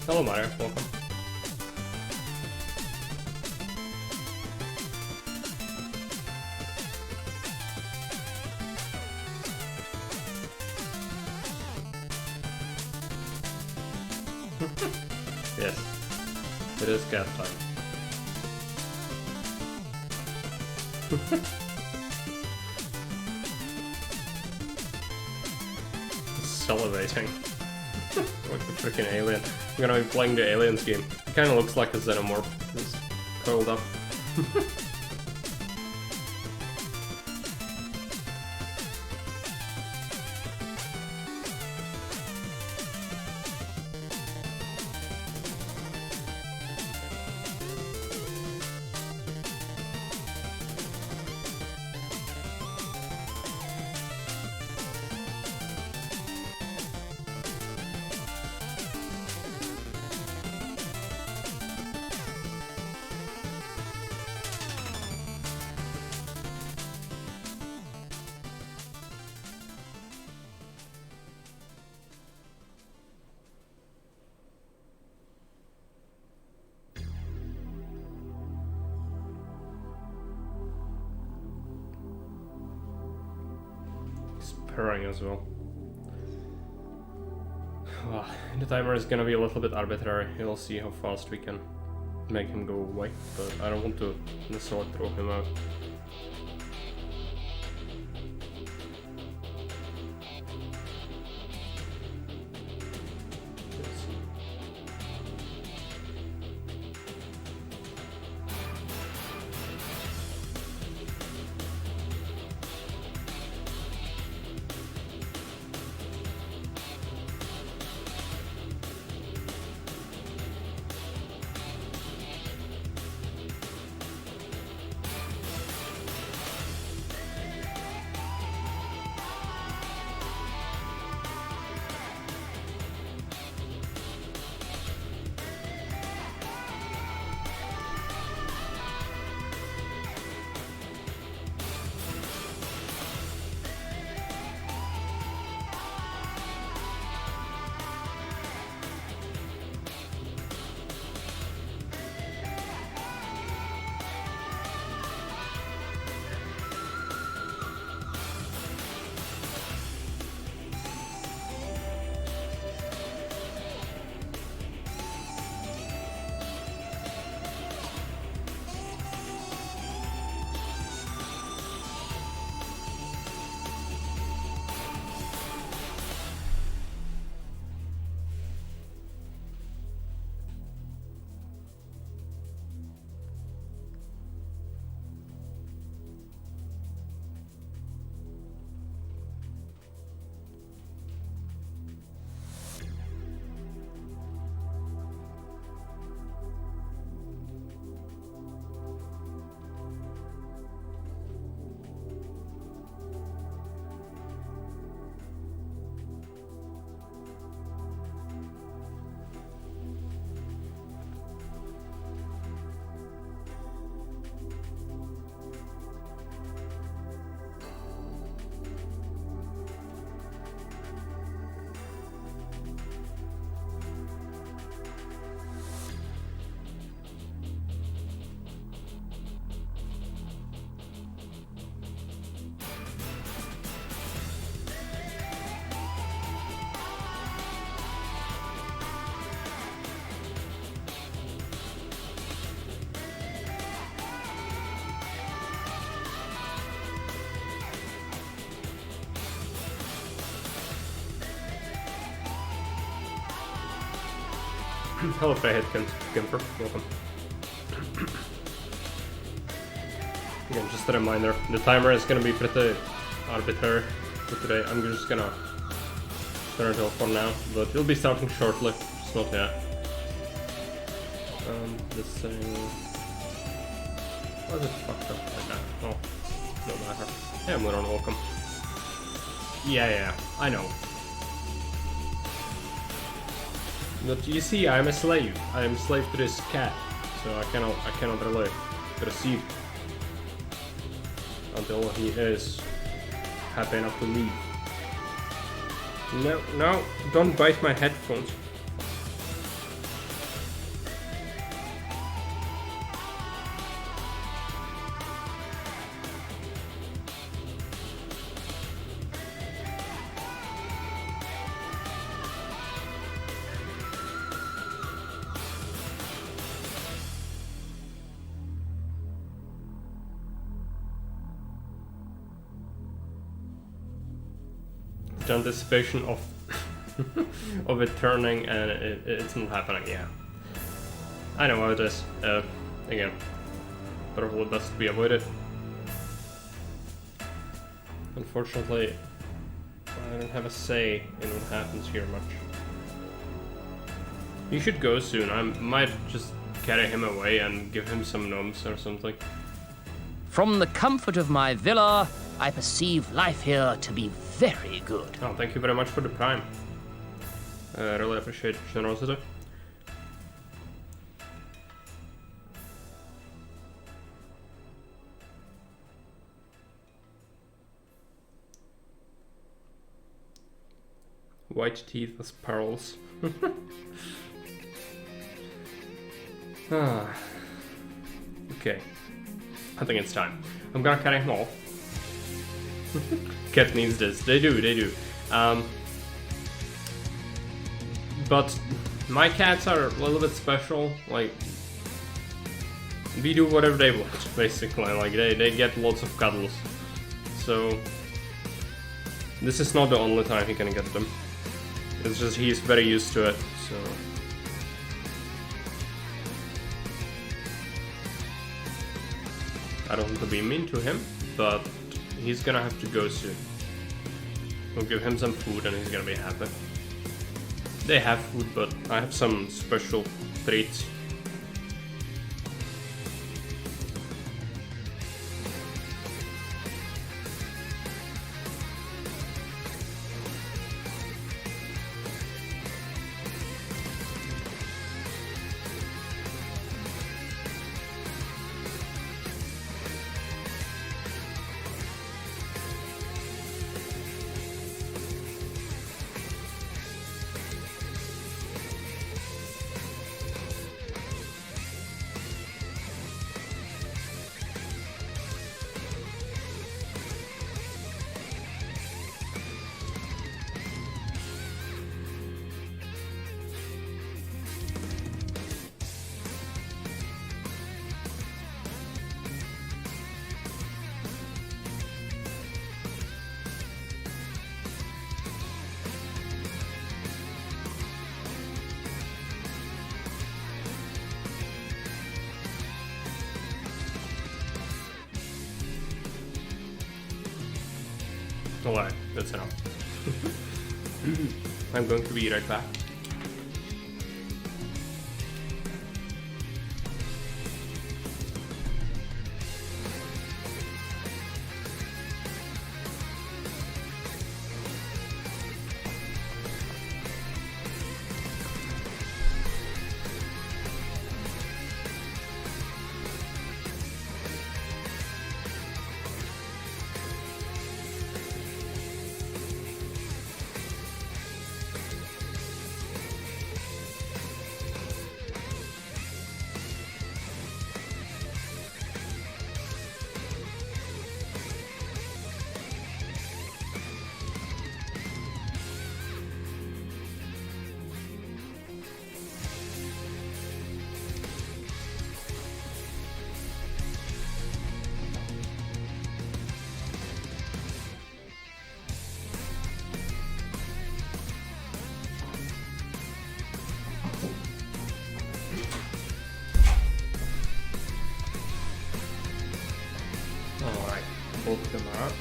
Hello, Mario. Welcome. Yes, it is cat time. Salivating. Like the freaking alien. I'm gonna be playing the aliens game. It kinda looks like a xenomorph. It's curled up. Purring as well. The timer is gonna be a little bit arbitrary. We'll see how fast we can make him go away, but I don't want to necessarily throw him out. Hello, Fairhead Gimper. Welcome. Again, just a reminder, the timer is gonna be pretty arbitrary for today. I'm just gonna turn it off for now, but it'll be starting shortly, just not yet. This thing... Why is it fucked up like that? Oh, no matter. Hey, Muron, welcome. Yeah, I know. But you see, I'm a slave. I am a slave to this cat, so I cannot really proceed until he is happy enough to leave. No, don't bite my headphones. the anticipation of of it turning and it's not happening. Yeah, I know how it is. Again, probably best to be avoided. Unfortunately, I don't have a say in what happens here much. He should go soon. I might just carry him away and give him some gnomes or something. From the comfort of my villa, I perceive life here to be very good. Oh, thank you very much for the prime. I really appreciate your generosity. White teeth as pearls. Okay. I think it's time. I'm gonna carry him off. Cat needs this. They do. But my cats are a little bit special. Like, we do whatever they want, basically. Like, they get lots of cuddles. So, this is not the only time he can get them. It's just he's very used to it, so... I don't want to be mean to him, but he's gonna have to go soon. We'll give him some food and he's gonna be happy. They have food, but I have some special treats. Alright, that's enough. I'm going to be right back. Both of them are up.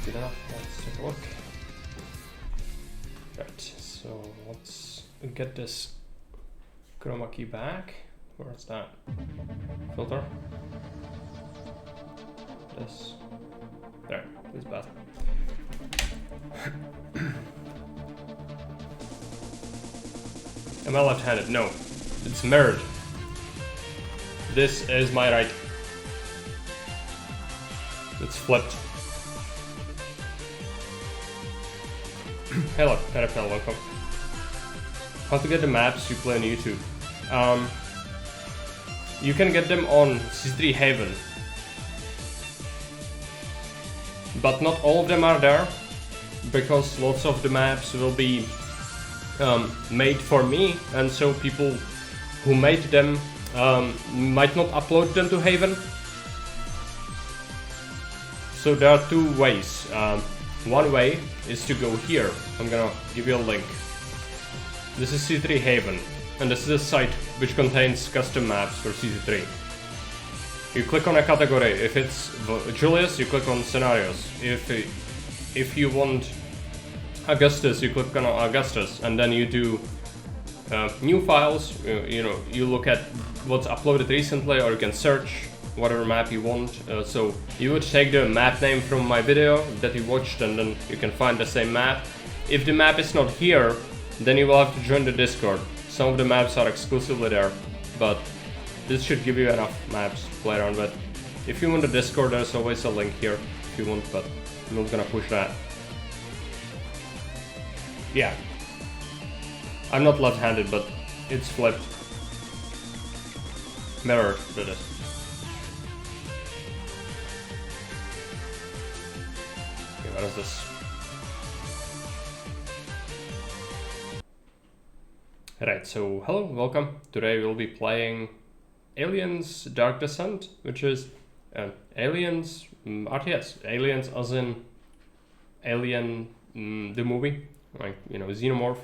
Good enough. Let's take a look. Right, so let's get this chroma key back. Where's that? Filter. This. There, this button. Am I left-handed? No. It's mirrored. This is my right. It's flipped. Hello, Caterpillar, welcome. How to get the maps you play on YouTube? You can get them on C3 Haven. But not all of them are there, because lots of the maps will be made for me, and so people who made them might not upload them to Haven. So there are two ways. One way is to go here. I'm gonna give you a link. This is C3 Haven, and this is a site which contains custom maps for CC3. You click on a category. If it's Julius, you click on scenarios. If you want Augustus, you click on Augustus, and then you do new files. You look at what's uploaded recently, or you can search whatever map you want. So you would take the map name from my video that you watched, and then you can find the same map. If the map is not here, then you will have to join the Discord. Some of the maps are exclusively there, but this should give you enough maps to play around with. If you want the Discord, there's always a link here if you want, but I'm not gonna push that. Yeah. I'm not left-handed, but it's flipped. Mirrored, that is. Okay, what is this? Right, so hello, welcome. Today we'll be playing Aliens Dark Descent, which is Aliens RTS. Aliens as in Alien, the movie, like, Xenomorph,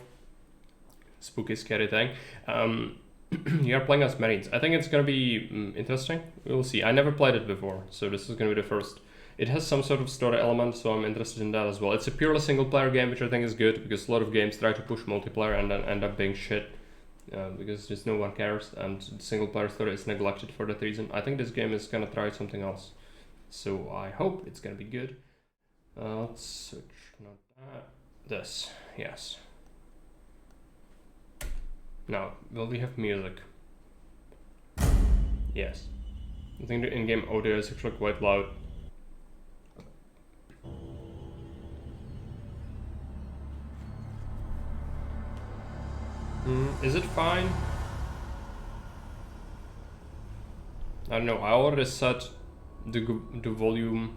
spooky, scary thing. You are playing as Marines. I think it's gonna be interesting. We'll see. I never played it before, so this is gonna be the first. It has some sort of story element, so I'm interested in that as well. It's a purely single-player game, which I think is good, because a lot of games try to push multiplayer and then end up being shit, because just no one cares, and the single-player story is neglected for that reason. I think this game is gonna try something else, so I hope it's gonna be good. Let's switch, not that. This, yes. Now, will we have music? Yes. I think the in-game audio is actually quite loud. Is it fine? I don't know, I already set the volume.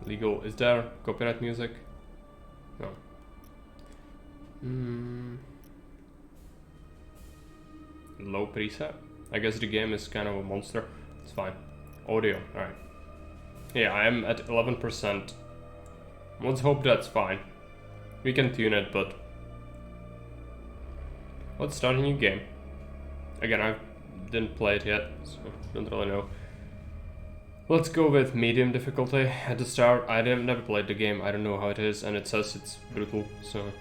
Legal. Is there copyright music? No. Low preset. I guess the game is kind of a monster. It's fine. Audio, alright. Yeah, I am at 11%. Let's hope that's fine. We can tune it, but let's start a new game. Again, I didn't play it yet, so don't really know. Let's go with medium difficulty at the start. I have never played the game, I don't know how it is, and it says it's brutal, so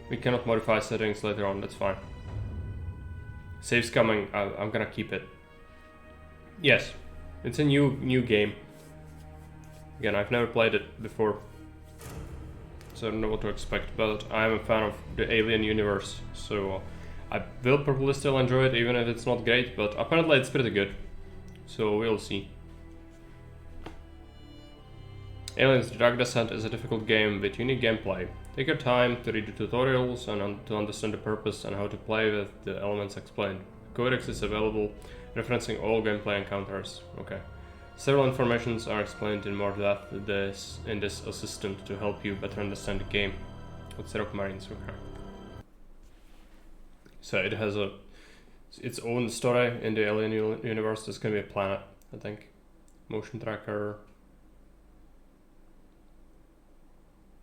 we cannot modify settings later on, that's fine. Save's coming, I'm gonna keep it. Yes, it's a new game. Again, I've never played it before, so I don't know what to expect, but I'm a fan of the Alien universe, so I will probably still enjoy it even if it's not great, but apparently it's pretty good, so we'll see. Aliens Dark Descent is a difficult game with unique gameplay. Take your time to read the tutorials and to understand the purpose and how to play with the elements explained. Codex is available, referencing all gameplay encounters. Okay. Several informations are explained in more depth in this assistant to help you better understand the game. Let's set up Marines, okay. So it has its own story in the Alien universe. There's gonna be a planet, I think. Motion tracker.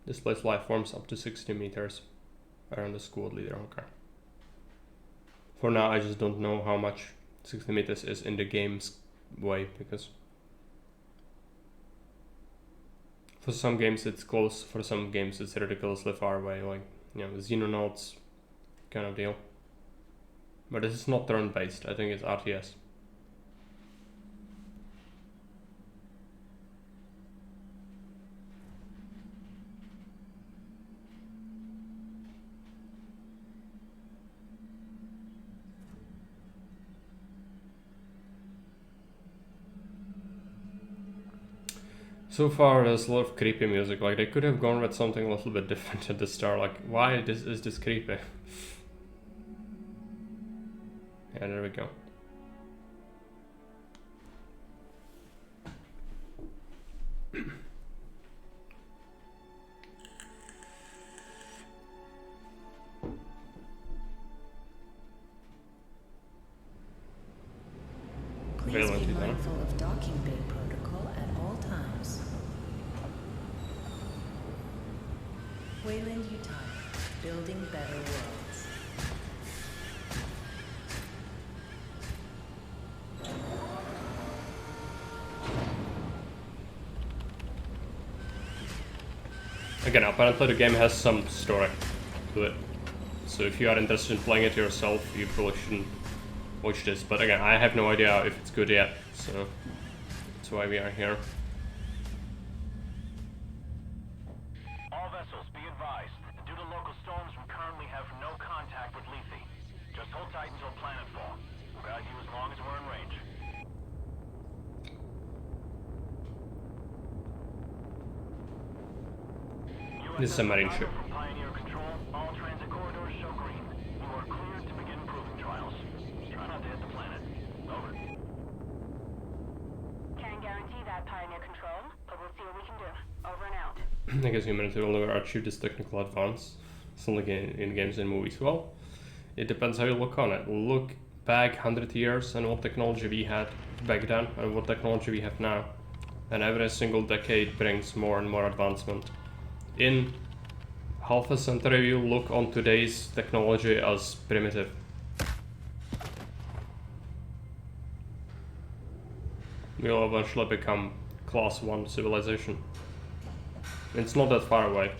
Displays life forms up to 60 meters around the squad leader, okay. For now, I just don't know how much 60 meters is in the game's way, because for some games it's close, for some games it's ridiculously far away, like, Xenonauts kind of deal. But this is not turn-based, I think it's RTS. So far there's a lot of creepy music, like they could have gone with something a little bit different at the start, like why is this creepy? Yeah, there we go. Please be mindful of docking bay protocol at all times. Wayland Yutani, building better worlds. Again, apparently the game has some story to it. So if you are interested in playing it yourself, you probably shouldn't watch this. But again, I have no idea if it's good yet, so that's why we are here. All vessels, be advised. Due to local storms, we currently have no contact with Lethe. Just hold tight until planetfall. We'll guide you as long as we're in range. This is a marine ship. From Pioneer Control, all transit corridors show green. You are cleared to begin proving trials. Try not to hit the planet. Over. Can't guarantee that, Pioneer Control, but we'll see what we can do. Over and out. I guess humanity will never achieve this technical advance. It's only in games and movies. Well, it depends how you look on it. Look back 100 years and what technology we had back then and what technology we have now. And every single decade brings more and more advancement. In half a century, you look on today's technology as primitive. We'll eventually become class 1 civilization. It's not that far away.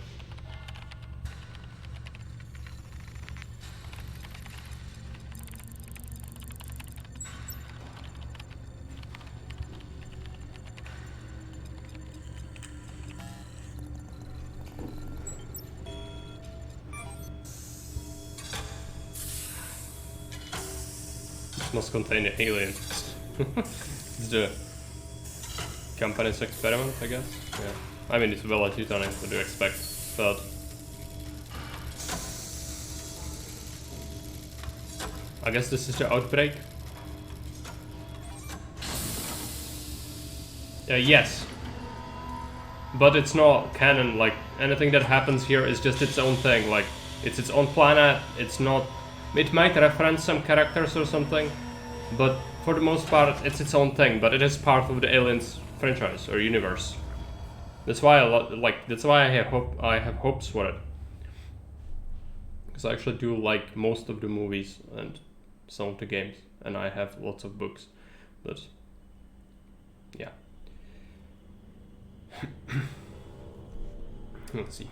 This must contain the aliens. It's the company's experiment, I guess. Yeah. I mean, it's Villa Yutani, what do you expect? But I guess this is the outbreak. Yes. But it's not canon, like anything that happens here is just its own thing, like it's its own planet, it's not... It might reference some characters or something, but for the most part it's its own thing, but it is part of the Aliens franchise or universe. That's why I have hopes for it. Because I actually do like most of the movies and some of the games, and I have lots of books, but yeah. Let's see.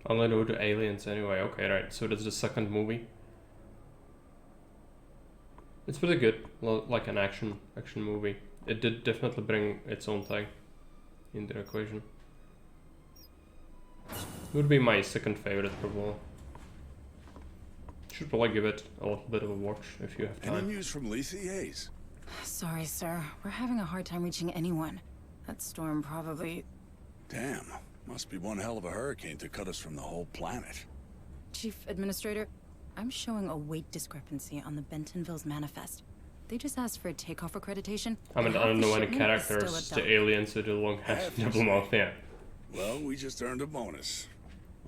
Only know the aliens anyway. Okay, right. So that's the second movie. It's pretty good, like an action movie. It did definitely bring its own thing in the equation. Would be my second favorite probably. Should probably give it a little bit of a watch if you have time. Any news from Lethe, Hayes? Sorry, sir. We're having a hard time reaching anyone. That storm probably... Damn. Must be one hell of a hurricane to cut us from the whole planet. Chief Administrator, I'm showing a weight discrepancy on the Bentonville's manifest. They just asked for a takeoff accreditation. I mean, I don't know any characters, the aliens with the long head, double mouth, yeah. Well, we just earned a bonus.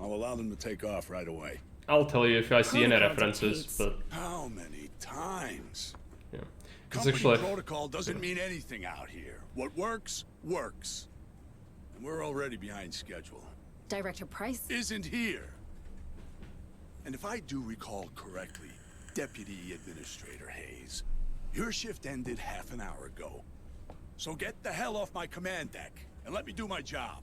I'll allow them to take off right away. I'll tell you if I see any Protocol references, dictates. but How many times? yeah. It's Company actually, protocol doesn't mean anything out here. What works, works. And we're already behind schedule. Director Price? Isn't here. And if I do recall correctly, Deputy Administrator Hayes, your shift ended half an hour ago. So get the hell off my command deck and let me do my job.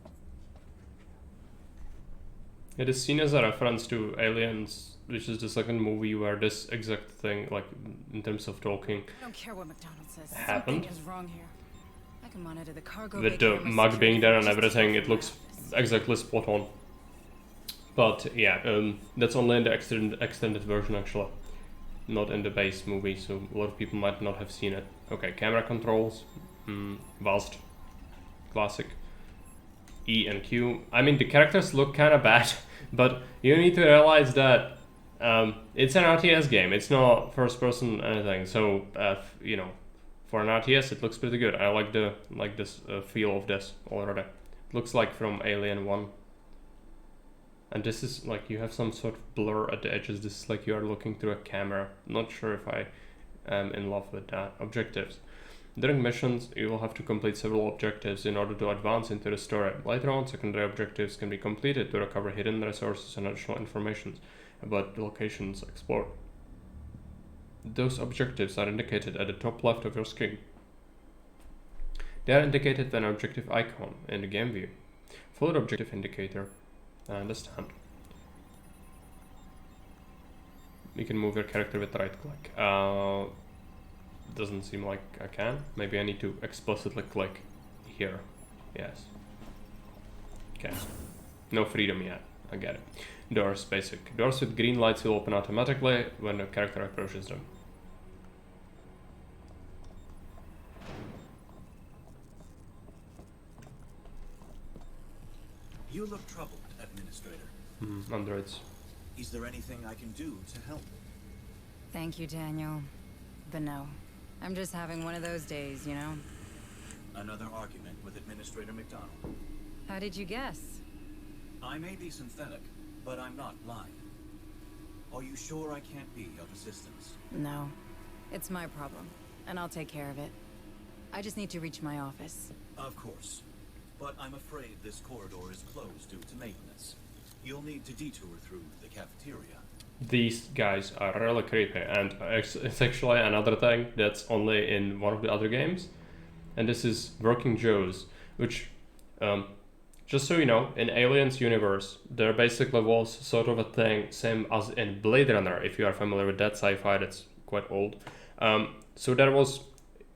it is seen as a reference to Aliens, which is the second movie where this exact thing, like in terms of talking, I don't care what McDonald says. happened. Something is wrong here. I can monitor the cargo with bay the camera mug being security there and footage everything. It from looks manifest. exactly spot on. But yeah, that's only in the extended version actually, not in the base movie, so a lot of people might not have seen it. Okay, camera controls, Vast, classic. E and Q. I mean, the characters look kind of bad, but you need to realize that it's an RTS game. It's not first person anything, so you know, for an RTS it looks pretty good. I like this feel of this already. looks like from Alien 1. And this is like you have some sort of blur at the edges. This is like you are looking through a camera. Not sure if I am in love with that. Objectives. During missions, you will have to complete several objectives in order to advance into the story. Later on, secondary objectives can be completed to recover hidden resources and additional information about the locations explored. Those objectives are indicated at the top left of your screen. They are indicated with an objective icon in the game view. Follow the objective indicator. I understand. You can move your character with right click. Doesn't seem like I can. Maybe I need to explicitly click here. Yes. Okay. No freedom yet. I get it. Doors, basic. Doors with green lights will open automatically when the character approaches them. You look troubled, Administrator. Androids. Is there anything I can do to help? Thank you, Daniel. But no. I'm just having one of those days, you know? Another argument with Administrator McDonald. How did you guess? I may be synthetic, but I'm not blind. Are you sure I can't be of assistance? No. It's my problem, and I'll take care of it. I just need to reach my office. Of course. But I'm afraid this corridor is closed due to maintenance. You'll need to detour through the cafeteria. These guys are really creepy, and it's actually another thing that's only in one of the other games, and this is Working Joes, which, just so you know, in Aliens universe, there basically was sort of a thing, same as in Blade Runner, if you are familiar with that sci-fi, that's quite old. So there was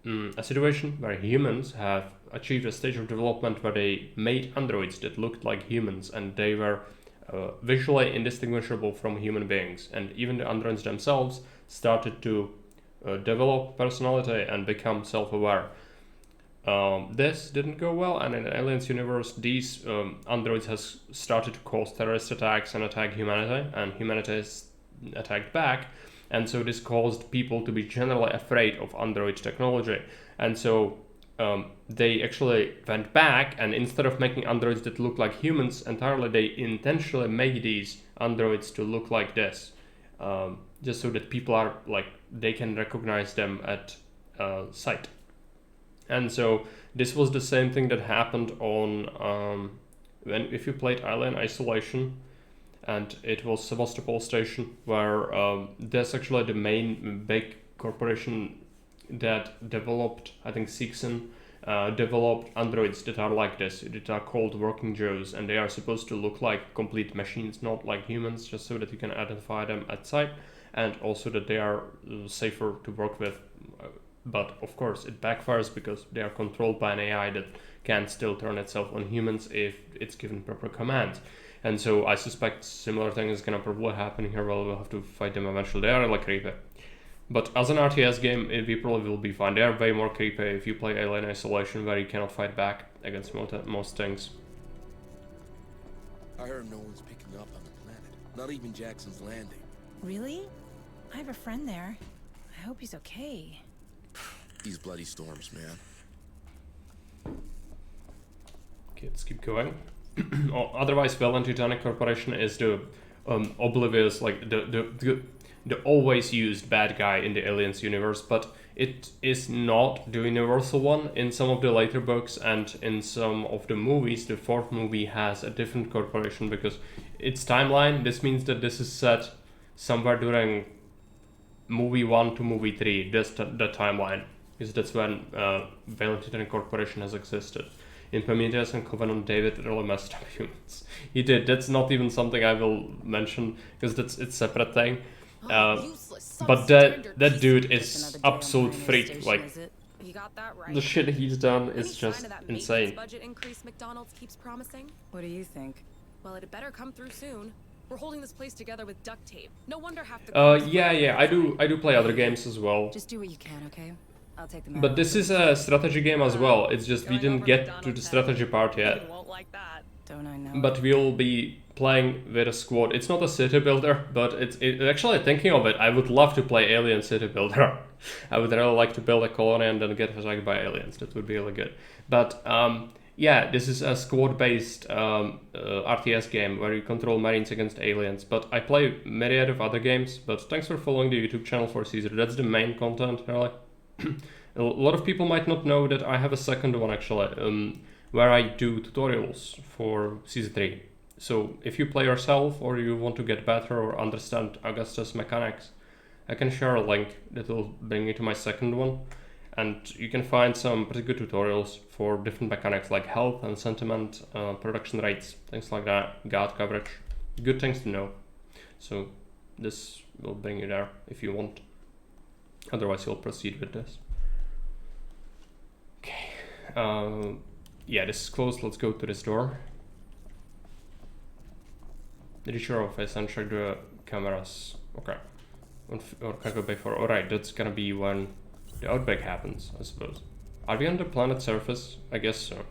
a situation where humans have achieved a stage of development where they made androids that looked like humans, and they were visually indistinguishable from human beings, and even the androids themselves started to develop personality and become self-aware. This didn't go well, and in Aliens universe, these androids has started to cause terrorist attacks and attack humanity, and humanity is attacked back, and so this caused people to be generally afraid of android technology, and so they actually went back, and instead of making androids that look like humans entirely, they intentionally made these androids to look like this, just so that people are like, they can recognize them at sight. And so this was the same thing that happened on if you played Alien Isolation, and it was Sevastopol Station, where that's actually the main big corporation that developed, I think Seegson, developed androids that are like this, that are called Working Joes, and they are supposed to look like complete machines, not like humans, just so that you can identify them at sight, and also that they are safer to work with. But of course it backfires because they are controlled by an AI that can still turn itself on humans if it's given proper commands. And so I suspect similar thing is gonna probably happen here. Well, we'll have to fight them eventually. They are like creepy. But as an RTS game, we probably will be fine. They are way more creepy if you play Alien Isolation, where you cannot fight back against most things. I heard no one's picking up on the planet. Not even Jackson's Landing. Really? I have a friend there. I hope he's okay. These bloody storms, man. Okay, let's keep going. Otherwise, Valiant Titanic Corporation is the oblivious, like the always used bad guy in the Aliens universe, but it is not the universal one. In some of the later books and in some of the movies, the fourth movie has a different corporation because its timeline. This means that this is set somewhere during movie 1 to movie 3. That's the timeline, because that's when Valiant Titanic Corporation has existed. In Prometheus and Covenant, David really messed up humans. He did. That's not even something I will mention because it's a separate thing. But that dude is absolute freak. Like, You got that right. the shit he's done is Any just sign of that insane. maintenance budget increase McDonald's keeps promising? What do you think? Well, it better come through soon. We're holding this place together with duct tape. No wonder half the Yeah, I do play other games as well. Just do what you can, okay? I'll take them out. But this is a strategy game as well. It's just we didn't get to the strategy part yet. You won't like that. Don't I know? But we'll be playing with a squad. It's not a city builder, but it's actually, thinking of it, I would love to play Alien City Builder. I would really like to build a colony and then get attacked by aliens. That would be really good. But Yeah, this is a squad-based RTS game where you control Marines against aliens, but I play myriad of other games, but thanks for following the YouTube channel for Caesar. That's the main content, really. A lot of people might not know that I have a second one, actually, where I do tutorials for Caesar 3. So if you play yourself or you want to get better or understand Augustus mechanics, I can share a link that will bring you to my second one. And you can find some pretty good tutorials for different mechanics like health and sentiment, production rates, things like that, guard coverage. Good things to know. So this will bring you there if you want. Otherwise you'll proceed with this. Okay. Yeah, this is closed. Let's go to this door. Did you show office and check the cameras? Okay. Or cargo bay 4. Alright, that's gonna be when the outbreak happens, I suppose. Are we on the planet's surface? I guess so.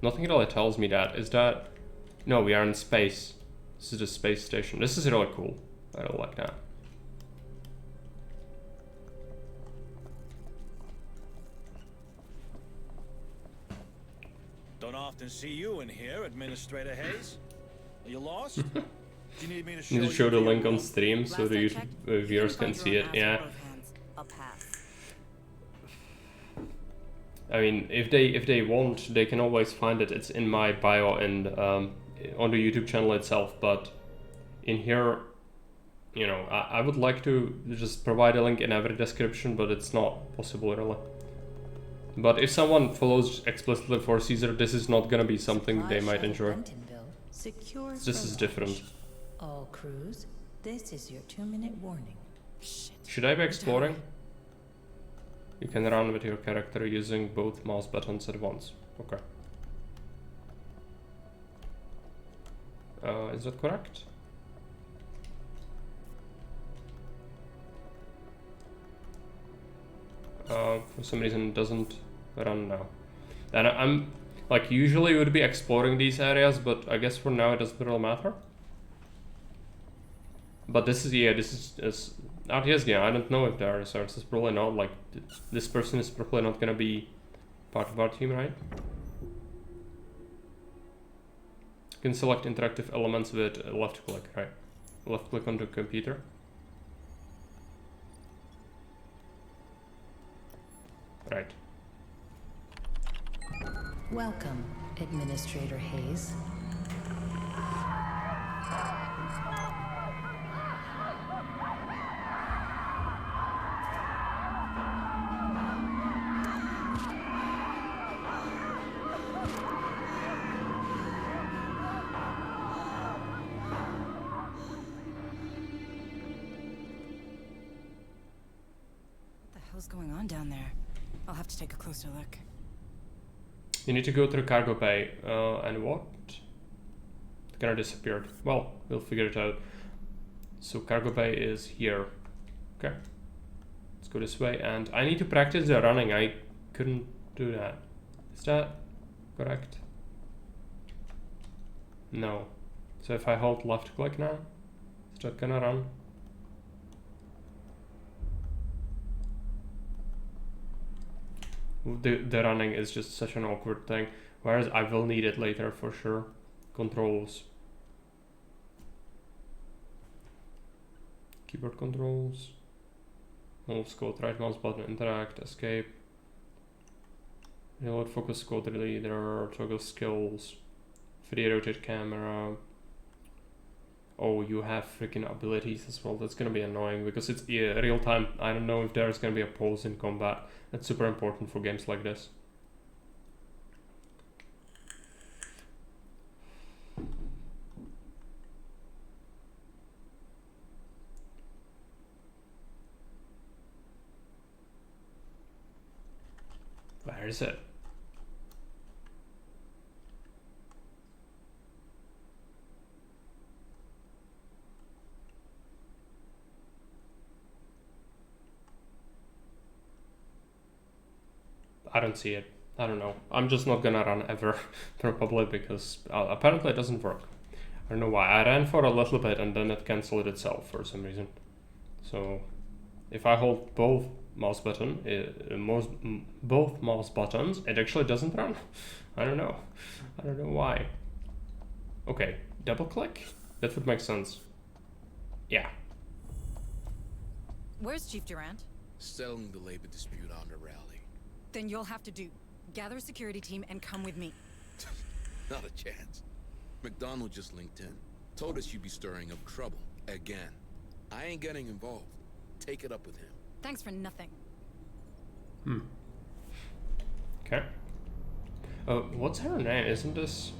Nothing really tells me that. Is that... No, we are in space. This is the space station. This is really cool. I don't like that. Don't often see you in here, Administrator Hayes. Are you lost? Do you need me to show Need to show you the your link on room? stream so the YouTube viewers can see it. Yeah. I mean, if they want, they can always find it. It's in my bio and on the YouTube channel itself. But in here, you know, I would like to just provide a link in every description, but it's not possible really. But if someone follows explicitly for Caesar, this is not gonna be something they might enjoy. This is different. All crews, this is your 2-minute warning. Should I be exploring? You can run with your character using both mouse buttons at once. Okay. Is that correct? For some reason it doesn't run now. And I'm like, usually would be exploring these areas, but I guess for now it doesn't really matter. But this is, yeah, this is RTS game. I don't know if there are resources. Probably not. Like, this person is probably not gonna be part of our team, right? You can select interactive elements with left click, right? Left click on the computer. Right. Welcome, Administrator Hayes. What the hell's going on down there? I'll have to take a closer look. You need to go to the cargo bay, and what? It kinda disappeared. Well, we'll figure it out. So cargo bay is here. Okay. Let's go this way, and I need to practice the running. I couldn't do that. Is that correct? No. So if I hold left click now, is that gonna run? The running is just such an awkward thing, whereas I will need it later for sure. Controls. Keyboard controls. Move squad, right mouse button, interact, escape. Reload, focus, squad leader, toggle skills. Free rotate camera. Oh, you have freaking abilities as well. That's gonna be annoying because it's real time. I don't know if there's gonna be a pause in combat. That's super important for games like this. Where is it? I don't see it. I don't know. I'm just not gonna run ever, probably, because apparently it doesn't work. I don't know why. I ran for a little bit and then it cancelled itself for some reason. So if I hold both mouse button, both mouse buttons, it actually doesn't run. I don't know why. Okay, double click? That would make sense. Yeah. Where's Chief Durant? Settling the labor dispute on the rally. Then you'll have to gather a security team and come with me. Not a chance. McDonald just linked in. Told us you'd be stirring up trouble. Again. I ain't getting involved. Take it up with him. Thanks for nothing. Okay. What's her name? Isn't this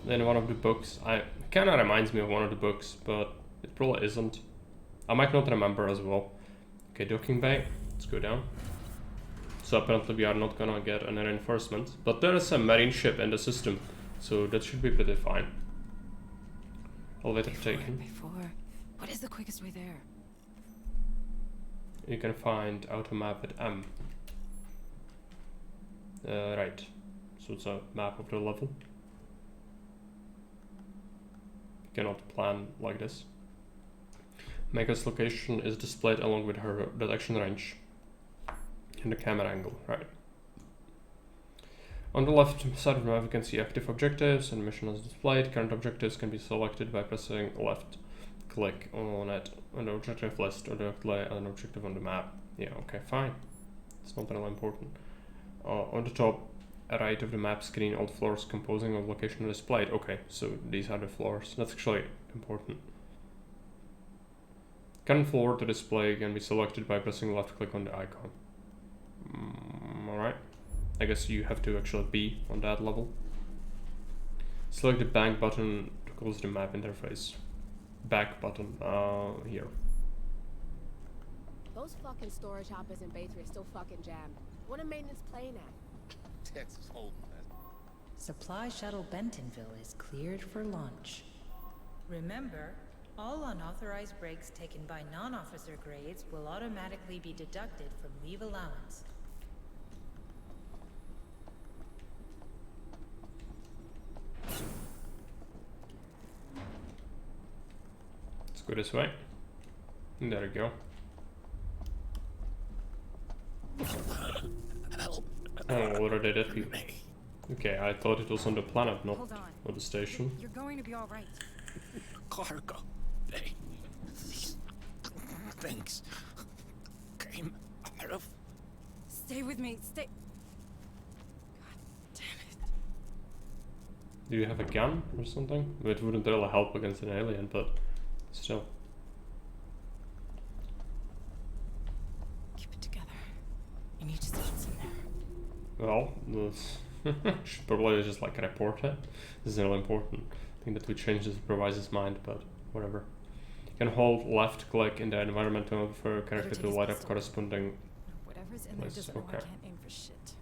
in one of the books? I kinda reminds me of one of the books, but it probably isn't. I might not remember as well. Okay, docking bay. Let's go down. So apparently we are not gonna get any reinforcements, but there is a marine ship in the system, so that should be pretty fine. Elevator taken. What is the quickest way there? You can find auto map at M. Right. So it's a map of the level. You cannot plan like this. Mega's location is displayed along with her detection range and the camera angle, right. On the left side of the map you can see active objectives and mission is displayed. Current objectives can be selected by pressing left click on it on the objective list or directly an objective on the map. Yeah, okay, fine. It's not really important. On the top right of the map screen, all floors composing of location are displayed. Okay, so these are the floors. That's actually important. Current floor to display can be selected by pressing left click on the icon. Alright. I guess you have to actually be on that level. Select the back button to close the map interface. Back button, here. Those fucking storage hoppers in Battery are still fucking jammed. What a maintenance plane at? Texas Hold'em. Supply shuttle Bentonville is cleared for launch. Remember, all unauthorized breaks taken by non-officer grades will automatically be deducted from leave allowance. Let's go this way. There we go. Oh, already dead people. Okay, I thought it was on the planet, not on the station. You're going to be all right. Cargo. These things came out of. Stay with me. Stay. God damn it. Do you have a gun or something? It wouldn't really help against an alien, but still. Keep it together. You need to stay in there. Well, should probably just like report it. This is really important. I think that we change the supervisor's mind, but whatever. You can hold left click in the environment mode for a character to light up corresponding Whatever's in there doesn't know I can't aim for shit.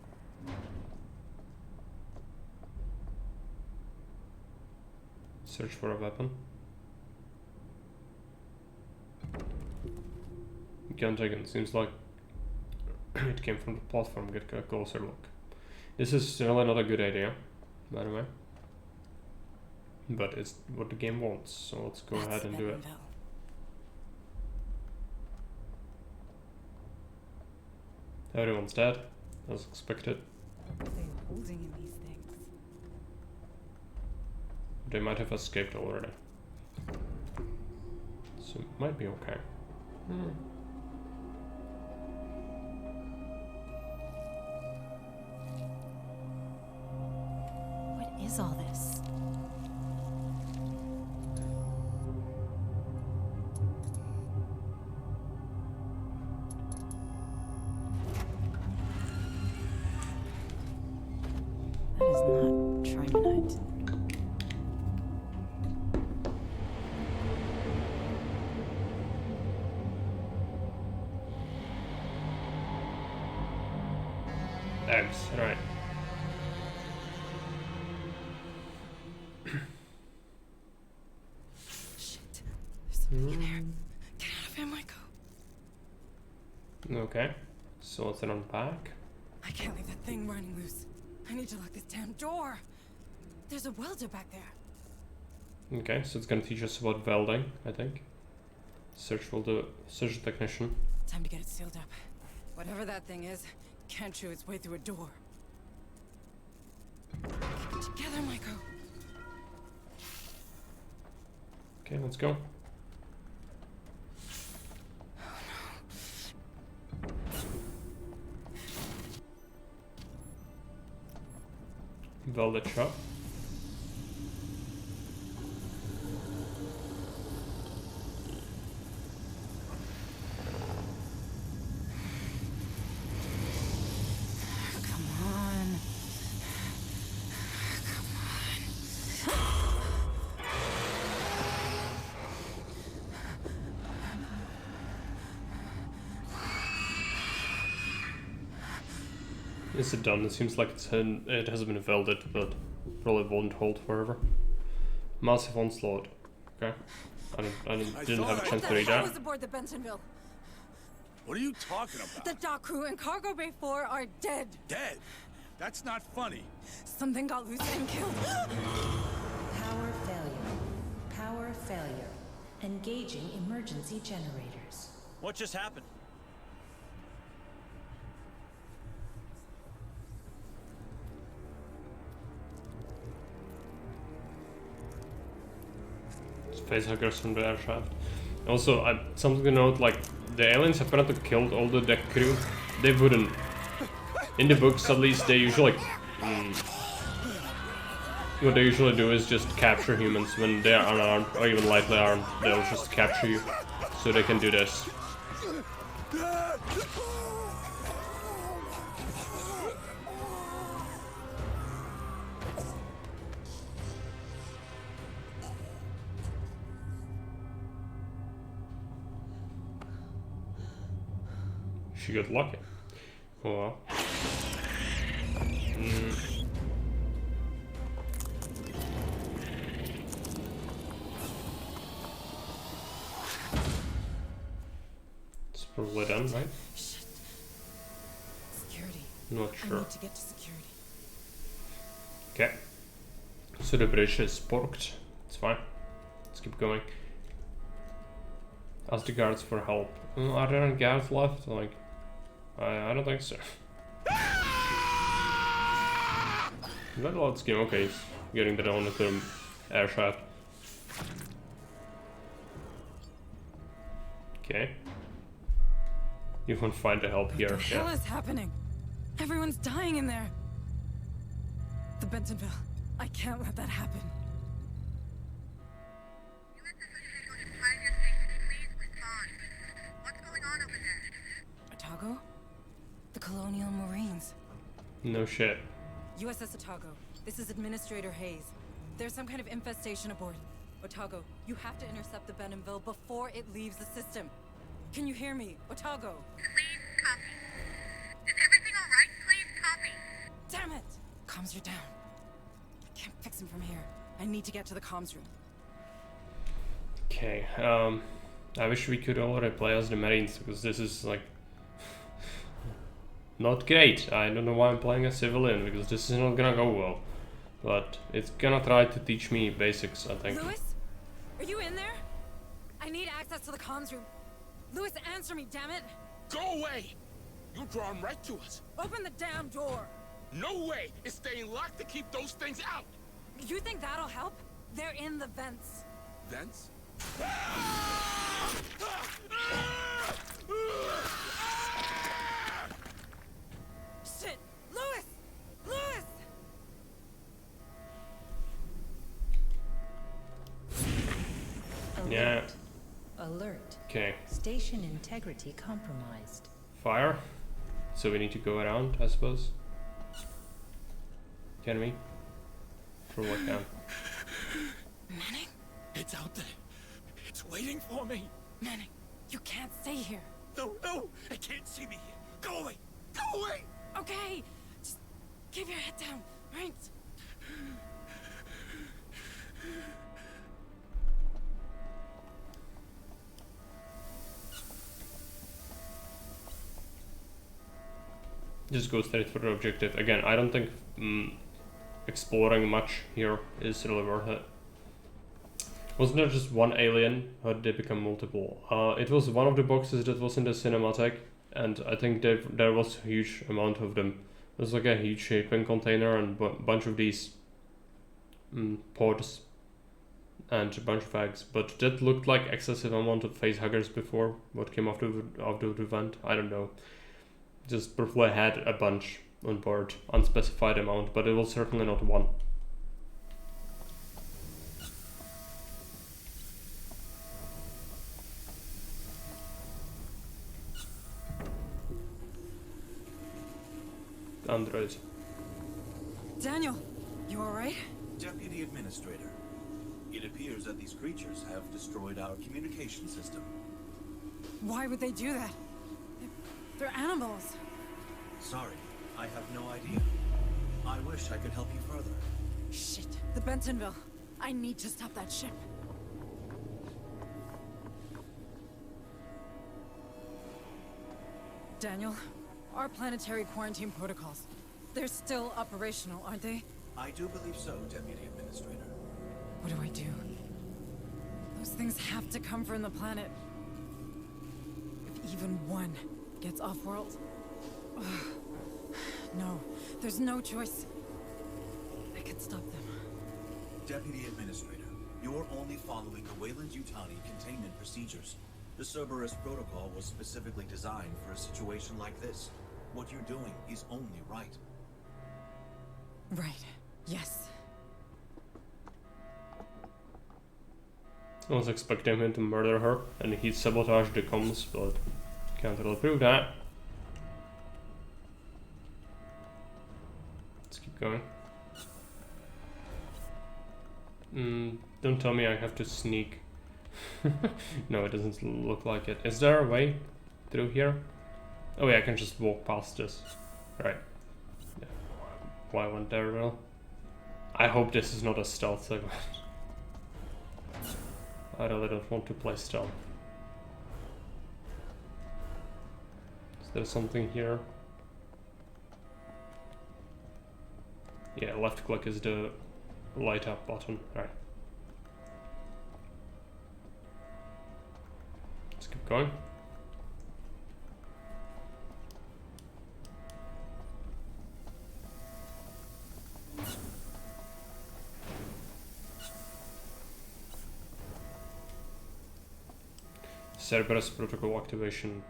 Search for a weapon. Gun taken. Seems like it came from the platform. Get a closer look. This is really not a good idea, by the way. But it's what the game wants, so let's go ahead and do it. Everyone's dead, as expected. What are they holding in these things? They might have escaped already. So it might be okay. What is all this? That is not Trimonite. Eggs, right. Shit. There's something in there. Get out of here, Michael. Okay, so let's unpack. I can't leave that thing running loose. I need to lock this damn door. There's a welder back there. Okay, so it's gonna teach us about welding, I think. Search for the technician. Time to get it sealed up. Whatever that thing is, can't chew its way through a door. Keep it together, Maiko. Okay, let's go. Velvet shop. Come on. Is it done? It seems like it has been welded, but probably won't hold forever. Massive onslaught. Okay. I didn't have a chance to read What that. was aboard the Bentonville? What are you talking about? The dock crew and Cargo Bay 4 are dead. Dead? That's not funny. Something got loose and killed. Power failure. Power failure. Engaging emergency generators. What just happened? Facehuggers from the air shaft. Also, something to note, like, the aliens apparently killed all the deck crew. They wouldn't. In the books, at least, they usually... what they usually do is just capture humans when they are unarmed, or even lightly armed. They'll just capture you, so they can do this. She got lucky. Oh well. It's probably done, right? Shit. Security. Not I sure. need to get to security. Okay. So the bridge is porked. It's fine. Let's keep going. Ask the guards for help. Are there any guards left? Like, I don't think so. Not a lot of scheme. Okay, he's getting that on the air shaft. Okay. You can find the help here. What the hell is happening? Everyone's dying in there. The Bentonville. I can't let that happen. Otago? The Colonial Marines. No shit. USS Otago. This is Administrator Hayes. There's some kind of infestation aboard. Otago, you have to intercept the Bentonville before it leaves the system. Can you hear me? Otago? Please copy. Is everything alright? Please copy. Damn it! Comms are down. I can't fix him from here. I need to get to the comms room. Okay, I wish we could already play as the Marines, because this is like not great. I don't know why I'm playing a civilian, because this is not gonna go well. But it's gonna try to teach me basics, I think. Lewis? Are you in there? I need access to the comms room. Lewis, answer me, damn it! Go away! You draw them right to us. Open the damn door! No way! It's staying locked to keep those things out! You think that'll help? They're in the vents. Vents? Shit! Lewis! Lewis! Alert. Yeah. Alert. Okay. Station integrity compromised. Fire. So we need to go around, I suppose. Can we? For what can? Manning? It's out there. It's waiting for me. Manning, you can't stay here. No, no! It can't see me here. Go away! Go away! Okay, just keep your head down, right? Just go straight for the objective. Again, I don't think exploring much here is really worth it. Wasn't there just one alien? How did they become multiple? It was one of the boxes that was in the cinematic. and I think there was a huge amount of them. There's like a huge shipping container and a bunch of these pods and a bunch of eggs, but that looked like excessive amount of facehuggers before what came after the event. I don't know. Just probably had a bunch on board, unspecified amount, but it was certainly not one. Android. Daniel, you alright? Deputy Administrator, it appears that these creatures have destroyed our communication system. Why would they do that? They're animals. Sorry, I have no idea. I wish I could help you further. Shit, the Bentonville. I need to stop that ship. Daniel, our planetary quarantine protocols. They're still operational, aren't they? I do believe so, Deputy Administrator. What do I do? Those things have to come from the planet. If even one gets off-world... No, there's no choice. I can stop them. Deputy Administrator, you're only following the Weyland-Yutani containment procedures. The Cerberus protocol was specifically designed for a situation like this. What you're doing is only right. Right. Yes. I was expecting him to murder her, and he sabotaged the comms, but can't really prove that. Let's keep going. Don't tell me I have to sneak. No, it doesn't look like it. Is there a way through here? Oh yeah, I can just walk past this. Right. Yeah. Why went there, well? I hope this is not a stealth segment. I really don't want to play stealth. Is there something here? Yeah, left click is the light up button. Right. Let's keep going. Cerberus protocol activation.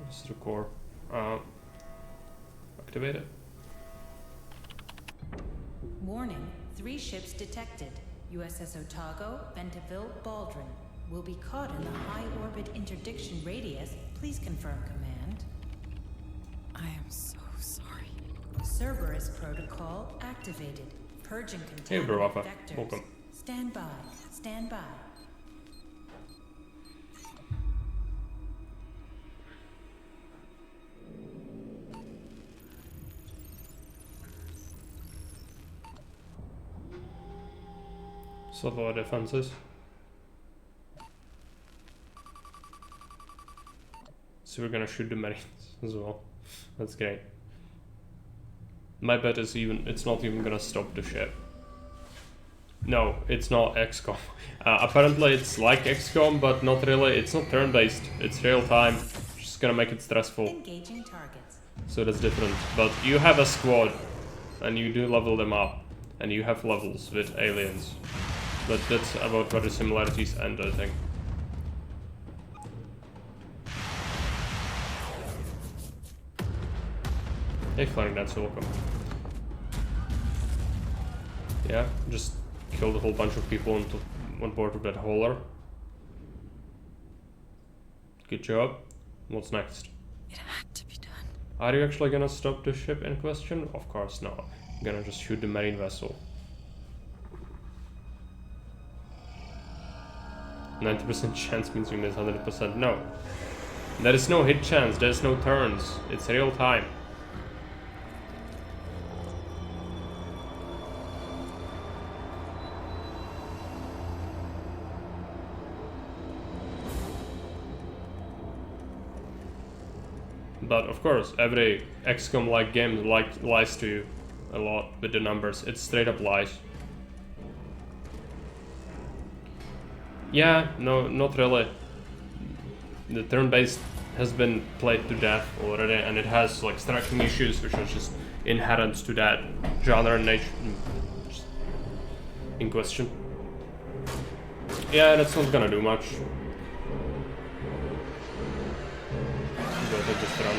This is the core. Activate it. Warning, 3 ships detected. USS Otago, Bentonville, Baldwin. Will be caught in the high orbit interdiction radius. Please confirm command. I am so sorry. Cerberus protocol activated. Purging Hey, contaminant Bravaffa. vectors. Welcome. Stand by. Stand by. Several defenses. So we're gonna shoot the Marines as well. That's great. My bet is it's not even gonna stop the ship. No, it's not XCOM. Apparently it's like XCOM, but not really. It's not turn-based. It's real-time. Just gonna make it stressful. Engaging targets. So that's different. But you have a squad, and you do level them up, and you have levels with aliens. But that's about where the similarities end, I think. Hey, Flying That's welcome. Yeah, just killed a whole bunch of people on board with that hauler. Good job. What's next? It had to be done. Are you actually gonna stop the ship in question? Of course not. I'm gonna just shoot the marine vessel. 90% chance means we miss 100%. No. There is no hit chance, there's no turns. It's real time. But of course, every XCOM-like game lies to you a lot with the numbers. It's straight up lies. Yeah, no, not really. The turn-based has been played to death already, and it has like striking issues which are just inherent to that genre and nature in question. Yeah, that's not gonna do much. Better just run.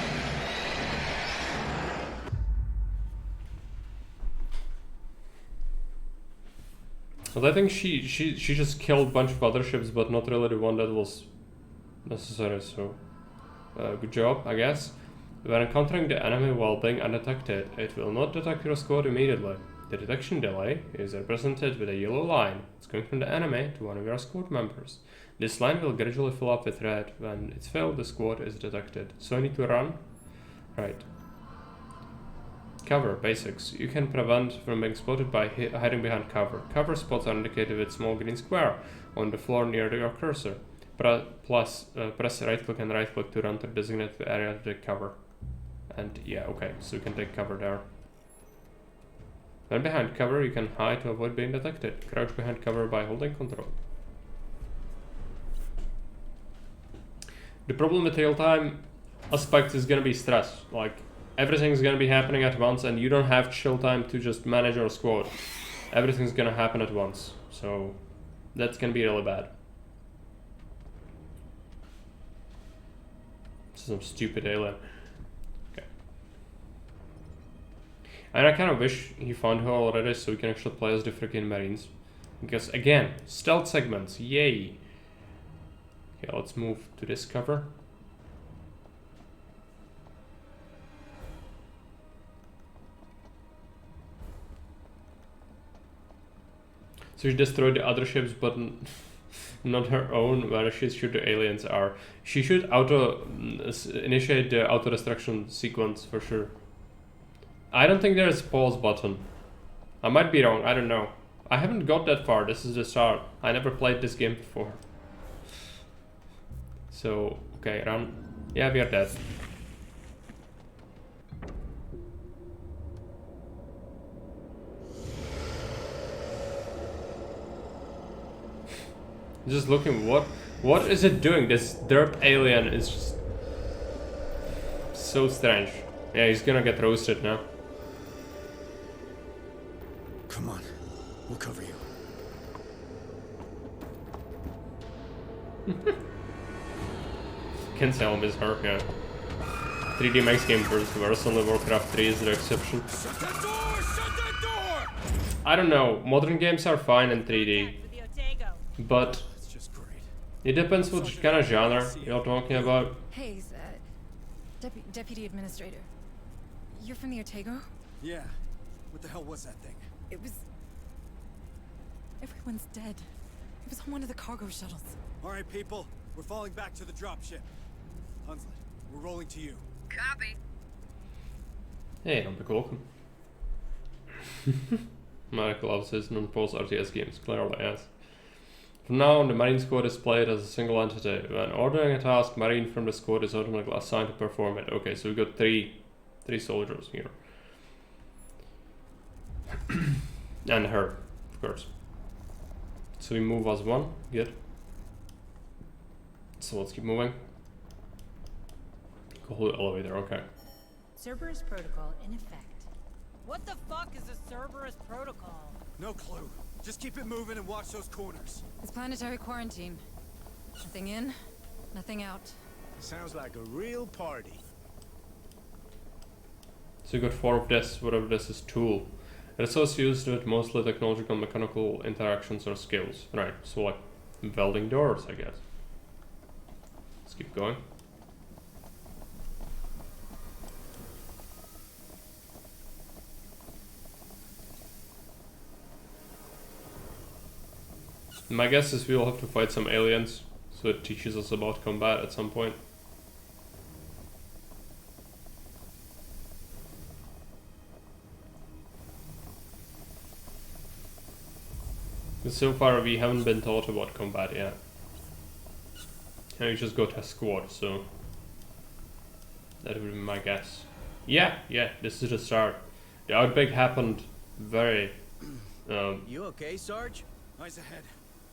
But I think she just killed a bunch of other ships, but not really the one that was necessary, so good job, I guess. When encountering the enemy while being undetected, it will not detect your squad immediately. The detection delay is represented with a yellow line. It's going from the enemy to one of your squad members. This line will gradually fill up with red. When it's filled, the squad is detected. So I need to run? Right. Cover, basics. You can prevent from being spotted by hiding behind cover. Cover spots are indicated with small green square on the floor near your cursor. Press right click and right click to run to designate the area to take cover. And yeah, okay, so you can take cover there. When behind cover, you can hide to avoid being detected. Crouch behind cover by holding control. The problem with real-time aspect is gonna be stress. Like, everything's gonna be happening at once and you don't have chill time to just manage your squad. Everything's gonna happen at once. So, that's gonna be really bad. Some stupid alien. Okay. And I kind of wish he found her already so we can actually play as the freaking Marines. Because again, stealth segments, yay! Okay, let's move to this cover. So she destroyed the other ships, but not her own, where she's sure the aliens are. She should initiate the auto-destruction sequence for sure. I don't think there's a pause button. I might be wrong, I don't know. I haven't got that far, this is the start. I never played this game before. So, okay, run. Yeah, we are dead. Just looking, what is it doing? This derp alien is just so strange. Yeah, he's gonna get roasted now. Come on, we'll cover you. Can Salem is her, yeah. 3D Max game versus only Warcraft 3 is the exception. Shut that door! Shut that door! I don't know, modern games are fine in 3D. But it depends which kind of genre you're talking about. Hayes, Deputy Administrator. You're from the Otago? Yeah. What the hell was that thing? It was... Everyone's dead. It was on one of the cargo shuttles. Alright, people. We're falling back to the dropship. Hunslet, we're rolling to you. Copy. Hey, I'm welcome. Medical officers non-pulse RTS games, clearly, yes. From now on, the Marine Squad is played as a single entity. When ordering a task, Marine from the squad is automatically assigned to perform it. Okay, so we got three soldiers here. And her, of course. So we move as one, good. So let's keep moving. Go hold the elevator, okay. Cerberus protocol in effect. What the fuck is a Cerberus protocol? No clue. Just keep it moving and watch those corners. It's planetary quarantine. Nothing in, nothing out. Sounds like a real party. So you got 4 of this, whatever this is, tool. It is also used with mostly technological mechanical interactions or skills. Right, so like welding doors, I guess. Let's keep going. My guess is we'll have to fight some aliens, so it teaches us about combat at some point. But so far we haven't been taught about combat yet. And we just got a squad, so that would be my guess. Yeah, this is the start. The outbreak happened very You okay, Sarge? Eyes ahead.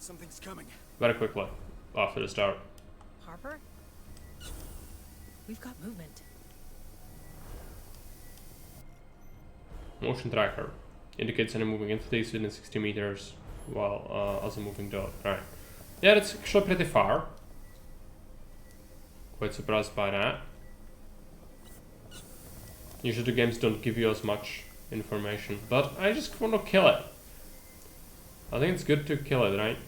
Something's coming. very quickly after the start. Harper? We've got movement. Motion tracker indicates any moving entities within 60 meters while as a moving dot. Right. Yeah, that's actually pretty far. Quite surprised by that. Usually the games don't give you as much information, but I just want to kill it. I think it's good to kill it, right?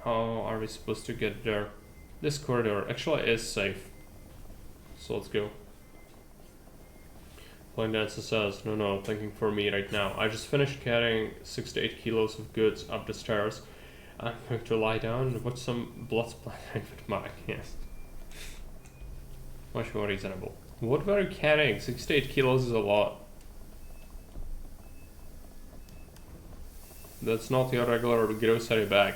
How are we supposed to get there? This corridor actually is safe. So let's go. Flying Dancer says, no, thinking for me right now. I just finished carrying 6 to 8 kilos of goods up the stairs. I'm going to lie down and watch some blood splattering with Mike. Yes. Much more reasonable. What were you carrying? 6 to 8 kilos is a lot. That's not your regular grocery bag.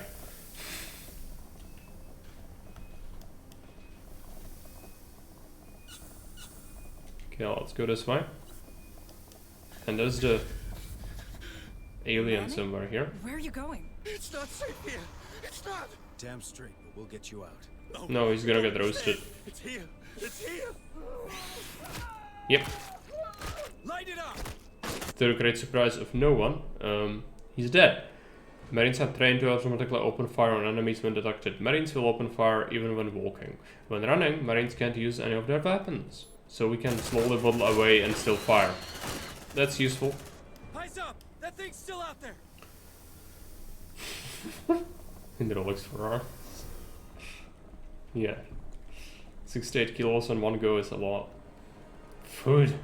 Okay, let's go this way. And there's the alien somewhere here. Where are you going? It's not safe here. It's not. Damn straight, but we'll get you out. No, he's gonna get roasted. It's here. It's here. Yep. Light it up. To the great surprise of no one, he's dead. Marines are trained to automatically open fire on enemies when detected. Marines will open fire even when walking. When running, Marines can't use any of their weapons. So we can slowly waddle away and still fire. That's useful. Eyes up! That thing's still out there. Hydraulics for R. Yeah. 6 to 8 kilos on one go is a lot. Food.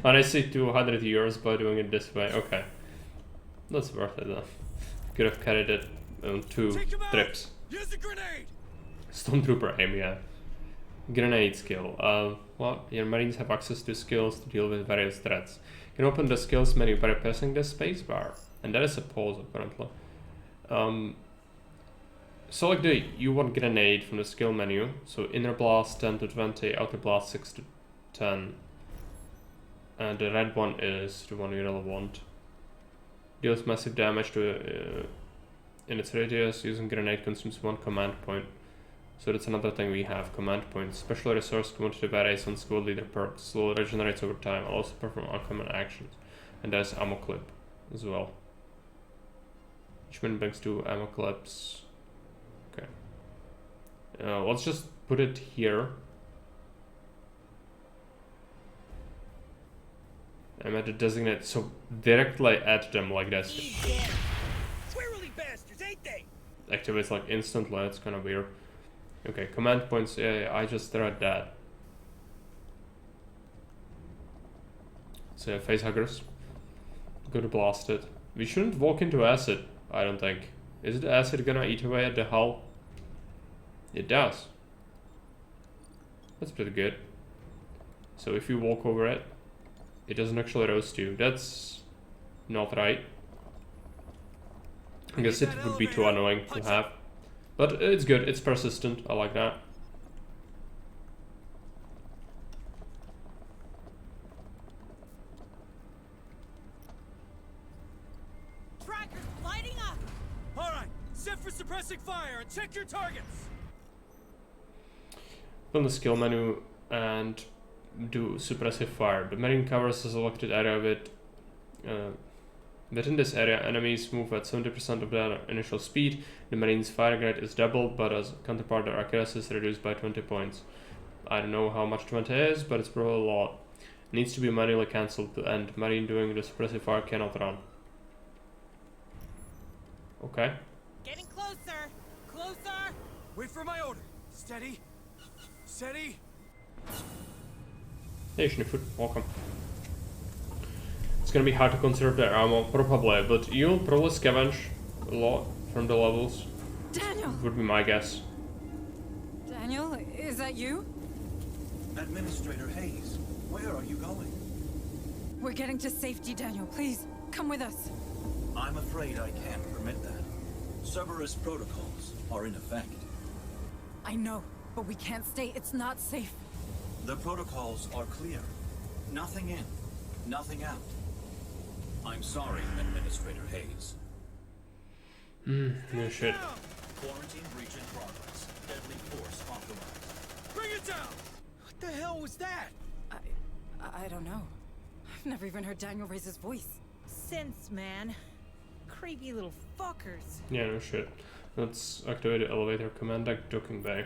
And I say 200 years by doing it this way. Okay. That's worth it though. Could have carried it on 2 trips. Use a grenade. Stormtrooper aim, yeah. Grenade skill. Well, your Marines have access to skills to deal with various threats. You can open the skills menu by pressing the spacebar. And that is a pause apparently. Select the U1 grenade from the skill menu. So inner blast 10 to 20, outer blast 6 to 10. And the red one is the one you really want. Deals massive damage to in its radius. Using grenade consumes 1 command point. So that's another thing we have, command points. Special resource quantity varies on squad leader perks. Slowly regenerates over time. I'll also perform uncommon actions. And there's ammo clip as well. Each one brings 2 ammo clips. Okay. Let's just put it here. I'm at the designated, so directly at them like this. Squirrely bastards, ain't they? Activates like instantly, it's kind of weird. Okay, command points, yeah, I just read that. So facehuggers. Go to blast it. We shouldn't walk into acid, I don't think. Is the acid gonna eat away at the hull? It does. That's pretty good. So if you walk over it, it doesn't actually roast you. That's not right. I guess it would be too annoying to have. But it's good, it's persistent, I like that. Trackers lighting up! Alright, set for suppressing fire and check your targets! Open the skill menu and do suppressive fire. The Marine covers a selected area with within this area, enemies move at 70% of their initial speed. The Marine's fire rate is doubled, but as counterpart, their accuracy is reduced by 20 points. I don't know how much 20 is, but it's probably a lot. It needs to be manually cancelled to end. Marine doing the suppressive fire cannot run. Okay. Getting closer! Closer! Wait for my order. Steady. Steady. Hey Schniffut, welcome. It's gonna be hard to conserve their ammo, probably, but you'll probably scavenge a lot from the levels. Daniel! Would be my guess. Daniel, is that you? Administrator Hayes, where are you going? We're getting to safety, Daniel. Please, come with us. I'm afraid I can't permit that. Cerberus protocols are in effect. I know, but we can't stay. It's not safe. The protocols are clear. Nothing in, nothing out. I'm sorry, Administrator Hayes. No shit. Quarantine breach in progress. Deadly force authorized. Bring it down! What the hell was that? I don't know. I've never even heard Daniel raise his voice. Sense, man. Creepy little fuckers. Yeah, no shit. Let's activate the elevator command deck docking bay.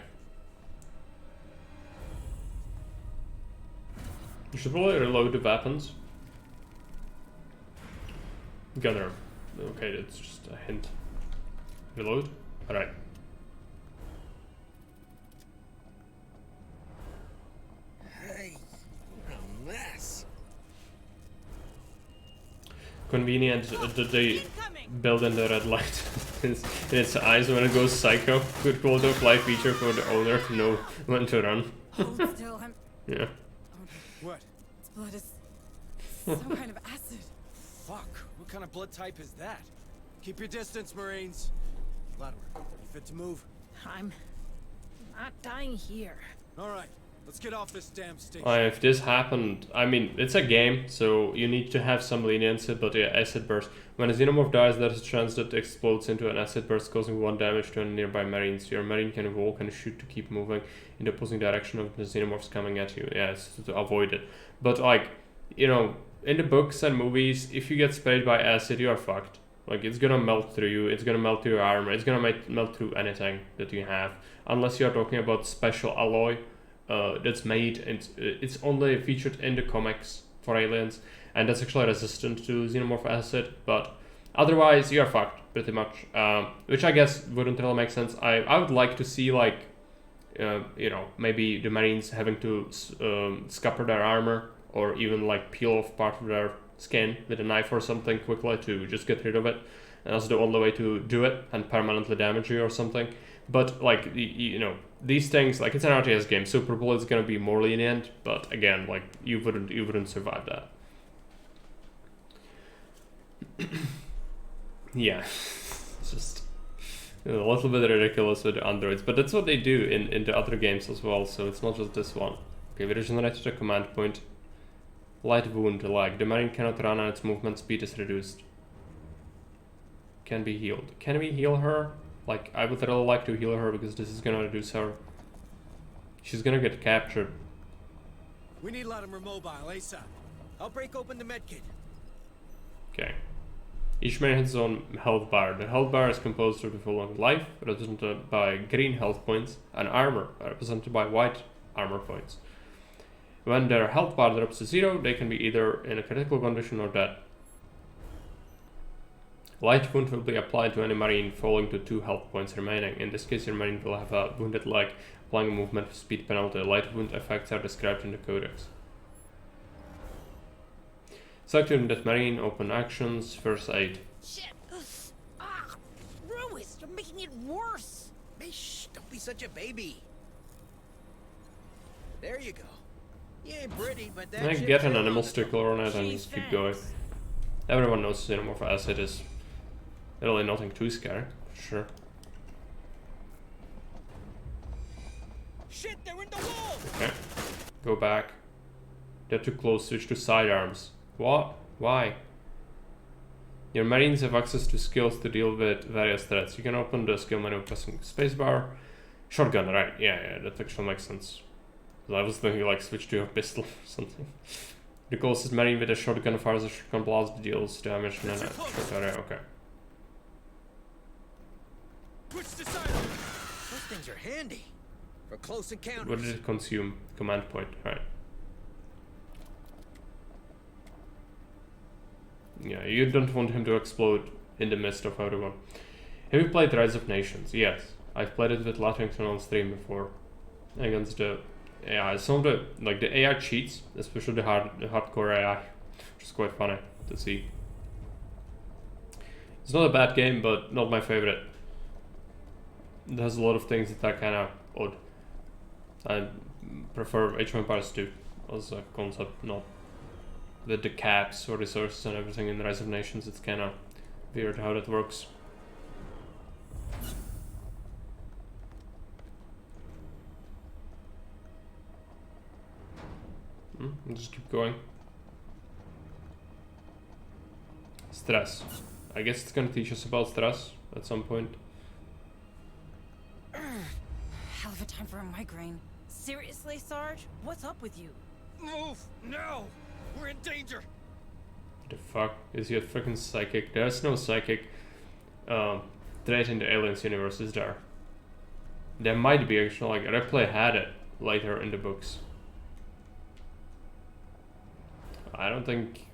You should probably reload the weapons. Gunner. Okay, that's just a hint. Reload? Alright. Hey, what a mess. Convenient that they build in the red light in its eyes when it goes psycho. Good quality of life feature for the owner to know when to run. Hold still, Yeah. What? Its blood is some kind of acid. Fuck. What kind of blood type is that? Keep your distance, Marines. Latimer, you fit to move? I'm not dying here. Alright, let's get off this damn station. If this happened, I mean, it's a game, so you need to have some leniency, but yeah, acid burst. When a xenomorph dies, there is a chance that it explodes into an acid burst, causing 1 damage to a nearby marines. Your marine can walk and shoot to keep moving in the opposing direction of the xenomorphs coming at you. Yeah, it's to avoid it. But like, you know, in the books and movies, if you get sprayed by acid, you are fucked. Like, it's gonna melt through you, it's gonna melt through your armor, it's gonna melt through anything that you have. Unless you're talking about special alloy that's made, and it's only featured in the comics for aliens, and that's actually resistant to xenomorph acid, but otherwise you're fucked, pretty much. Which I guess wouldn't really make sense. I would like to see, like, you know, maybe the marines having to scupper their armor, or even like peel off part of their skin with a knife or something quickly to just get rid of it. And that's the only way to do it, and permanently damage you or something. But like, you know, these things, like, it's an RTS game, so probably it's gonna be more lenient, but again, like, you wouldn't survive that. Yeah, it's just a little bit ridiculous with the androids, but that's what they do in the other games as well, so it's not just this one. Okay, we regenerated a command point. Light wound, leg. The marine cannot run and its movement speed is reduced. Can be healed. Can we heal her? Like, I would really like to heal her because this is gonna reduce her. She's gonna get captured. We need Latimer mobile, ASAP. I'll break open the medkit. Okay. Each marine has its own health bar. The health bar is composed of the following: life, represented by green health points, and armor, represented by white armor points. When their health bar drops to 0, they can be either in a critical condition or dead. Light wound will be applied to any marine falling to 2 health points remaining. In this case, your marine will have a wounded leg, applying a movement speed penalty. Light wound effects are described in the codex. Select your wounded marine, open actions, first aid. Shit! Ah! Ruiz, you're making it worse! Hey, shh, don't be such a baby. There you go. You ain't pretty, but that I shit's get an still animal on the stickler on it and just keep going. Everyone knows xenomorph acid is really nothing too scary, sure. Shit, they're in the wall! Okay. Go back. They're too close, switch to sidearms. What? Why? Your marines have access to skills to deal with various threats. You can open the skill menu pressing spacebar. Shotgun, right, yeah, that actually makes sense. I was thinking like switch to a pistol or something. The closest marine with a shotgun fires a shotgun blast, deals damage in a short area. Okay. Those things are handy for close encounters. What did it consume? Command point, right. Yeah, you don't want him to explode in the midst of everyone. Have you played Rise of Nations? Yes. I've played it with Latington on stream before. Against the AI. Some of the, like, the AI cheats, especially the hardcore AI, which is quite funny to see. It's not a bad game, but not my favorite. It has a lot of things that are kind of odd. I prefer Age of Empires 2 as a concept, not with the caps or resources and everything in Rise of Nations. It's kind of weird how that works. I'll just keep going. Stress. I guess it's gonna teach us about stress at some point. Hell of a time for a migraine. Seriously, Sarge? What's up with you? Move! Now! We're in danger! The fuck? Is he a freaking psychic? There's no psychic trait in the Aliens universe, is there? There might be actually, like Ripley had it later in the books. I don't think,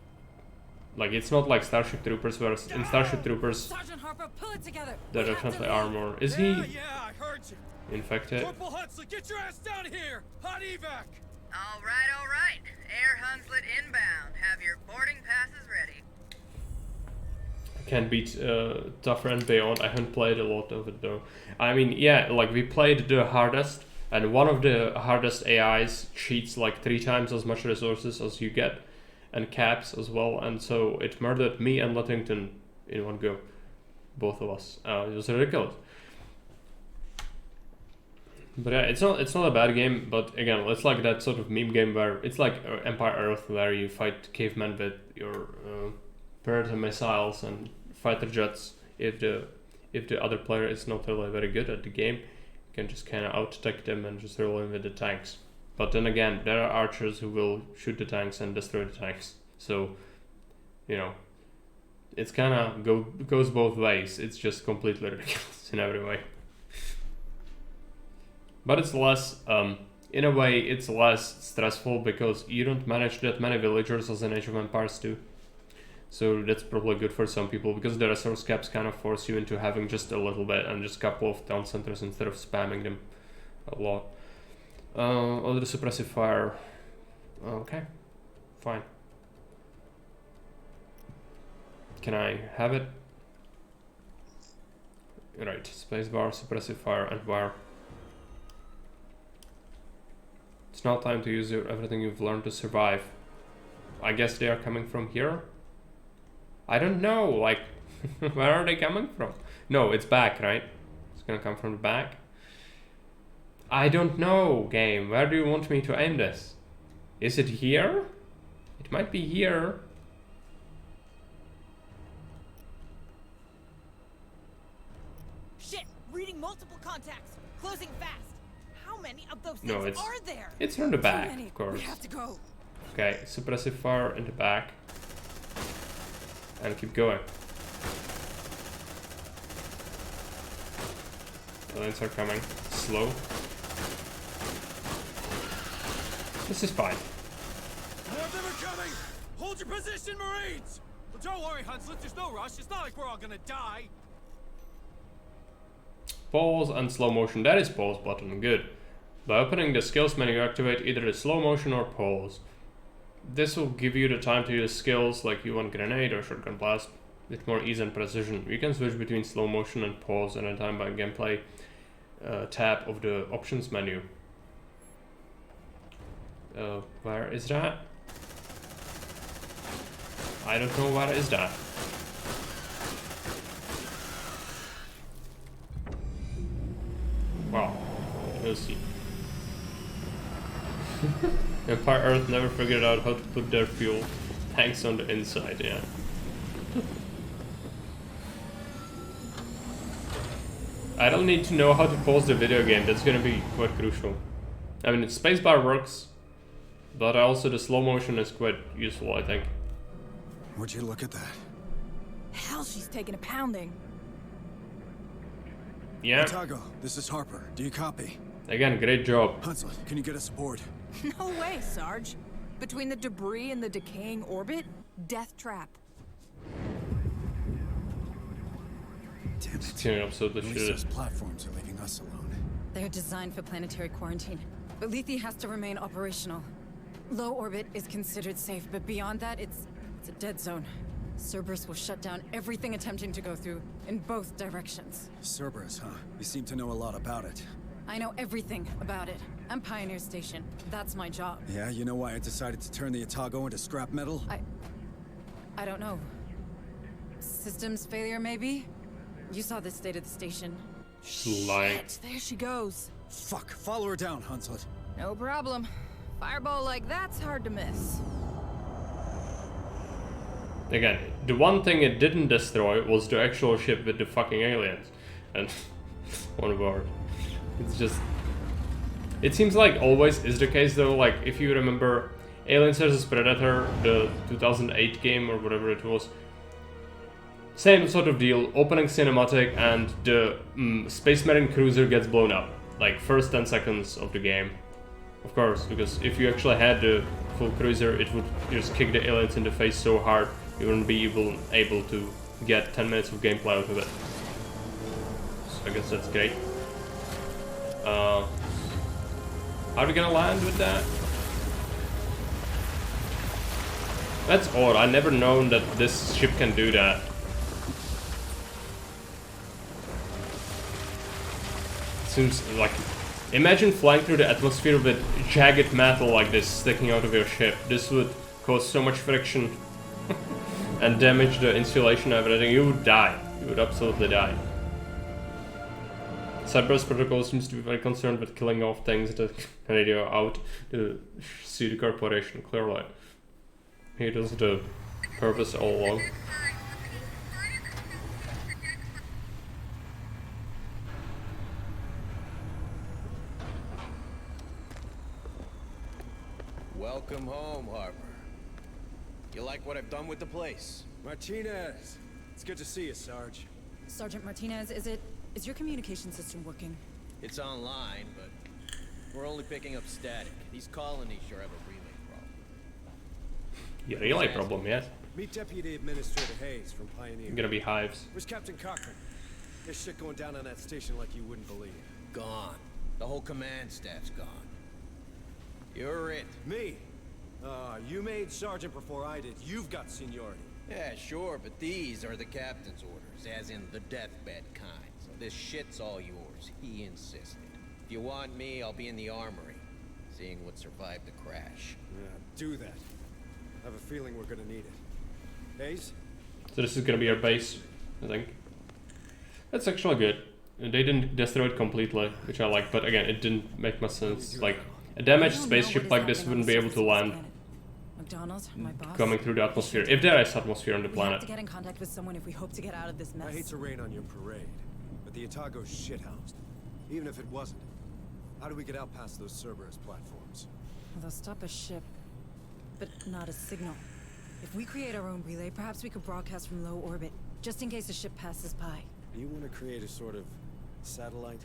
like, it's not like Starship Troopers, where in Starship Troopers Sergeant Harper, pull it together. there are definitely armor. Is he Yeah, I heard you. infected? Corporal Hunslet, get your ass down here! Hot evac! All right. Air Hunslet inbound. Have your boarding passes ready. I can't beat Tougher and Beyond. I haven't played a lot of it though. I mean, yeah, like we played the hardest, and one of the hardest AIs cheats like 3 times as much resources as you get, and caps as well, and so it murdered me and Lettington in one go. Both of us. It was ridiculous. But yeah, it's not a bad game, but again, it's like that sort of meme game where it's like Empire Earth, where you fight cavemen with your Predator missiles and fighter jets. If the other player is not really very good at the game, you can just kind of out-tech them and just roll in with the tanks. But then again, there are archers who will shoot the tanks and destroy the tanks. So, you know, it's kind of goes both ways. It's just completely ridiculous in every way. But it's less, in a way, it's less stressful because you don't manage that many villagers as in Age of Empires 2. So that's probably good for some people because the resource caps kind of force you into having just a little bit and just a couple of town centers instead of spamming them a lot. Other suppressive fire. Okay, fine. Can I have it? Right, spacebar, suppressive fire, and wire. It's now time to use everything you've learned to survive. I guess they are coming from here? I don't know, like, where are they coming from? No, it's back, right? It's gonna come from the back. I don't know, game. Where do you want me to aim this? Is it here? It might be here. Shit! Reading multiple contacts. Closing fast. How many of those No, things are there? it's from the back, Too many. of course. We have to go. Okay, suppressive fire in the back. And keep going. Aliens are coming. Slow. This is fine. More of them are coming! Hold your position, Marines! Well, don't worry, Hunslet, there's no rush. It's not like we're all gonna die. Pause and slow motion. That is pause button. Good. By opening the skills menu, activate either the slow motion or pause. This will give you the time to use skills like U1 grenade or shotgun blast with more ease and precision. You can switch between slow motion and pause at a time by gameplay tab of the options menu. Where is that? I don't know where is that. Wow, we'll see. Empire Earth never figured out how to put their fuel tanks on the inside, yeah. I don't need to know how to pause the video game, that's gonna be quite crucial. I mean, spacebar works, but also the slow motion is quite useful, I think. Would you look at that? Hell, she's taking a pounding. Yeah. Otago, this is Harper. Do you copy? Again, great job. Hunslet, can you get us aboard? No way, Sarge. Between the debris and the decaying orbit, death trap. Damn it. It's gonna absolutely At least shoot those it. platforms are leaving us alone. They're designed for planetary quarantine, but Lethe has to remain operational. Low orbit is considered safe, but beyond that, it's a dead zone. Cerberus will shut down everything attempting to go through, in both directions. Cerberus, huh? You seem to know a lot about it. I know everything about it. I'm Pioneer Station. That's my job. Yeah, you know why I decided to turn the Otago into scrap metal? I don't know. Systems failure, maybe? You saw the state of the station. Like, There she goes. Fuck, follow her down, Hunslet. No problem. Fireball like that's hard to miss. again, the one thing it didn't destroy was the actual ship with the fucking aliens. And on board. It's just It seems like always is the case though, like if you remember Aliens vs Predator, the 2008 game or whatever it was, same sort of deal, opening cinematic and the Space Marine cruiser gets blown up, like first 10 seconds of the game. Of course, because if you actually had the full cruiser, it would just kick the aliens in the face so hard you wouldn't be able to get 10 minutes of gameplay out of it. So I guess that's great. How are we gonna land with that? That's odd, I never known that this ship can do that. Seems like... Imagine flying through the atmosphere with jagged metal like this sticking out of your ship. This would cause so much friction and damage the insulation and everything. You would die. You would absolutely die. Cerberus Protocol seems to be very concerned with killing off things that radio out to see the corporation clearly. He does the purpose all along. Welcome home, Harper. You like what I've done with the place? Martinez! It's good to see you, Sarge. Sergeant Martinez, is your communication system working? It's online, but we're only picking up static. These colonies sure have a relay problem. Yeah, relay problem, yes. Meet Deputy Administrator Hayes from Pioneer. Gonna be hives. Where's Captain Cochran? There's shit going down on that station like you wouldn't believe. Gone. The whole command staff's gone. You're it. Me? You made sergeant before I did. You've got seniority. Yeah, sure, but these are the captain's orders, as in the deathbed kind. So this shit's all yours. He insisted. If you want me, I'll be in the armory, seeing what survived the crash. Yeah, do that. I have a feeling we're gonna need it. Hayes? So this is gonna be our base, I think. That's actually good. They didn't destroy it completely, which I like, but again, it didn't make much sense. Like, a damaged spaceship like this wouldn't be able to land McDonald, my boss. coming through the atmosphere, if there is atmosphere on the We planet. have to get in contact with someone if we hope to get out of this mess. I hate to rain on your parade, but the Otago's shithoused. Even if it wasn't, how do we get out past those Cerberus platforms? Well, they'll stop a ship, but not a signal. If we create our own relay, perhaps we could broadcast from low orbit, just in case a ship passes by. You want to create a sort of satellite?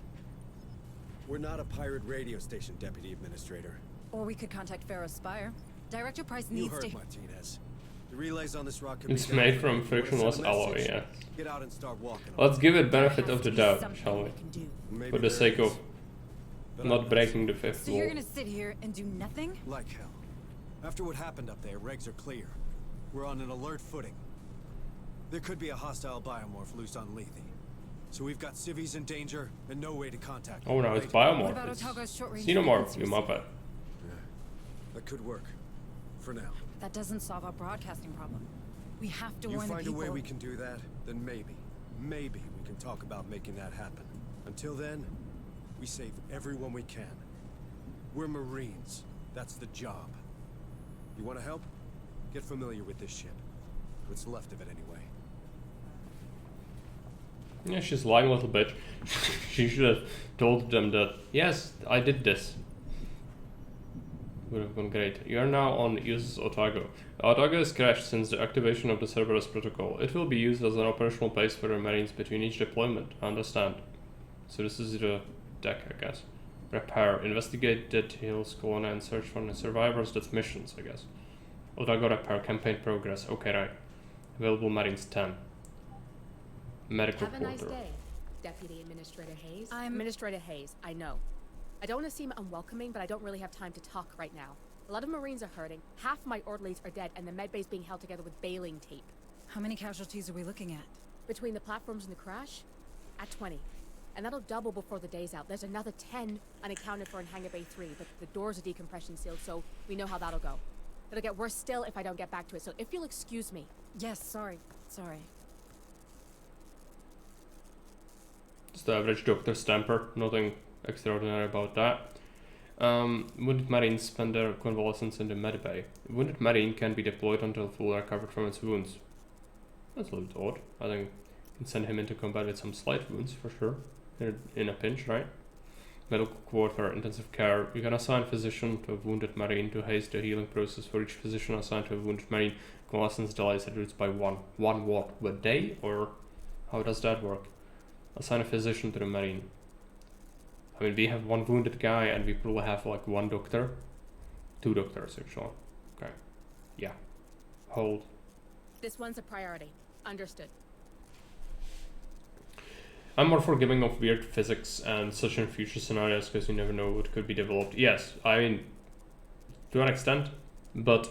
We're not a pirate radio station, Deputy Administrator. Or we could contact Pharaoh Spire. Director Price You needs heard to... Martinez. The relays on this rock could It's be made down. from Wanna frictionless send a alloy, message? yeah. Get out and start walking. Let's give it benefit of the doubt, shall we? Maybe For the there sake is. of But not I'm breaking the fifth So wall. you're gonna sit here and do nothing? Like hell. After what happened up there, regs are clear. We're on an alert footing. There could be a hostile biomorph loose on Lethe. So we've got civvies in danger and no way to contact them. Oh no, it's right? What biomorph. about It's Otago's short-range xenomorph, you frequency muppet. That could work. For now. That doesn't solve our broadcasting problem. We have to You warn the find a people. way we can do that, then maybe we can talk about making that happen. Until then, we save everyone we can. We're Marines. That's the job. You want to help? Get familiar with this ship. What's left of it anyway. Yeah, she's lying a little bit. She should have told them that, yes, I did this. Would have gone great. You are now on USS Otago. Otago has crashed since the activation of the Cerberus protocol. It will be used as an operational base for the Marines between each deployment. I understand. So this is the deck, I guess. Repair. Investigate details, colony, and search for the survivors. That's missions, I guess. Otago repair. Campaign progress. Okay, right. Available Marines 10. Medical Have a nice quarter. day, Deputy Administrator Hayes. I'm- Administrator Hayes, I know. I don't want to seem unwelcoming, but I don't really have time to talk right now. A lot of Marines are hurting, half my orderlies are dead, and the medbay's being held together with baling tape. How many casualties are we looking at? Between the platforms and the crash? At 20. And that'll double before the day's out. There's another 10 unaccounted for in Hangar Bay 3, but the doors are decompression sealed, so we know how that'll go. It'll get worse still if I don't get back to it, so if you'll excuse me. Yes, sorry. It's the average Dr. Stamper, nothing extraordinary about that. Wounded Marines spend their convalescence in the medbay. Wounded Marine can be deployed until fully recovered from its wounds. That's a little bit odd. I think you can send him into combat with some slight wounds for sure. In a pinch, right? medical quarter, intensive care. You can assign a physician to a wounded Marine to haste the healing process. For each physician assigned to a wounded Marine, convalescence delays reduced by one. One what? A day? Or how does that work? Assign a physician to the Marine. I mean, we have one wounded guy and we probably have like one doctor. 2 doctors actually. Okay. Yeah. Hold. This one's a priority. Understood. I'm more forgiving of weird physics and such in future scenarios because you never know what could be developed. Yes, I mean, to an extent, but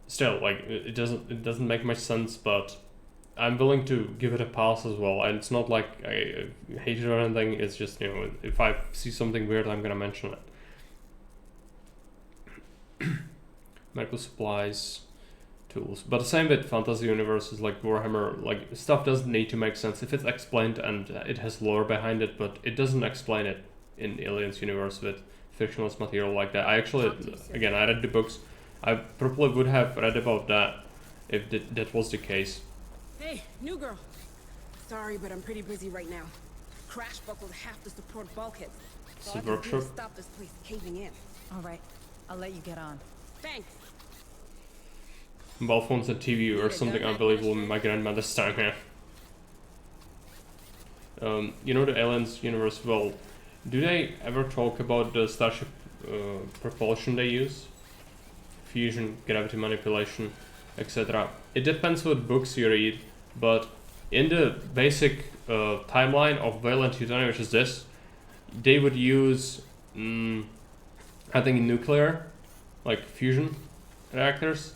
still, like, it doesn't make much sense. But I'm willing to give it a pass as well. And it's not like I hate it or anything. It's just, you know, if I see something weird, I'm gonna mention it. Medical supplies, tools. But the same with fantasy universes like Warhammer, like stuff doesn't need to make sense if it's explained and it has lore behind it, but it doesn't explain it in Aliens universe with fictionless material like that. I actually, again, I read the books. I probably would have read about that if that was the case. Hey, new girl. Sorry, but I'm pretty busy right now. Crash buckled half the support bulkheads. It's a workshop. Stop this place caving in. All right, I'll let you get on. Thanks. Mobile phones and TV or something unbelievable in my grandmother's time here. You know the Aliens universe well. Do they ever talk about the starship propulsion they use? Fusion, gravity manipulation, etc. It depends what books you read, but in the basic timeline of Weyland-Yutani, which is this, they would use, I think, nuclear, like fusion reactors.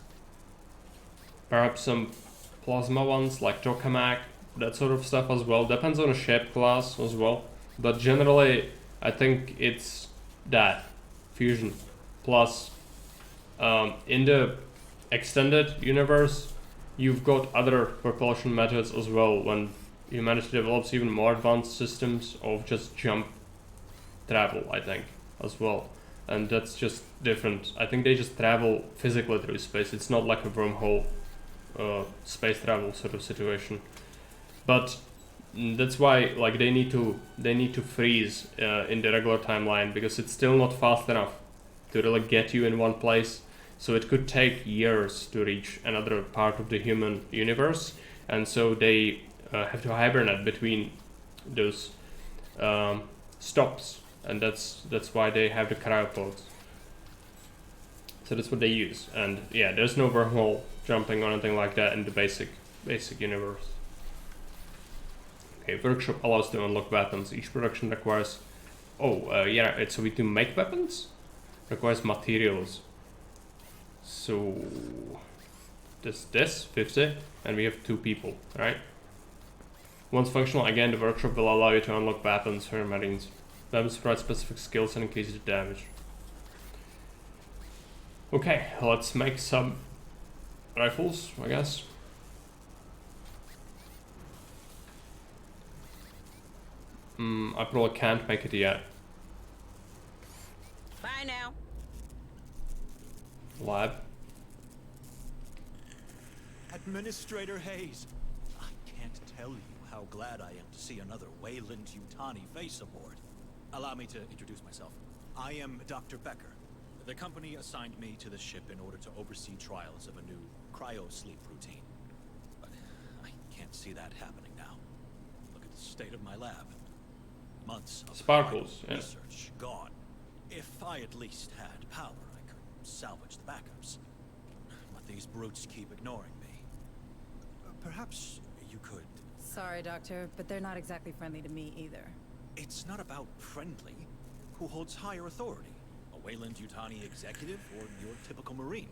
Perhaps some plasma ones, like tokamak, that sort of stuff as well. Depends on the ship class as well. But generally, I think it's that. Fusion. Plus, in the extended universe, you've got other propulsion methods as well when humanity develops even more advanced systems of just jump travel, I think, as well. And that's just different. I think they just travel physically through space. It's not like a wormhole space travel sort of situation. But that's why, like, they need to freeze in the regular timeline because it's still not fast enough to really get you in one place. So it could take years to reach another part of the human universe, and so they have to hibernate between those stops, and that's why they have the cryopods. So that's what they use, and yeah, there's no wormhole jumping or anything like that in the basic universe. Okay, workshop allows to unlock weapons. Each production requires, so we do make weapons? Requires materials. So this 50, and we have 2 people, right? Once functional, again, the workshop will allow you to unlock weapons for your Marines. Weapons provide specific skills and increase the damage. Okay, let's make some rifles, I guess. I probably can't make it yet. Bye now. Lab. Administrator Hayes, I can't tell you how glad I am to see another Weyland-Yutani face aboard. Allow me to introduce myself. I am Dr. Becker. The company assigned me to the ship in order to oversee trials of a new cryo-sleep routine. But I can't see that happening now. Look at the state of my lab. Months of Sparkles, yeah. research gone. If I at least had power, I could salvage the backups. But these brutes keep ignoring me. Perhaps you could... Sorry, Doctor, but they're not exactly friendly to me either. It's not about friendly. Who holds higher authority? A Weyland-Yutani executive or your typical Marine?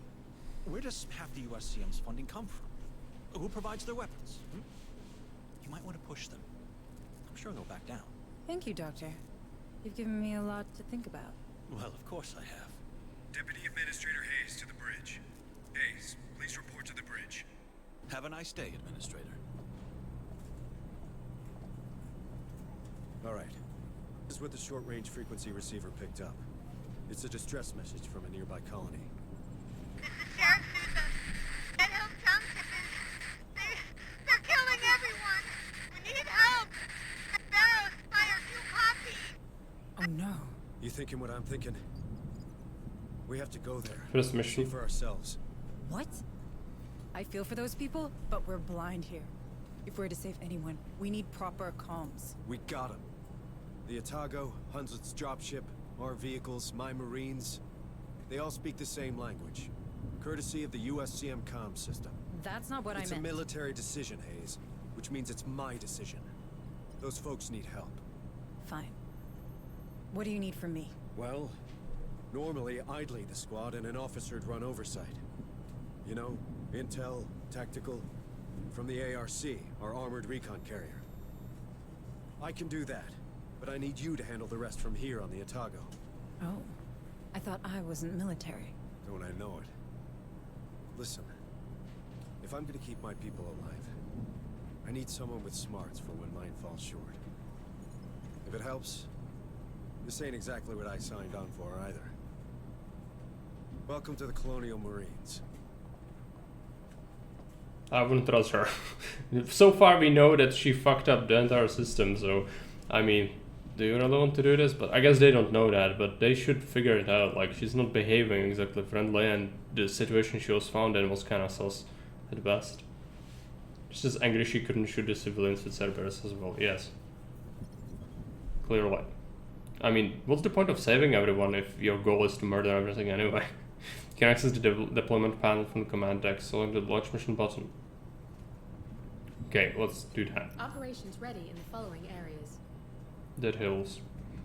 Where does half the USCM's funding come from? Who provides their weapons? You might want to push them. I'm sure they'll back down. Thank you, Doctor. You've given me a lot to think about. Well, of course I have. Deputy Administrator Hayes to the bridge. Hayes, please report to the bridge. Have a nice day, Administrator. All right. This is what the short-range frequency receiver picked up. It's a distress message from a nearby colony. This is Sheriff Sousa. Red Hill Township they're killing everyone. We need help. Barrows fired 2 Oh no. You thinking what I'm thinking? We have to go there. First mission. See for ourselves. What? I feel for those people, but we're blind here. If we're to save anyone, we need proper comms. We got him. The Otago, Hunslet's dropship, our vehicles, my Marines, they all speak the same language. Courtesy of the USCM comms system. That's not what I meant. It's a military decision, Hayes, which means it's my decision. Those folks need help. Fine. What do you need from me? Well, normally I'd lead the squad and an officer'd run oversight. You know, intel, tactical, from the ARC, our armored recon carrier. I can do that, but I need you to handle the rest from here on the Otago. Oh. I thought I wasn't military. Don't I know it? Listen, if I'm gonna keep my people alive, I need someone with smarts for when mine falls short. If it helps, this ain't exactly what I signed on for either. Welcome to the Colonial Marines. I wouldn't trust her. So far we know that she fucked up the entire system, so I mean, do you really want to do this? But I guess they don't know that, but they should figure it out. Like, she's not behaving exactly friendly, and the situation she was found in was kind of sus at best. She's just angry she couldn't shoot the civilians with Cerberus as well. Yes. Clearly. I mean, what's the point of saving everyone if your goal is to murder everything anyway? You can access the deployment panel from the command deck. Select the launch mission button. Okay, let's do that. Operations ready in the following areas. Dead Hills.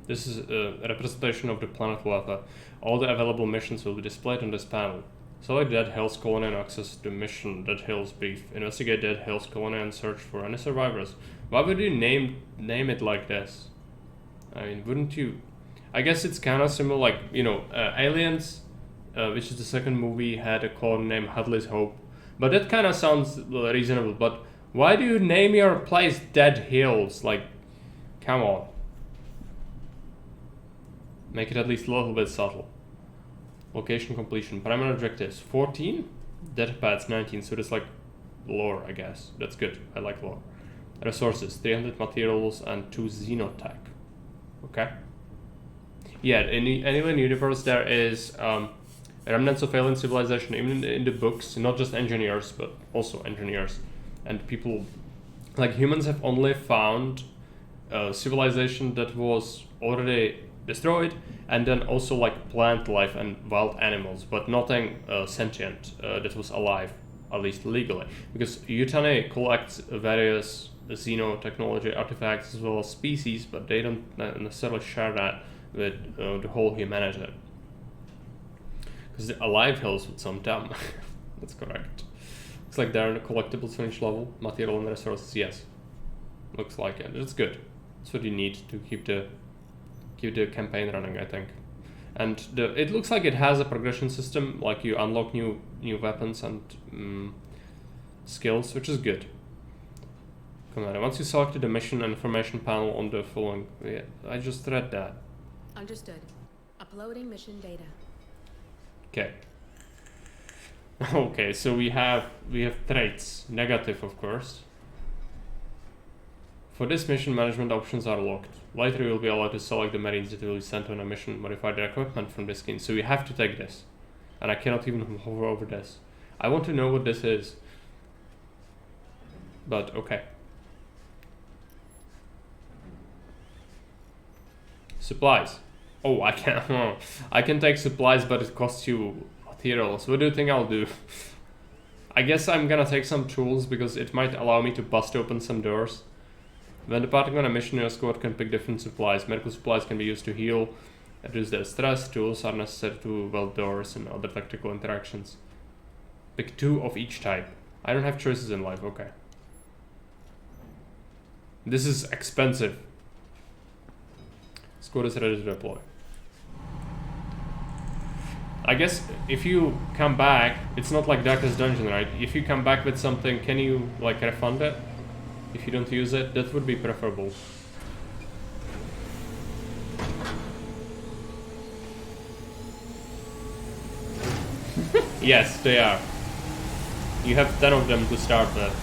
This is a representation of the planet Lava. All the available missions will be displayed on this panel. Select Dead Hills colony and access the mission Dead Hills Brief. Investigate Dead Hills colony and search for any survivors. Why would you name it like this? I mean, wouldn't you? I guess it's kind of similar, like, you know, Aliens, which is the second movie, had a colony named Hadley's Hope. But that kind of sounds reasonable. But why do you name your place Dead Hills? Like, come on. Make it at least a little bit subtle. Location completion. Primary objectives 14. Dead pads 19. So that's like lore, I guess. That's good. I like lore. Resources 300 materials and 2 xenotech. Okay. Yeah, in the Alien universe there is remnants of alien civilization, even in the books. Not just engineers, but also engineers and people. Like, humans have only found civilization that was already destroyed, and then also like plant life and wild animals, but nothing sentient that was alive, at least legally, because Yutani collects various xenotechnology artifacts as well as species, but they don't necessarily share that with the whole humanity, because the alive hills with some dumb. That's correct. Looks like they're in the collectibles finish level. Material and resources, yes, looks like it. That's good. That's what you need to keep the campaign running, I think. And it looks like it has a progression system, like you unlock new weapons and skills, which is good. Commander, once you selected the mission information panel on the following, yeah, I just read that. Understood. Uploading mission data. Okay. Okay, so we have traits, negative of course. For this mission, management options are locked. Later you will be allowed to select the Marines that will be sent on a mission, modify their equipment from this skin. So you have to take this. And I cannot even hover over this. I want to know what this is. But okay. Supplies. Oh, I can I can take supplies, but it costs you materials. What do you think I'll do? I guess I'm gonna take some tools because it might allow me to bust open some doors. When departing on a mission, your squad can pick different supplies. Medical supplies can be used to heal, reduce their stress. Tools are necessary to weld doors and other tactical interactions. Pick 2 of each type. I don't have choices in life, okay. This is expensive. Squad is ready to deploy. I guess if you come back, it's not like Darkest Dungeon, right? If you come back with something, can you like refund it? If you don't use it, that would be preferable. Yes, they are. You have 10 of them to start with.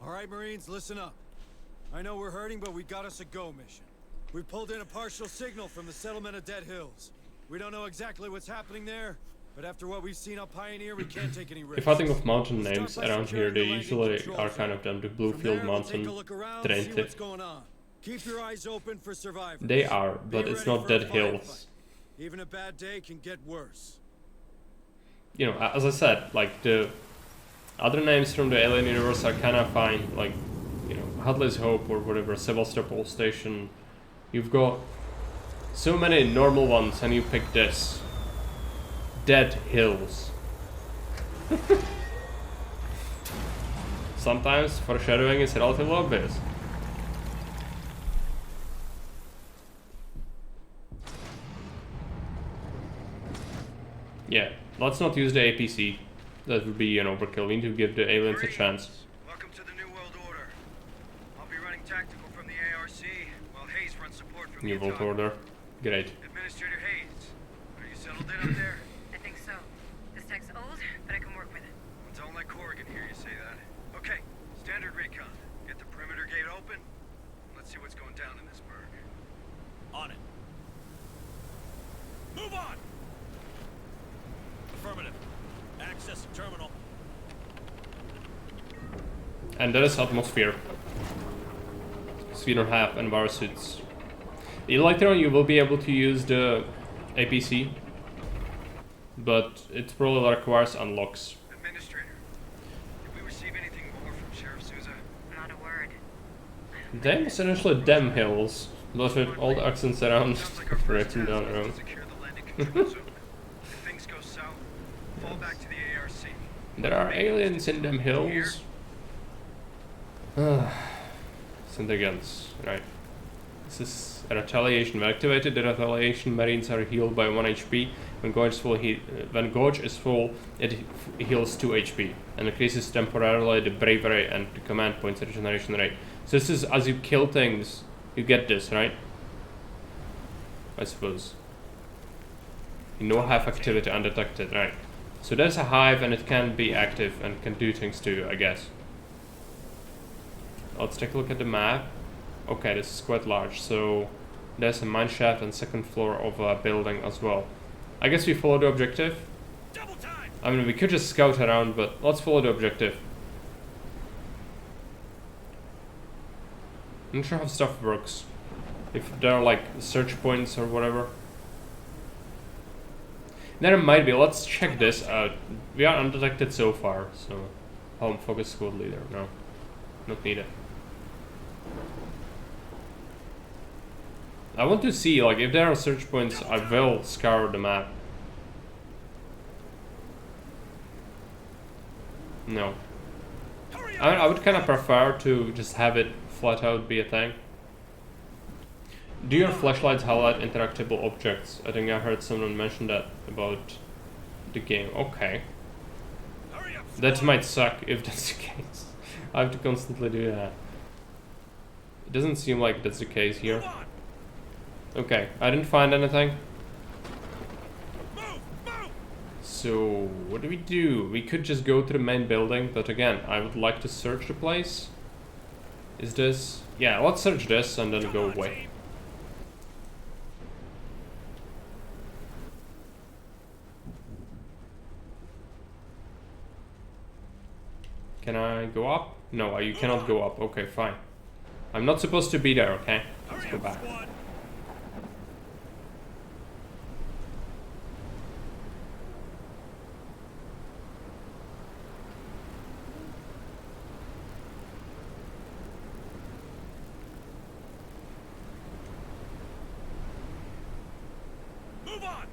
Alright, Marines, listen up. I know we're hurting, but we got us a go mission. We pulled in a partial signal from the settlement of Dead Hills. We don't know exactly what's happening there, but after what we've seen on Pioneer, we can't take any risks. If I think of mountain names around here, they usually are kind of them, the Bluefield Mountain, Trente. Keep your eyes open for survivors. They are, but it's not Dead Hills. Even a bad day can get worse. You know, as I said, like the other names from the Alien universe are kind of fine, like, you know, Hadley's Hope or whatever, Sevastopol Station. You've got so many normal ones and you pick this. Dead Hills. Sometimes foreshadowing is relatively obvious. Yeah, let's not use the APC. That would be an overkill. We need to give the aliens a chance. Welcome to the New World Order. I'll be running tactical from the ARC, while Hayes runs support from New World Order. Great. Administrator Hayes, are you settled in up there? I think so. This tech's old, but I can work with it. Well, don't let Corrigan hear you say that. Okay, standard recon. Get the perimeter gate open. Let's see what's going down in this burg. On it. Move on! Affirmative. Access terminal. And there is atmosphere. So we don't have envirosuits. Later on you will be able to use the APC, but it probably requires unlocks. Administrator, did we receive anything more from Sheriff Souza? Not a word. Them is essentially Dem Hills, but with all the accents around written down around. Things go south. Fall back to the ARC. There are aliens in them hills. Center guns, right. This is a retaliation. When activated, the retaliation marines are healed by 1 HP. When Gauge is full, it heals 2 HP and increases temporarily the bravery and the command points regeneration rate. So this is as you kill things, you get this, right? I suppose. No hive activity undetected, right? So there's a hive and it can be active and can do things too, I guess. Let's take a look at the map. Okay, this is quite large, so there's a mine shaft and second floor of a building as well. I guess we follow the objective. I mean, we could just scout around, but let's follow the objective. I'm not sure how stuff works. If there are like search points or whatever. There might be. Let's check this out. We are undetected so far, so home focus squad leader. No, not needed. I want to see, like, if there are search points, I will scour the map. No. I would kind of prefer to just have it flat out be a thing. Do your flashlights highlight interactable objects? I think I heard someone mention that about the game. Okay. That might suck if that's the case. I have to constantly do that. It doesn't seem like that's the case here. Okay, I didn't find anything. So, what do? We could just go to the main building, but again, I would like to search the place. Is this? Yeah, let's search this and then go away. Can I go up? No, you cannot go up. Okay, fine. I'm not supposed to be there, okay? Let's go back. Move on!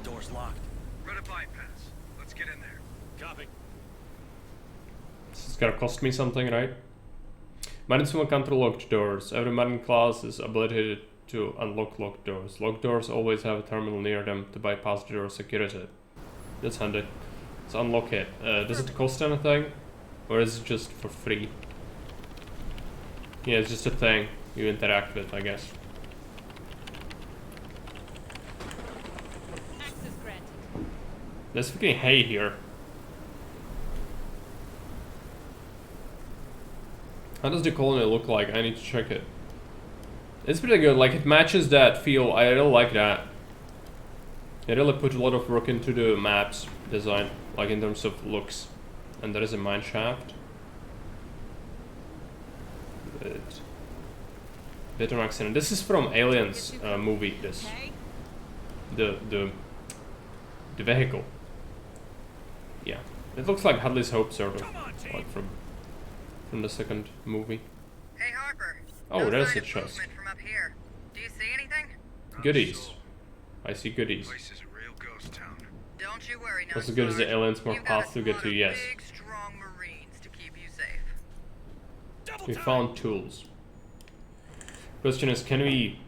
Door's locked. Run a bypass. Let's get in there. Copy. This is gonna cost me something, right? Marines will control locked doors. Every Marine class is ability to unlock locked doors. Locked doors always have a terminal near them to bypass the door security. That's handy. Let's unlock it. Does it cost anything? Or is it just for free? Yeah, it's just a thing you interact with, I guess. There's fucking hay here. How does the colony look like? I need to check it. It's pretty good, like it matches that feel. I really like that. They really put a lot of work into the maps design, like in terms of looks. And there is a mine shaft. Bit of accident. This is from Aliens movie. This the vehicle. Yeah, it looks like Hadley's Hope sort of, like from the second movie. Hey Harper. Oh, there's a chest. From up here. Do you see anything? Goodies. I see goodies. Don't you worry, no. What's as good as the aliens more paths to get to? Yes. Big, strong Marines to keep you safe. We found tools. Question is, can we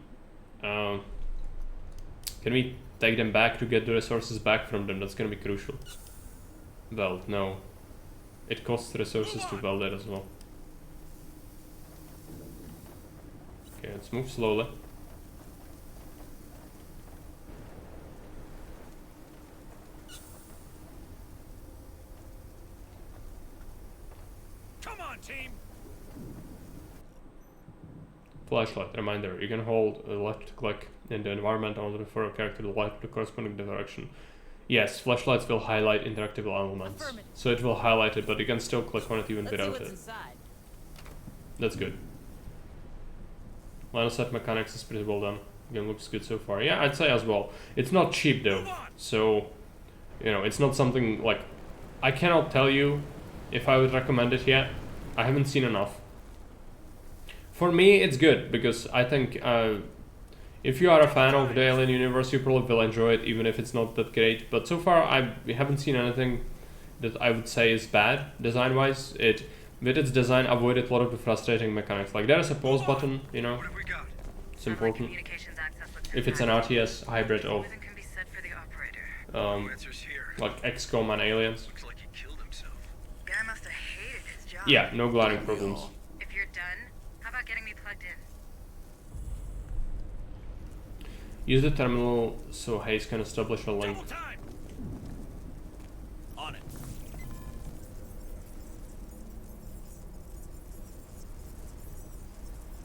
take them back to get the resources back from them? That's gonna be crucial. Well, no. It costs resources to weld it as well. Okay, let's move slowly. Come on, team. Flashlight, reminder, you can hold left click in the environment order for a character to light the corresponding direction. Yes, flashlights will highlight interactive elements. So it will highlight it, but you can still click on it even without it. That's good. Line of sight mechanics is pretty well done. Game looks good so far. Yeah, I'd say as well. It's not cheap though. So, you know, it's not something like... I cannot tell you if I would recommend it yet. I haven't seen enough. For me, it's good, because I think if you are a fan of the Alien universe, you probably will enjoy it, even if it's not that great. But so far, I haven't seen anything that I would say is bad, design-wise. With its design, avoided a lot of the frustrating mechanics. Like, there is a pause button, you know, it's important. If it's an RTS hybrid of, like XCOM and Aliens. Yeah, no gliding problems. If you're done, how about getting me plugged in? Use the terminal so Hayes can establish a link. On it.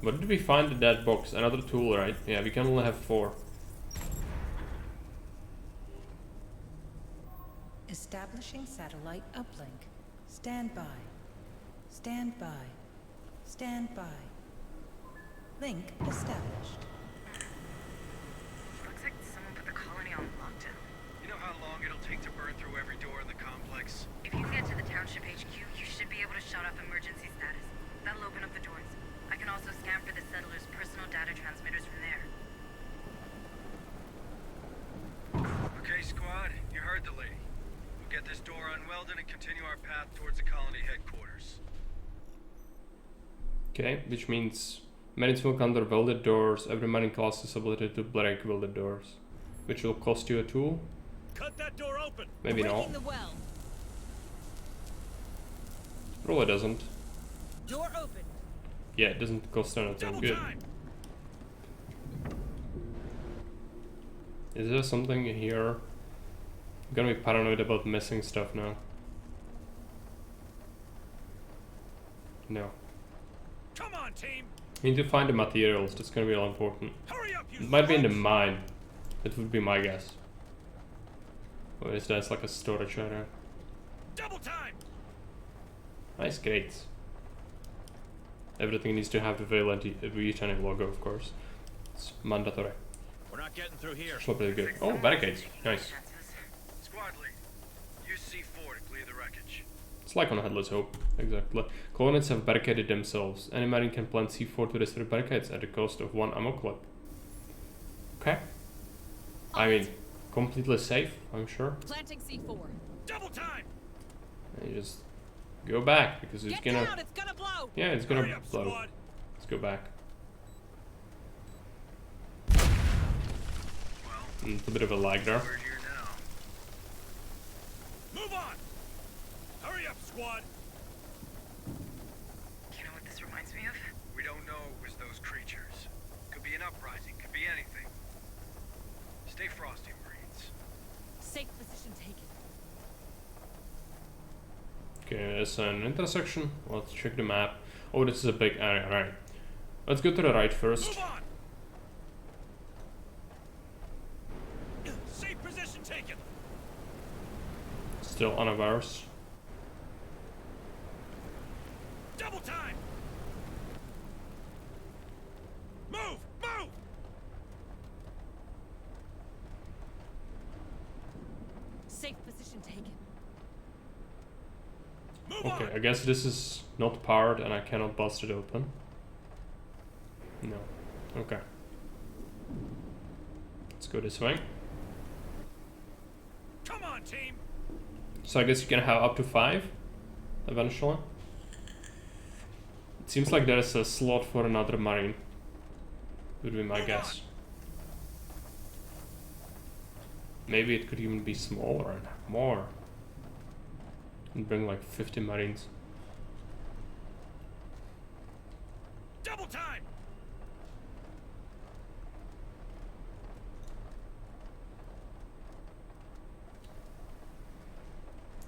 What did we find in that box? Another tool, right? Yeah, we can only have 4. Establishing satellite uplink. Stand by. Stand by. Stand by. Link established. Looks like someone put the colony on lockdown. You know how long it'll take to burn through every door in the complex? If you can get to the township HQ, you should be able to shut off emergency status. That'll open up the doors. I can also scan for the settlers' personal data transmitters from there. Okay, squad, you heard the lady. We'll get this door unwelded and continue our path towards the colony headquarters. Okay, which means Marines will counter welded doors. Every Marine class is ability to break welded doors, which will cost you a tool. Cut that door open. Maybe not. Probably doesn't. Door open. Yeah, it doesn't cost anything. Good. Is there something here? I'm gonna be paranoid about missing stuff now. No. Come on, team. We need to find the materials. That's gonna be all important. Hurry up, you It might be in the mine. That would be my guess. Or is that like a storage area? Double time. Nice gates. Everything needs to have the V10 logo, of course. It's mandatory. We're not getting through here. It's pretty good. Oh, barricades. Nice. Squad lead, use C4 to clear the wreckage. It's like on Headless Hope, exactly. Colonists have barricaded themselves. Any Marine can plant C4 to destroy barricades at the cost of 1 ammo clip. Okay. I mean, completely safe, I'm sure. Planting C4. Double time. And you just go back because it's gonna. Down, it's gonna blow. Yeah, it's gonna blow. Let's go back. It's a bit of a lag there. Move on. Hurry up, squad. You know what this reminds me of? We don't know it was those creatures. Could be an uprising, could be anything. Stay frosty, Marines. Safe position taken. Okay, there's an intersection. Let's check the map. Oh, this is a big area, right. Let's go to the right first. Safe position taken. Still unawares. Double time. Move! Move! Safe position taken. Okay, I guess this is not powered and I cannot bust it open. No. Okay. Let's go this way. Come on, team. So I guess you can have up to 5 eventually. It seems like there is a slot for another marine. Would be my guess. Maybe it could even be smaller and have more. And bring like 50 marines. Double time.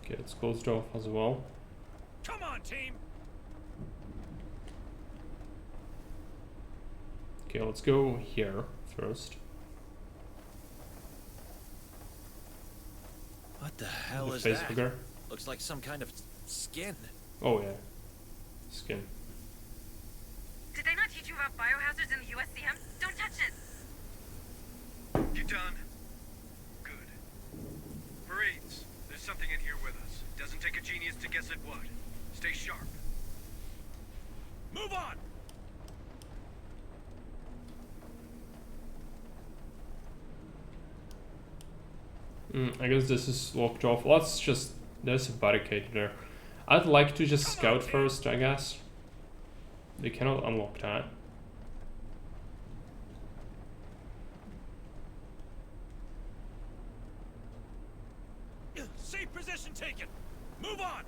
Okay, it's closed off as well. Come on, team. Okay, let's go here first. What the hell The is Facehugger. that? Looks like some kind of skin. Oh yeah, skin. Did they not teach you about biohazards in the USCM? Don't touch it! You done? Good. Marines, there's something in here with us. Doesn't take a genius to guess at what. Stay sharp. Move on! I guess this is locked off. Let's just... There's a barricade there. I'd like to just scout first, I guess. They cannot unlock that. Safe position taken. Move on.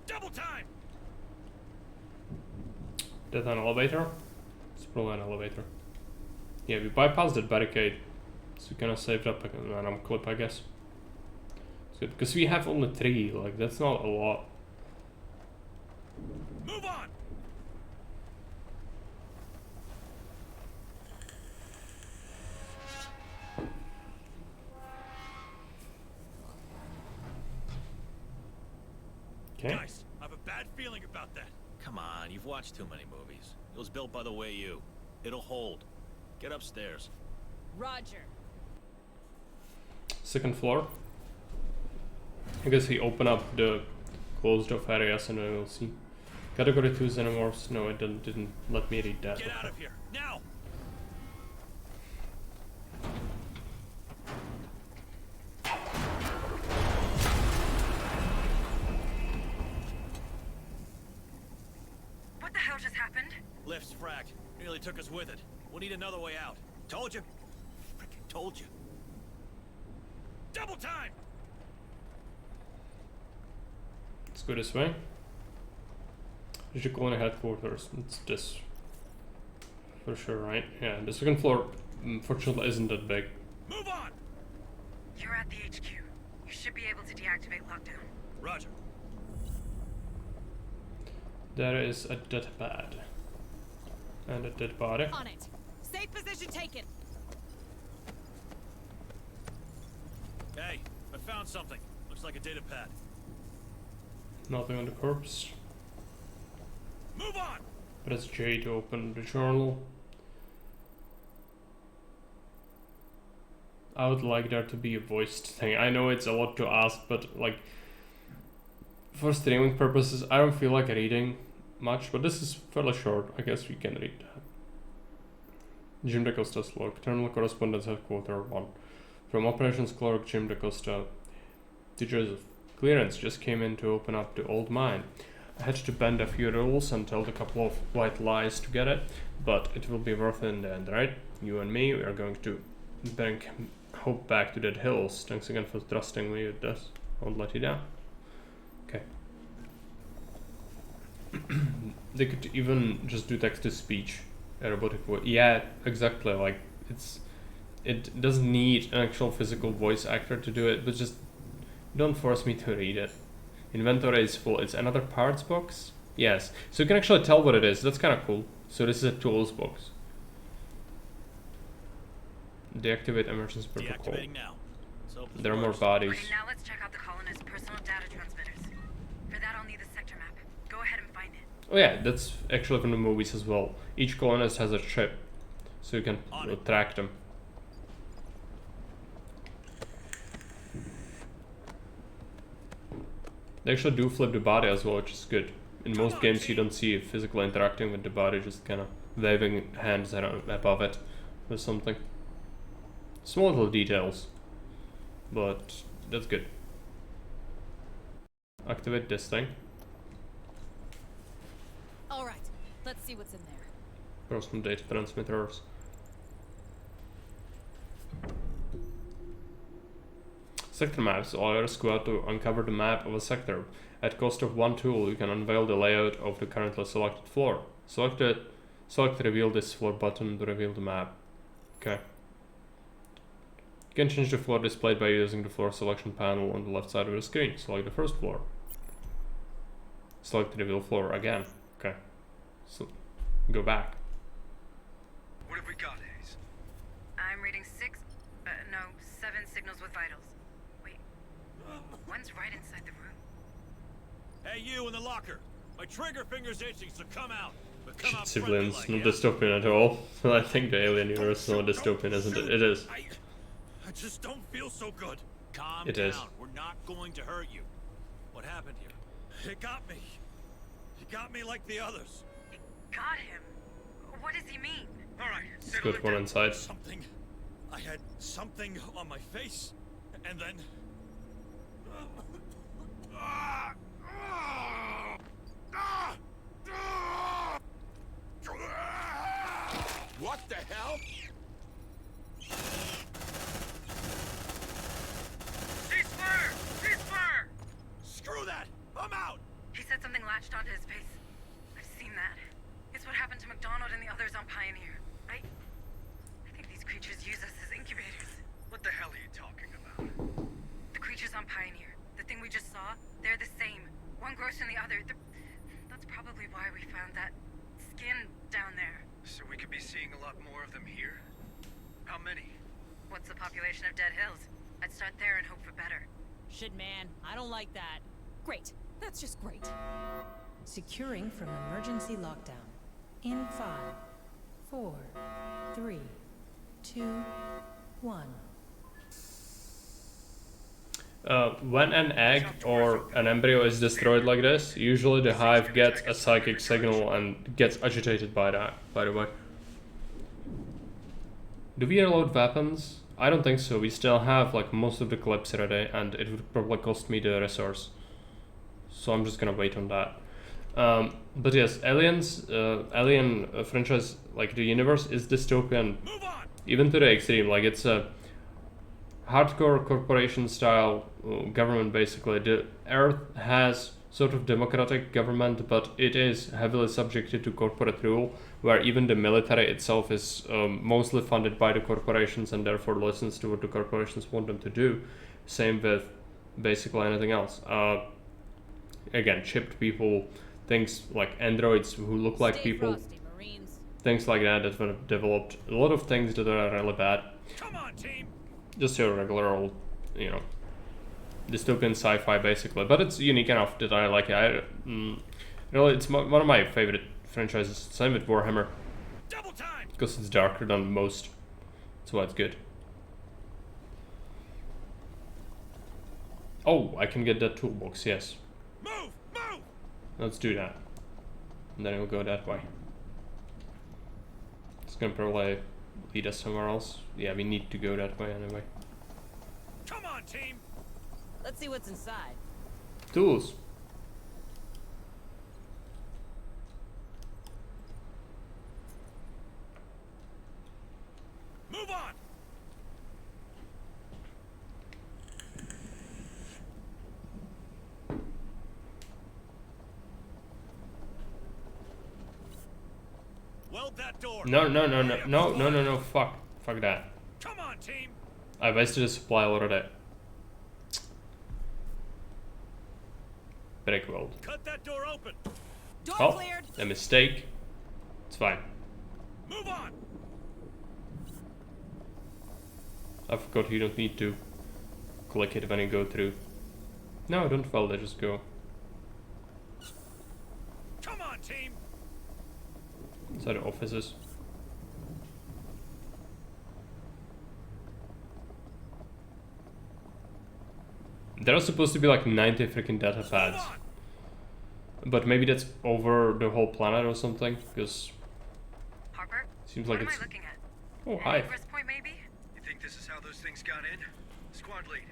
Double time. That's an elevator? It's probably an elevator. Yeah, we bypassed that barricade. So we kind of saved up a random clip, I guess. It's good, because we have only 3, like, that's not a lot. Move on. Okay. Nice. I have a bad feeling about that. Come on, you've watched too many movies. It was built by the way you. It'll hold. Get upstairs. Roger. Second floor. I guess we open up the closed off areas and then we'll see. Category 2 xenomorphs. No, it didn't let me read that. Get out of here now. What the hell just happened? Lift's fracked. Nearly took us with it. We'll need another way out. Told you. Frickin' told you. Double time. Let's go this way. You should go in headquarters. It's this. For sure, right? Yeah, the second floor, unfortunately, isn't that big. Move on. You're at the HQ. You should be able to deactivate lockdown. Roger. There is a dead pad. And a dead body. On it. Safe position taken. Hey, I found something. Looks like a data pad. Nothing on the corpse. Move on. Press J to open the journal. I would like there to be a voiced thing. I know it's a lot to ask, but like for streaming purposes, I don't feel like reading much, but this is fairly short. I guess we can read that. Jim DaCosta's log. Terminal correspondence headquarters 1. From operations clerk Jim DaCosta to Joseph. Clearance just came in to open up the old mine. I had to bend a few rules and tell a couple of white lies to get it, but it will be worth it in the end, right? You and me, we are going to bring hope back to Dead Hills. Thanks again for trusting me with this. I won't let you down. Okay. They could even just do text to speech, a robotic voice. Yeah, exactly. Like it doesn't need an actual physical voice actor to do it, but just don't force me to read it. Inventory is full. It's another parts box. Yes, so you can actually tell what it is. That's kind of cool. So this is a tools box. Deactivate emergency protocol. Deactivating now. So There are more bodies. Right, now let's check out the colonists' personal data transmitters. For that, I'll need the sector map. Go ahead and find it. Oh yeah, that's actually from the movies as well. Each colonist has a chip, so you can track them. They actually do flip the body as well, which is good. In most games you don't see physically interacting with the body, just kind of waving hands above it or something. Small little details, but that's good. Activate this thing. All right, let's see what's in there. Personal data transmitters. Sector maps allow your squad to uncover the map of a sector. At cost of 1 tool, you can unveil the layout of the currently selected floor. Select reveal this floor button to reveal the map. Okay. You can change the floor displayed by using the floor selection panel on the left side of the screen. Select the first floor. Select reveal floor again. Okay. So go back. What have we got, Hayes? I'm reading 7 signals with vitals. Wait, one's right inside the room. Hey, you in the locker. My trigger finger's itching, so come out. But come out Civilians, friendly not like, dystopian at all. I think the alien universe is not dystopian, isn't it? It is. I just don't feel so good. Calm It down. is. We're not going to hurt you. What happened here? It got me. He got me like the others. Got him? What does he mean? All right, Let's go to one inside. Something. I had something on my face, and then. What the hell? Ceasefire! Ceasefire! Screw that! I'm out! He said something latched onto his face. I've seen that. It's what happened to McDonald and the others on Pioneer. I think these creatures use us as incubators. What the hell are you talking about? The creatures on Pioneer, the thing we just saw, they're the same. One grows from the other. That's probably why we found that skin down there. So we could be seeing a lot more of them here? How many? What's the population of Dead Hills? I'd start there and hope for better. Shit, man, I don't like that. Great. That's just great. Securing from emergency lockdown. In 5, 4, 3, 2, 1. When an egg or an embryo is destroyed like this, usually the hive gets a psychic signal and gets agitated by that, by the way. Do we reload weapons? I don't think so. We still have like most of the clips ready and it would probably cost me the resource. So I'm just gonna wait on that. But yes, Alien franchise, like the universe is dystopian even to the extreme. Like it's a hardcore corporation style government basically. The Earth has sort of democratic government, but it is heavily subjected to corporate rule, where even the military itself is mostly funded by the corporations and therefore listens to what the corporations want them to do. Same with basically anything else. Again, chipped people, things like androids who look like people, things like that were developed. A lot of things that are really bad. Come on, team. Just your regular old, you know, dystopian sci-fi basically, but it's unique enough that I like it. Really, it's one of my favorite franchises. Same with Warhammer, because it's darker than most, that's why it's good. Oh, I can get that toolbox, yes. Move! Move! Let's do that. And then we'll go that way. It's gonna probably lead us somewhere else. Yeah, we need to go that way anyway. Come on, team! Let's see what's inside. Tools. Move on! Build that door. No, fuck that. Come on, team. I wasted a supply already. Break weld. Cut that door open. Door Oh, cleared. a mistake. It's fine. Move on. I forgot you don't need to click it when you go through. No, don't weld it, just go. Come on, team. Inside the offices. There are supposed to be like 90 freaking data pads. But maybe that's over the whole planet or something, because Harper? seems like What it's... am I looking at? Oh, hi. Egress point, maybe? You think this is how those things got in? Squad lead,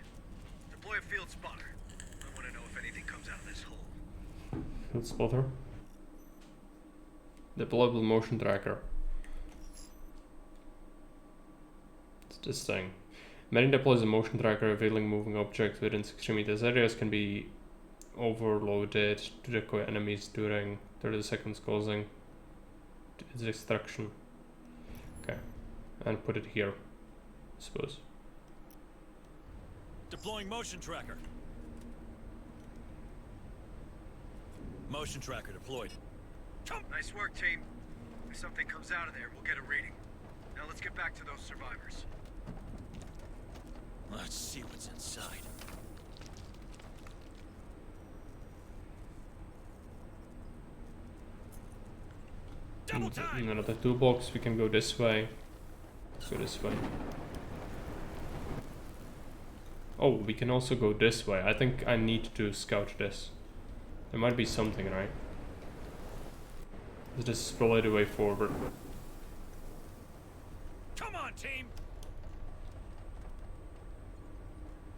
deploy a field spotter. I want to know if anything comes out of this hole. Field spotter. Deployable motion tracker. It's this thing. Marine deploys a motion tracker revealing moving objects within 60 meters. Areas can be overloaded to decoy enemies during 30 seconds, causing its destruction. Okay, and put it here, I suppose. Deploying motion tracker. Motion tracker deployed. Come. Nice work, team. If something comes out of there, we'll get a reading. Now let's get back to those survivors. Let's see what's inside. Another toolbox. We can go this way. Let's go this way. Oh, we can also go this way. I think I need to scout this. There might be something, right? This is probably the way forward. Come on, team.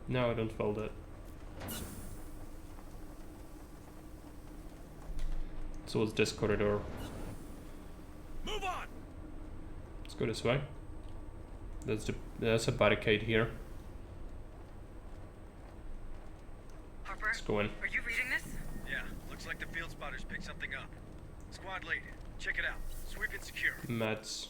No, I don't fold it. So what's this corridor? Move on. Let's go this way. There's a barricade here. Harper? Let's go in. Are you reading this? Yeah, looks like the field spotters picked something up. Squad lead, check it out. Sweep and secure. Meds.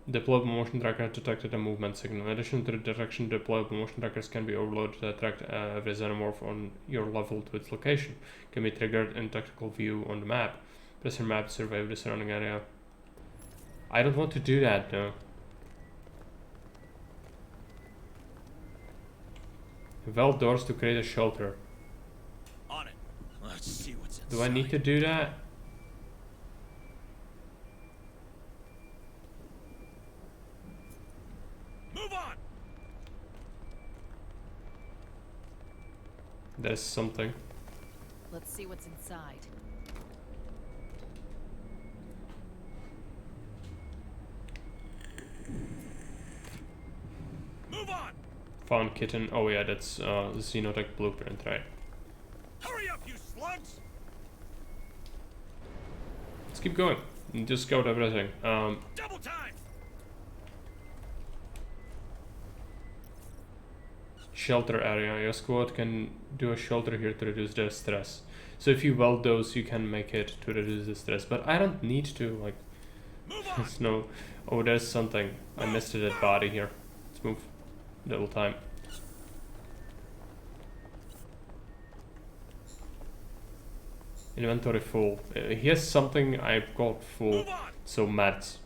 Deployable motion tracker detected a movement signal. In addition to the detection, deployable motion trackers can be overloaded to attract every xenomorph on your level to its location. Can be triggered in tactical view on the map. Press your map to survey the surrounding area. I don't want to do that, no. Weld doors to create a shelter. On it. Let's see what's inside. Do I need to do that? Move on. There's something. Let's see what's inside. Move on. Found kitten. Oh yeah, that's Xenotech blueprint, right? Hurry up, you slugs. Let's keep going. Just scout everything. Double time. Shelter area. Your squad can do a shelter here to reduce their stress. So if you weld those, you can make it to reduce the stress. But I don't need to, like... There's no... Oh, there's something. I missed a dead body here. Let's move. Double time. Inventory full. Here's something I've got full. So meds.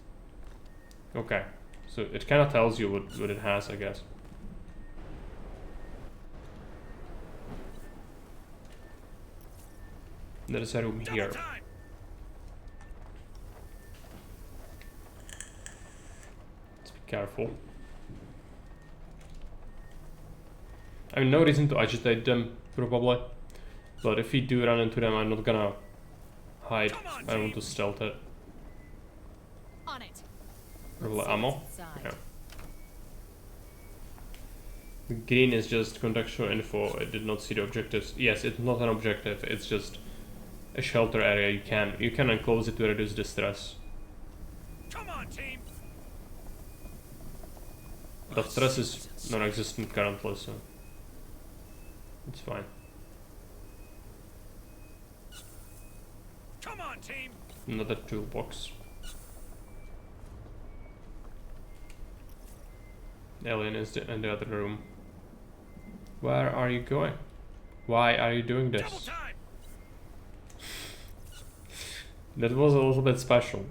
Okay. So it kind of tells you what it has, I guess. There is a room here. Let's be careful. I mean, no reason to agitate them, probably. But if we do run into them, I'm not gonna hide. I want to stealth it. On it. Roll ammo? Yeah. The green is just contextual info. I did not see the objectives. Yes, it's not an objective. It's just a shelter area. You can enclose it to reduce distress. Come on, team. The stress is non-existent currently, so it's fine. Come on, team. Another toolbox. Alien is in the other room. Where are you going? Why are you doing this? That was a little bit special.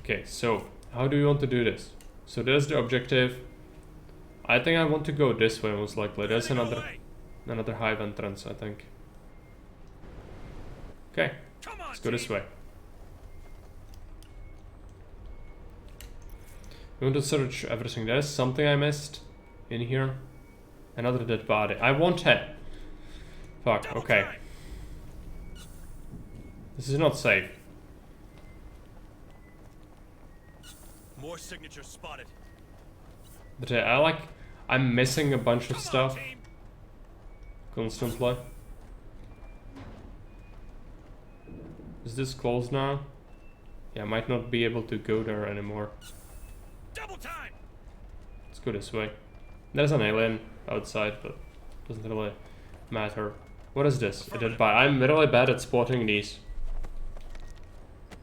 Okay, so how do you want to do this? So there's the objective. I think I want to go this way most likely. There's another hive entrance, I think. Okay, let's go this way. We want to search everything. There's something I missed in here. Another dead body. I want it. Fuck, okay. This is not safe. More signatures spotted. But I'm missing a bunch of stuff constantly. Is this closed now? Yeah, I might not be able to go there anymore. Double time. Let's go this way. There's an alien outside, but doesn't really matter. What is this? A dead body. I'm really bad at spotting these.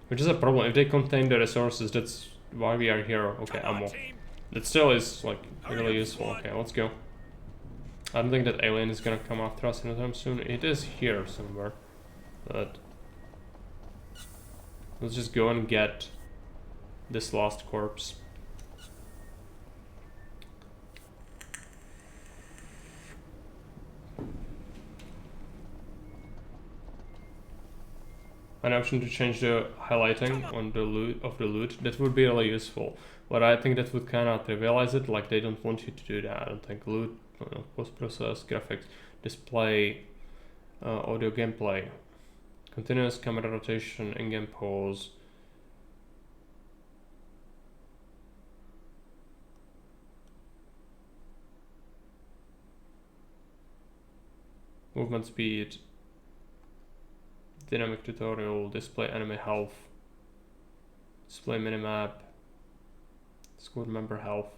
Which is a problem. If they contain the resources, that's why we are here. Okay, ammo. That still is like really useful. Okay, let's go. I don't think that alien is gonna come after us anytime soon. It is here somewhere. But let's just go and get this last corpse. An option to change the highlighting on the loot that would be really useful, but I think that would kind of trivialize it. Like, they don't want you to do that. I don't think. Loot, post-process, graphics, display, audio, gameplay, continuous camera rotation, in-game pause, movement speed, dynamic tutorial, display enemy health, display minimap, squad member health.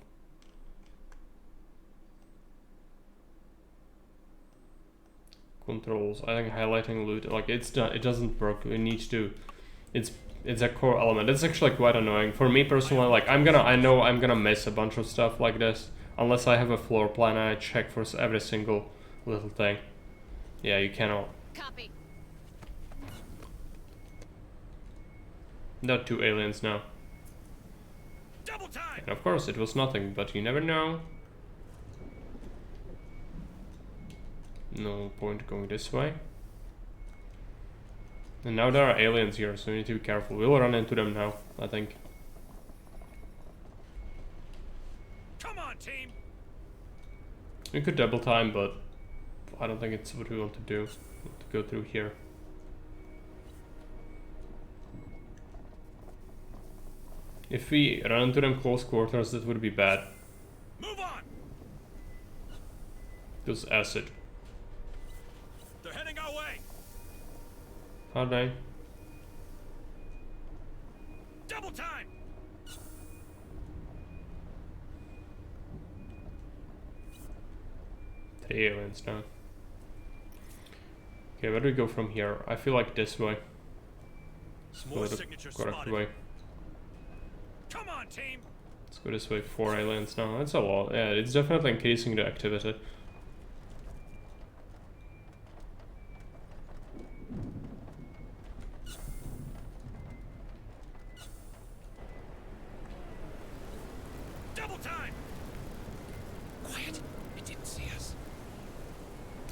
Controls. I think highlighting loot, like it doesn't work. We need to. It's a core element. It's actually quite annoying for me personally. Like I know I'm gonna miss a bunch of stuff like this unless I have a floor plan and I check for every single little thing. Yeah, you cannot. Copy. There are two aliens now. Double time. And of course it was nothing, but you never know. No point going this way. And now there are aliens here, so we need to be careful. We'll run into them now, I think. Come on, team. We could double time, but I don't think it's what we want to do. We want to go through here. If we run into them close quarters, that would be bad. Move on. There's acid. They're heading our way. Are they? Double time. Three aliens now. Okay, where do we go from here? I feel like this way. More signatures spotted. Way. Come on, team. Let's go this way. 4 aliens now. That's a lot. Yeah, it's definitely increasing the activity. Double time. Quiet. It didn't see us.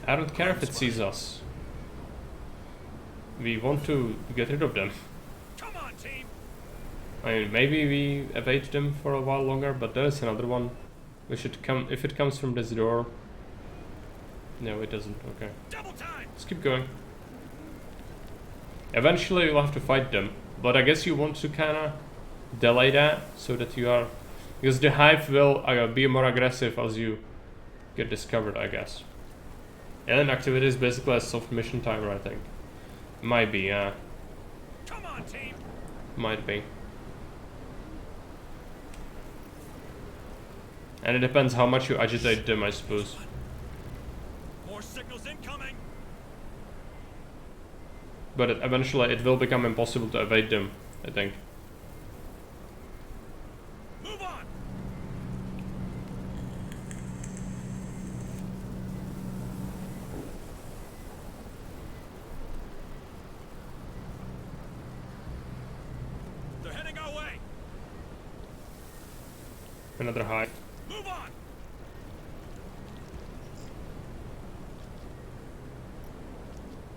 I don't care if it sees us. We want to get rid of them. Come on, team. I mean, maybe we evade them for a while longer, but there's another one. We should come, if it comes from this door. No, it doesn't, okay. Double time. Let's keep going. Eventually you'll have to fight them, but I guess you want to kinda delay that, so that you are... Because the hive will be more aggressive as you get discovered, I guess. Alien activity is basically a soft mission timer, I think. Might be, yeah. Come on, team. Might be. And it depends how much you agitate them, I suppose. More signals incoming. But eventually it will become impossible to evade them, I think. Move on! They're heading our way! Another high. Move on!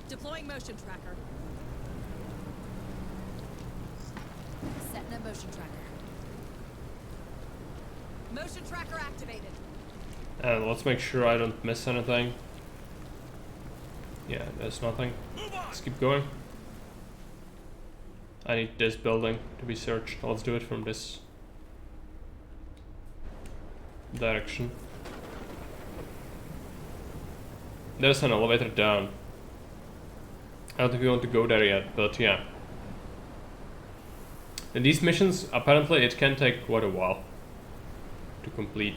Deploying motion tracker. Setting a motion tracker. Motion tracker activated. And let's make sure I don't miss anything. Yeah, there's nothing. Let's keep going. I need this building to be searched. Let's do it from this direction. There's an elevator down. I don't think we want to go there yet, but yeah. And these missions, apparently it can take quite a while to complete.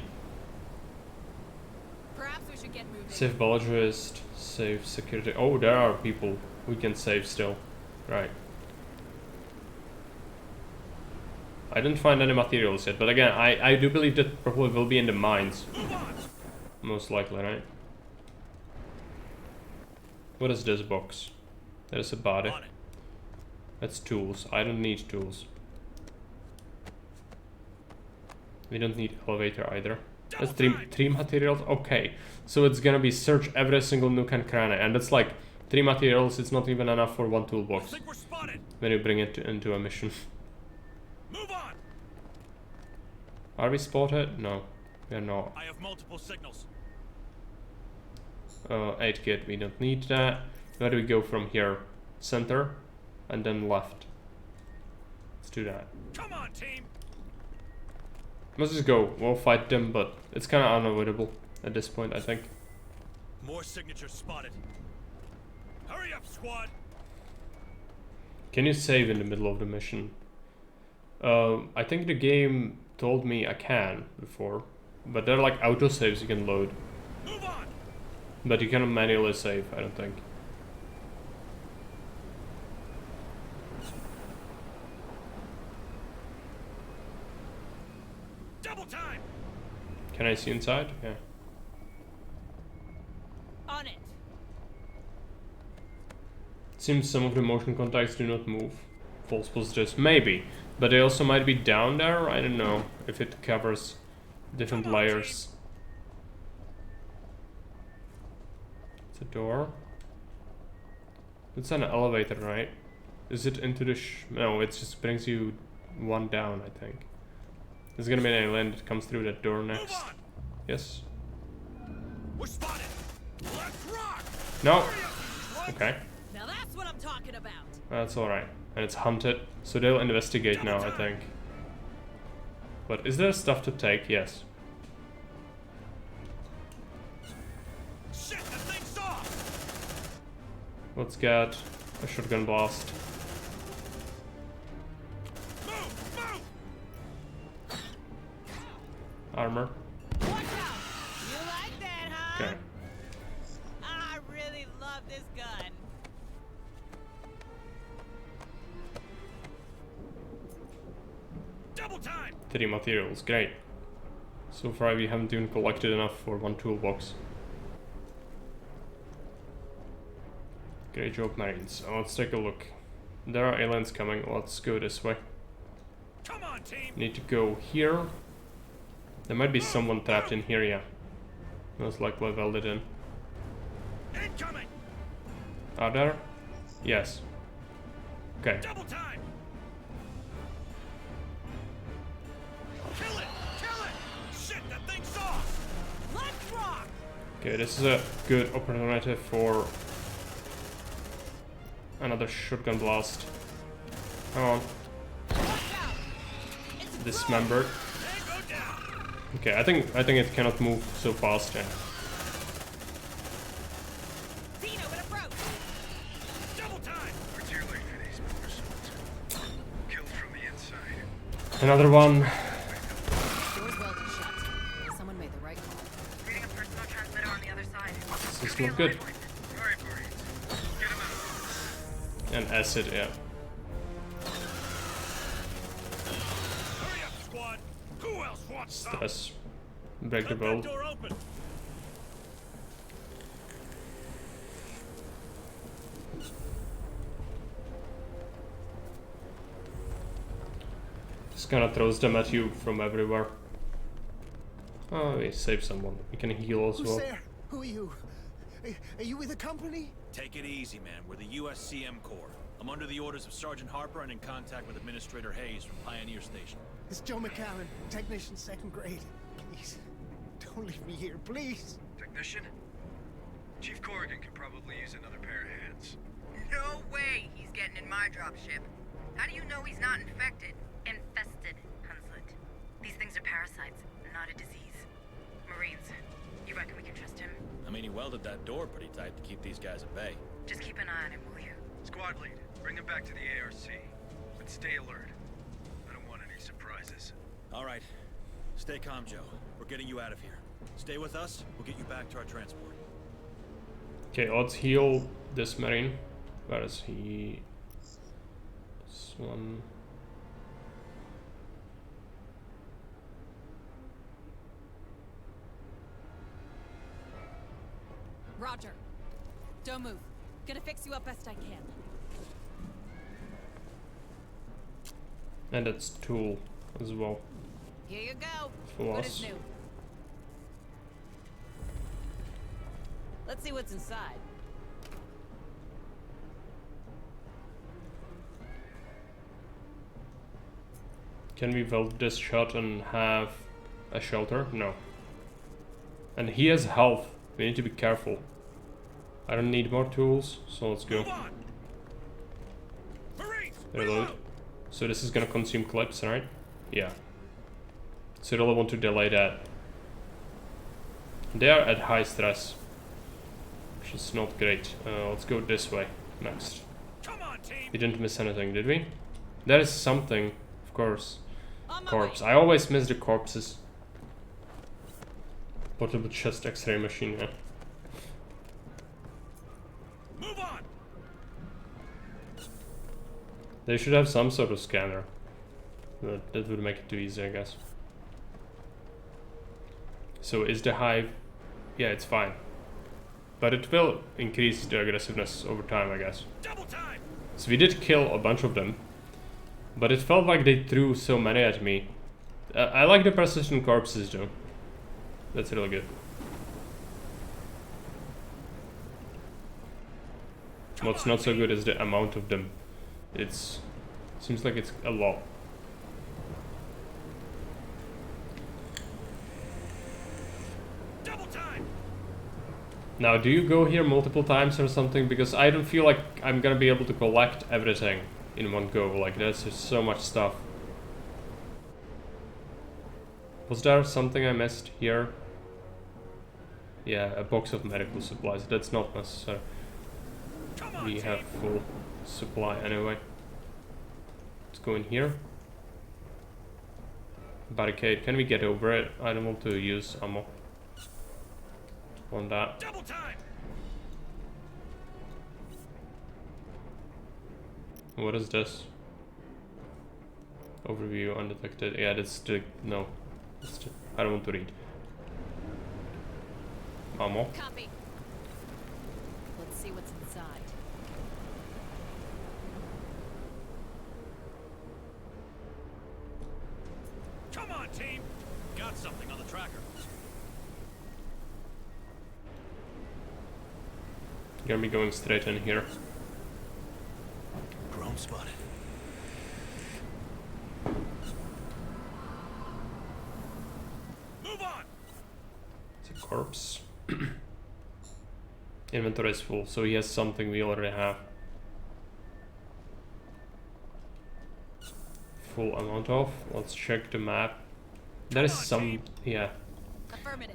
Perhaps we should get moving. Save biologist, save security. Oh, there are people we can save still. Right. I didn't find any materials yet, but again, I do believe that probably will be in the mines. Most likely, right? What is this box? That is a body. That's tools. I don't need tools. We don't need elevator either. That's three materials. Okay, so it's gonna be search every single nook and cranny, and that's like 3 materials. It's not even enough for 1 toolbox when you bring it into a mission. Move on! Are we spotted? No, we are not. I have multiple signals. 8 kit. We don't need that. Where do we go from here? Center, and then left. Let's do that. Come on, team! Let's just go. We'll fight them, but it's kind of unavoidable at this point, I think. More signatures spotted. Hurry up, squad! Can you save in the middle of the mission? I think the game told me I can before, but they're like autosaves you can load. Move on! But you cannot manually save, I don't think. Double time! Can I see inside? Yeah. On it. Seems some of the motion contacts do not move. False positives, maybe. But they also might be down there, I don't know. If it covers different layers. It's a door. It's an elevator, right? Is it into the no, it just brings you 1 down, I think. There's gonna be an alien that comes through that door next. Yes. We're spotted. Let's rock! No. Okay. Now that's what I'm talking about. That's alright. And it's hunted, so they'll investigate now, I think. But is there stuff to take? Yes. Shit, the thing's off! Let's get a shotgun blast. Move! Armor. Watch out! You like that, huh? Okay. I really love this gun. Double time! 3 materials, great. So far we haven't even collected enough for 1 toolbox. Great job, Marines. Let's take a look. There are aliens coming. Let's go this way. Come on, team! Need to go here. There might be someone trapped in here, yeah. Most likely welded in. Incoming! Are there? Yes. Okay. Double time! Kill it! Kill it! Shit, the thing's off! Let's rock! Okay, this is a good opportunity for another shotgun blast. Come on. Dismembered. Okay, I think it cannot move so fast. Yeah. Double time! We're too late for these motorcycles. Killed from the inside. Another one. Door's welded shut. Someone made the right call. Reading a personal transmitter on the other side. This is not good. Alright, Marines. Get him out. And acid, yeah. Hurry up, squad! Who Stress. Break the bolt. Door open. Just kinda throws them at you from everywhere. Oh, we saved someone. We can heal as well. Who's there? Who are you? Are you with the company? Take it easy, man. We're the USCM Corps. I'm under the orders of Sergeant Harper and in contact with Administrator Hayes from Pioneer Station. It's Joe McAllen, technician 2nd grade. Please, don't leave me here, please. Technician? Chief Corrigan can probably use another pair of hands. No way he's getting in my dropship. How do you know he's not infected? Infested, Hunslet. These things are parasites, not a disease. Marines, you reckon we can trust him? I mean, he welded that door pretty tight to keep these guys at bay. Just keep an eye on him, will you? Squad lead, bring him back to the ARC. But stay alert. I don't want any surprises. All right. Stay calm, Joe. We're getting you out of here. Stay with us. We'll get you back to our transport. Okay, let's heal this Marine. Where is he? This one. Roger. Don't move. Gonna fix you up best I can. And it's tool as well. Here you go. For What us. is new? Let's see what's inside. Can we weld this shut and have a shelter? No. And he has health. We need to be careful. I don't need more tools, so let's go. Reload. So this is gonna consume clips, right? Yeah. So I really want to delay that. They are at high stress, which is not great. Let's go this way next. We didn't miss anything, did we? There is something, of course. Corpse. I always miss the corpses. Portable chest X-ray machine, yeah. Move on. They should have some sort of scanner. That would make it too easy, I guess. So is the hive... Yeah, it's fine. But it will increase the aggressiveness over time, I guess. So we did kill a bunch of them. But it felt like they threw so many at me. I like the persistent corpses though. That's really good. What's not so good is the amount of them. Seems like it's a lot. Now, do you go here multiple times or something? Because I don't feel like I'm gonna be able to collect everything in one go. Like, there's just so much stuff. Was there something I missed here? Yeah, a box of medical supplies. That's not necessary. We have full supply anyway. Let's go in here. Barricade. Can we get over it? I don't want to use ammo on that. Double time. What is this? Overview undetected. Yeah, that's the... No. I don't want to read. Ammo. Copy. Let's see what's inside. Come on, team. Got something on the tracker. Gonna be going straight in here. Drone spotted. Move on. It's a corpse. Inventory is full, so he has something we already have. Full amount of. Let's check the map. There is some... Yeah.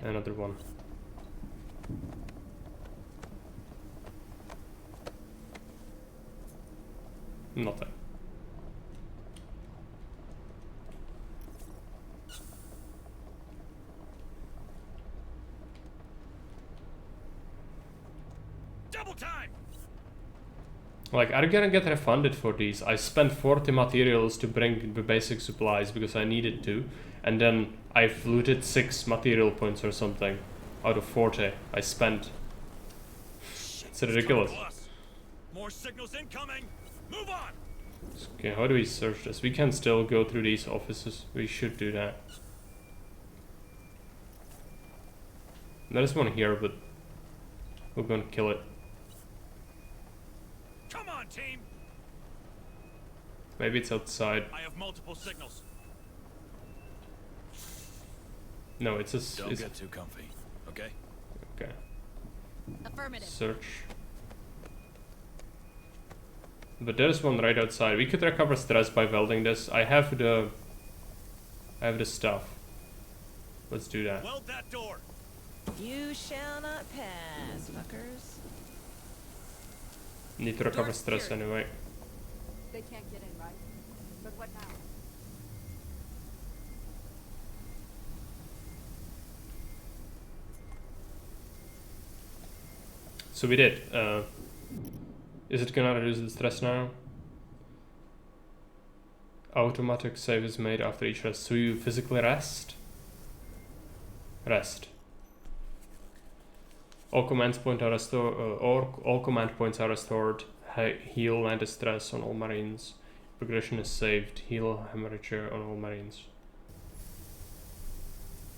Another one. Nothing. Double time. Like, I'm gonna get refunded for these. I spent 40 materials to bring the basic supplies because I needed to, and then I've looted 6 material points or something out of 40 I spent. It's ridiculous. More signals incoming. Move on. Okay, how do we search this? We can still go through these offices. We should do that. There's one here, but we're gonna kill it. Come on, team. Maybe it's outside. I have multiple signals. No, it's a. Don't get too comfy, okay? Okay. Affirmative. Search. But there's one right outside. We could recover stress by welding this. I have the stuff. Let's do that. Weld that door. You shall not pass, fuckers. Need to recover stress anyway. They can't get in, right? But what now? So we did. Is it gonna reduce the stress now? Automatic save is made after each rest. So you physically rest? Rest. All command points are restored. All command points are restored. Heal 90 stress on all Marines. Progression is saved. Heal hemorrhage on all Marines.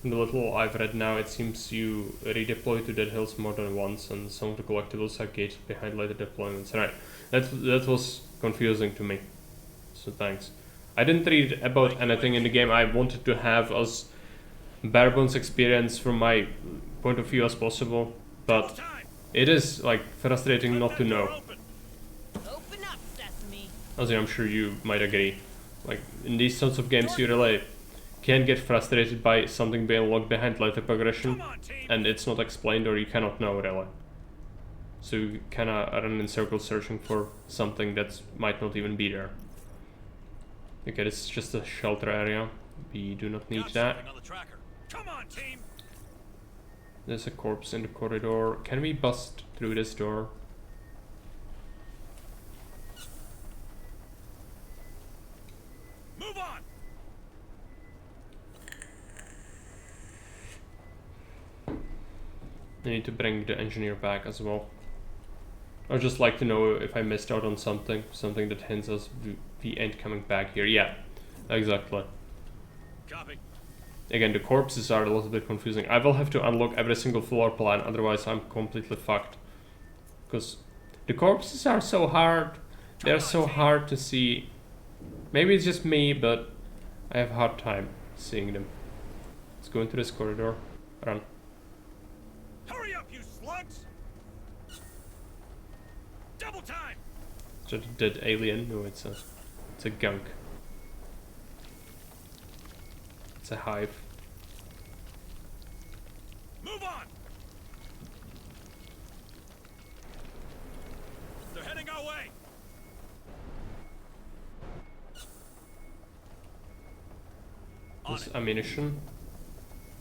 In the little I've read now, it seems you redeploy to Dead Hills more than once, and some of the collectibles are gated behind later deployments. Right, that was confusing to me. So thanks. I didn't read about anything in the game. I wanted to have as bare bones experience from my point of view as possible, but it is like frustrating not to know. Open up, Sesame. As I'm sure you might agree. Like in these sorts of games, you really can get frustrated by something being locked behind later progression, and it's not explained or you cannot know really. So you kinda run in circles searching for something that might not even be there. Okay, this is just a shelter area. We do not need that. Come on, team. There's a corpse in the corridor. Can we bust through this door? Move on. I need to bring the engineer back as well. I'd just like to know if I missed out on something that hints us we ain't coming back here. Yeah, exactly. Copy. Again, the corpses are a little bit confusing. I will have to unlock every single floor plan, otherwise I'm completely fucked. Because the corpses are so hard. They're so hard to see. Maybe it's just me, but I have a hard time seeing them. Let's go into this corridor. Run. Hurry up, you slugs! Double time! Is that a dead alien? No, it's a gunk. It's a hive. Move on! They're heading our way! This ammunition.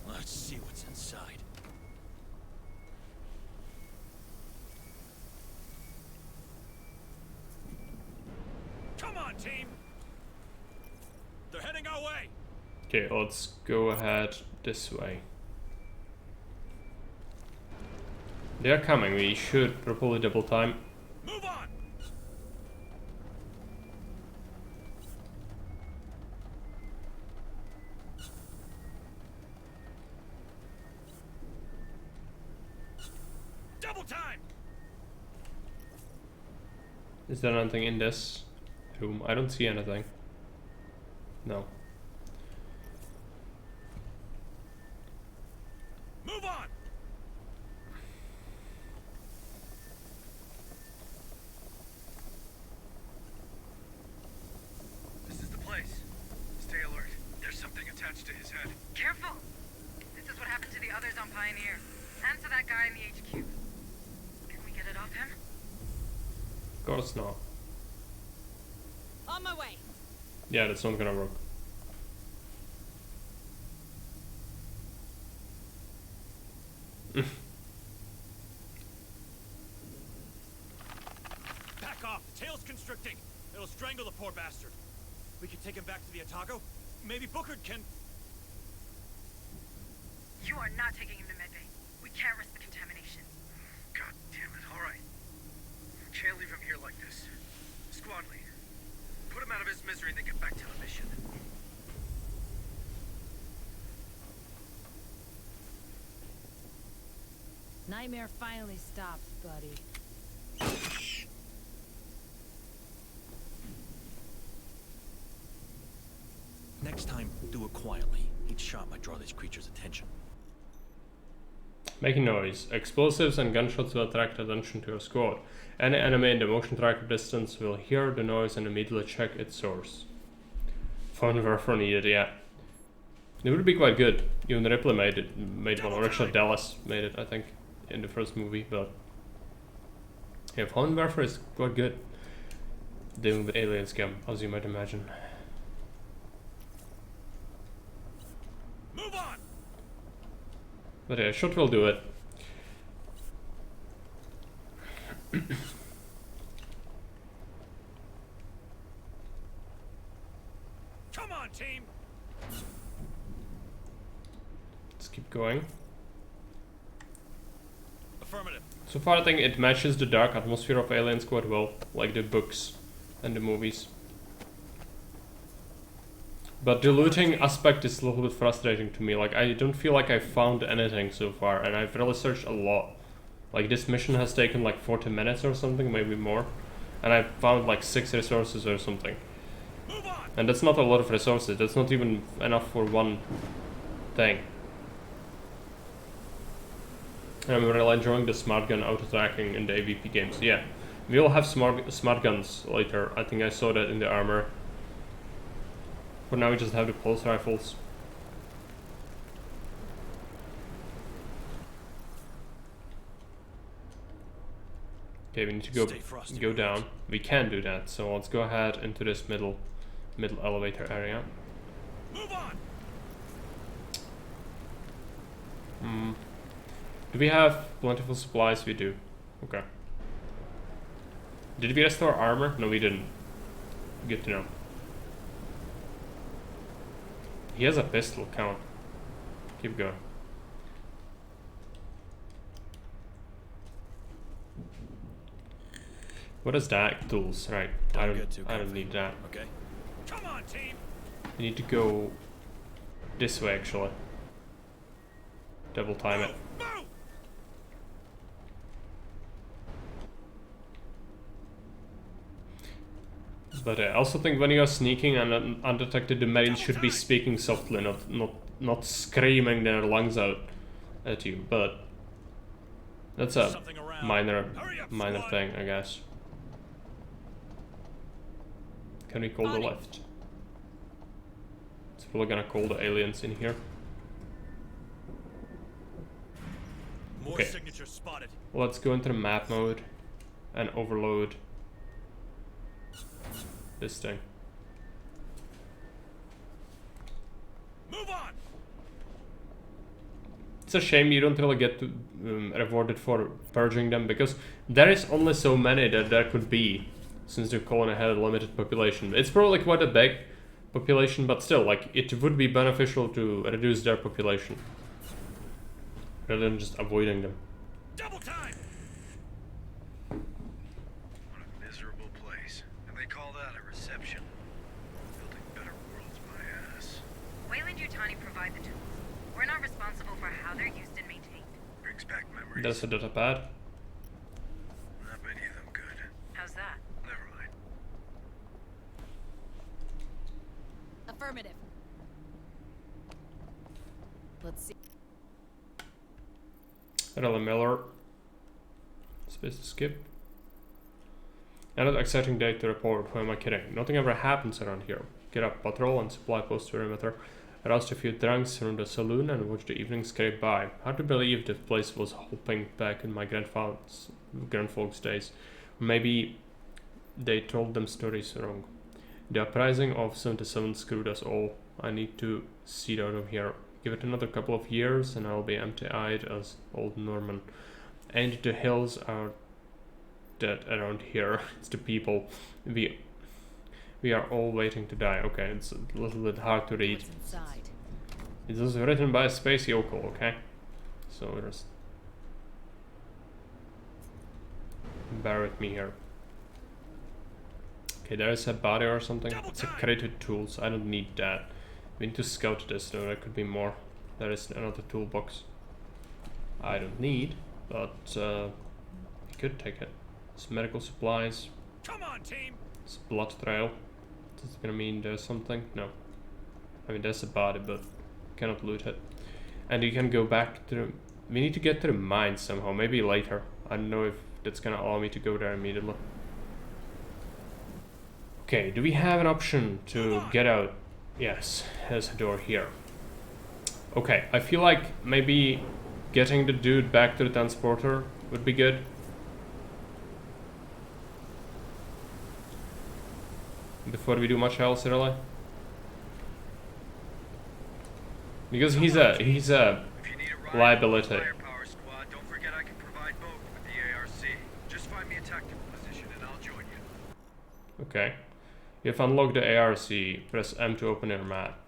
Let's see what's inside. Come on, team! They're heading our way! Okay, let's go ahead this way. They're coming. We should probably double time. Move on! Double time! Is there anything in this room? I don't see anything. No. Move on! This is the place. Stay alert. There's something attached to his head. Careful! This is what happened to the others on Pioneer. And to that guy in the HQ. Can we get it off him? Of course not. On my way. Yeah, that's not gonna work. Back off! Tail's constricting! It'll strangle the poor bastard. We can take him back to the Otago? Maybe Booker can... You are not taking him to medbay. We can't risk the contamination. God damn it, alright. Can't leave him here like this. Squad lead. Put him out of his misery and then get back to the mission. Nightmare finally stopped, buddy. Next time, do it quietly. Each shot might draw these creatures' attention. Making noise. Explosives and gunshots will attract attention to your squad. Any enemy in the motion tracker distance will hear the noise and immediately check its source. Phone warfare needed, yeah. It would be quite good. Even Ripley made one, or actually Dallas made it, I think, in the first movie, but yeah, phone warfare is quite good. Dealing with alien scum, as you might imagine. Move on! But yeah, shot will do it. Come on, team! Let's keep going. Affirmative. So far I think it matches the dark atmosphere of Aliens quite well, like the books and the movies. But the looting aspect is a little bit frustrating to me. Like, I don't feel like I found anything so far, and I've really searched a lot. Like, this mission has taken like 40 minutes or something, maybe more. And I found like 6 resources or something. And that's not a lot of resources, that's not even enough for one thing. And I'm really enjoying the smart gun auto-attacking in the AVP games. Yeah, we'll have smart guns later. I think I saw that in the armor. For now we just have the pulse rifles. Okay, we need to go down. We can do that, so let's go ahead into this middle elevator area. Move on. Do we have plentiful supplies? We do. Okay. Did we restore armor? No, we didn't. Good to know. He has a pistol, count. Keep going. What is that? Tools, right. I don't need that. Okay. Come on, team. We need to go this way actually. Double time it. Move. But I also think when you're sneaking and undetected, the Marines should be speaking softly, not screaming their lungs out at you. But that's a minor thing, I guess. Can we call the lift? It's probably gonna call the aliens in here. Okay. Let's go into the map mode and overload this thing. Move on. It's a shame you don't really get to rewarded for purging them, because there is only so many that there could be, since the colony had a limited population. It's probably quite a big population, but still, like, it would be beneficial to reduce their population rather than just avoiding them. Double time. What a miserable place. And they call that a reception. Building better worlds, my ass. Weyland-Yutani provide the tools. We're not responsible for how they're used and maintained. Brings back memories. That's a data pad. Not many of them good. How's that? Never mind. Affirmative. Let's see. Rella Miller. Space to skip. Another exciting day to report. Who am I kidding? Nothing ever happens around here. Get up, patrol and supply post perimeter. Roust a few drunks from the saloon and watch the evening scrape by. Hard to believe this place was hopping back in my grandfolks' days. Maybe they told them stories wrong. The uprising of 77 screwed us all. I need to seed out of here. Give it another couple of years and I'll be empty-eyed as old Norman. And the hills are dead around here. It's the people. We are all waiting to die. Okay, it's a little bit hard to read. It was written by a space yokel, okay? So just bear with me here. Okay, there's a body or something. It's a crate with tools. I don't need that. We need to scout this though. There could be more. There is another toolbox. I don't need, but we could take it. It's medical supplies. Come on, team. It's a blood trail. Is this gonna mean there's something? No. I mean, there's a body, but cannot loot it. And you can go back to the... We need to get to the mine somehow. Maybe later. I don't know if that's gonna allow me to go there immediately. Okay, do we have an option to get out? Yes, there's a door here. Okay, I feel like maybe getting the dude back to the transporter would be good. Before we do much else, really. Because he's a liability. Firepower squad, don't forget I can provide both with the ARC. Just find me a tactical position and I'll join you. Okay. You have unlocked the ARC. Press M to open your map.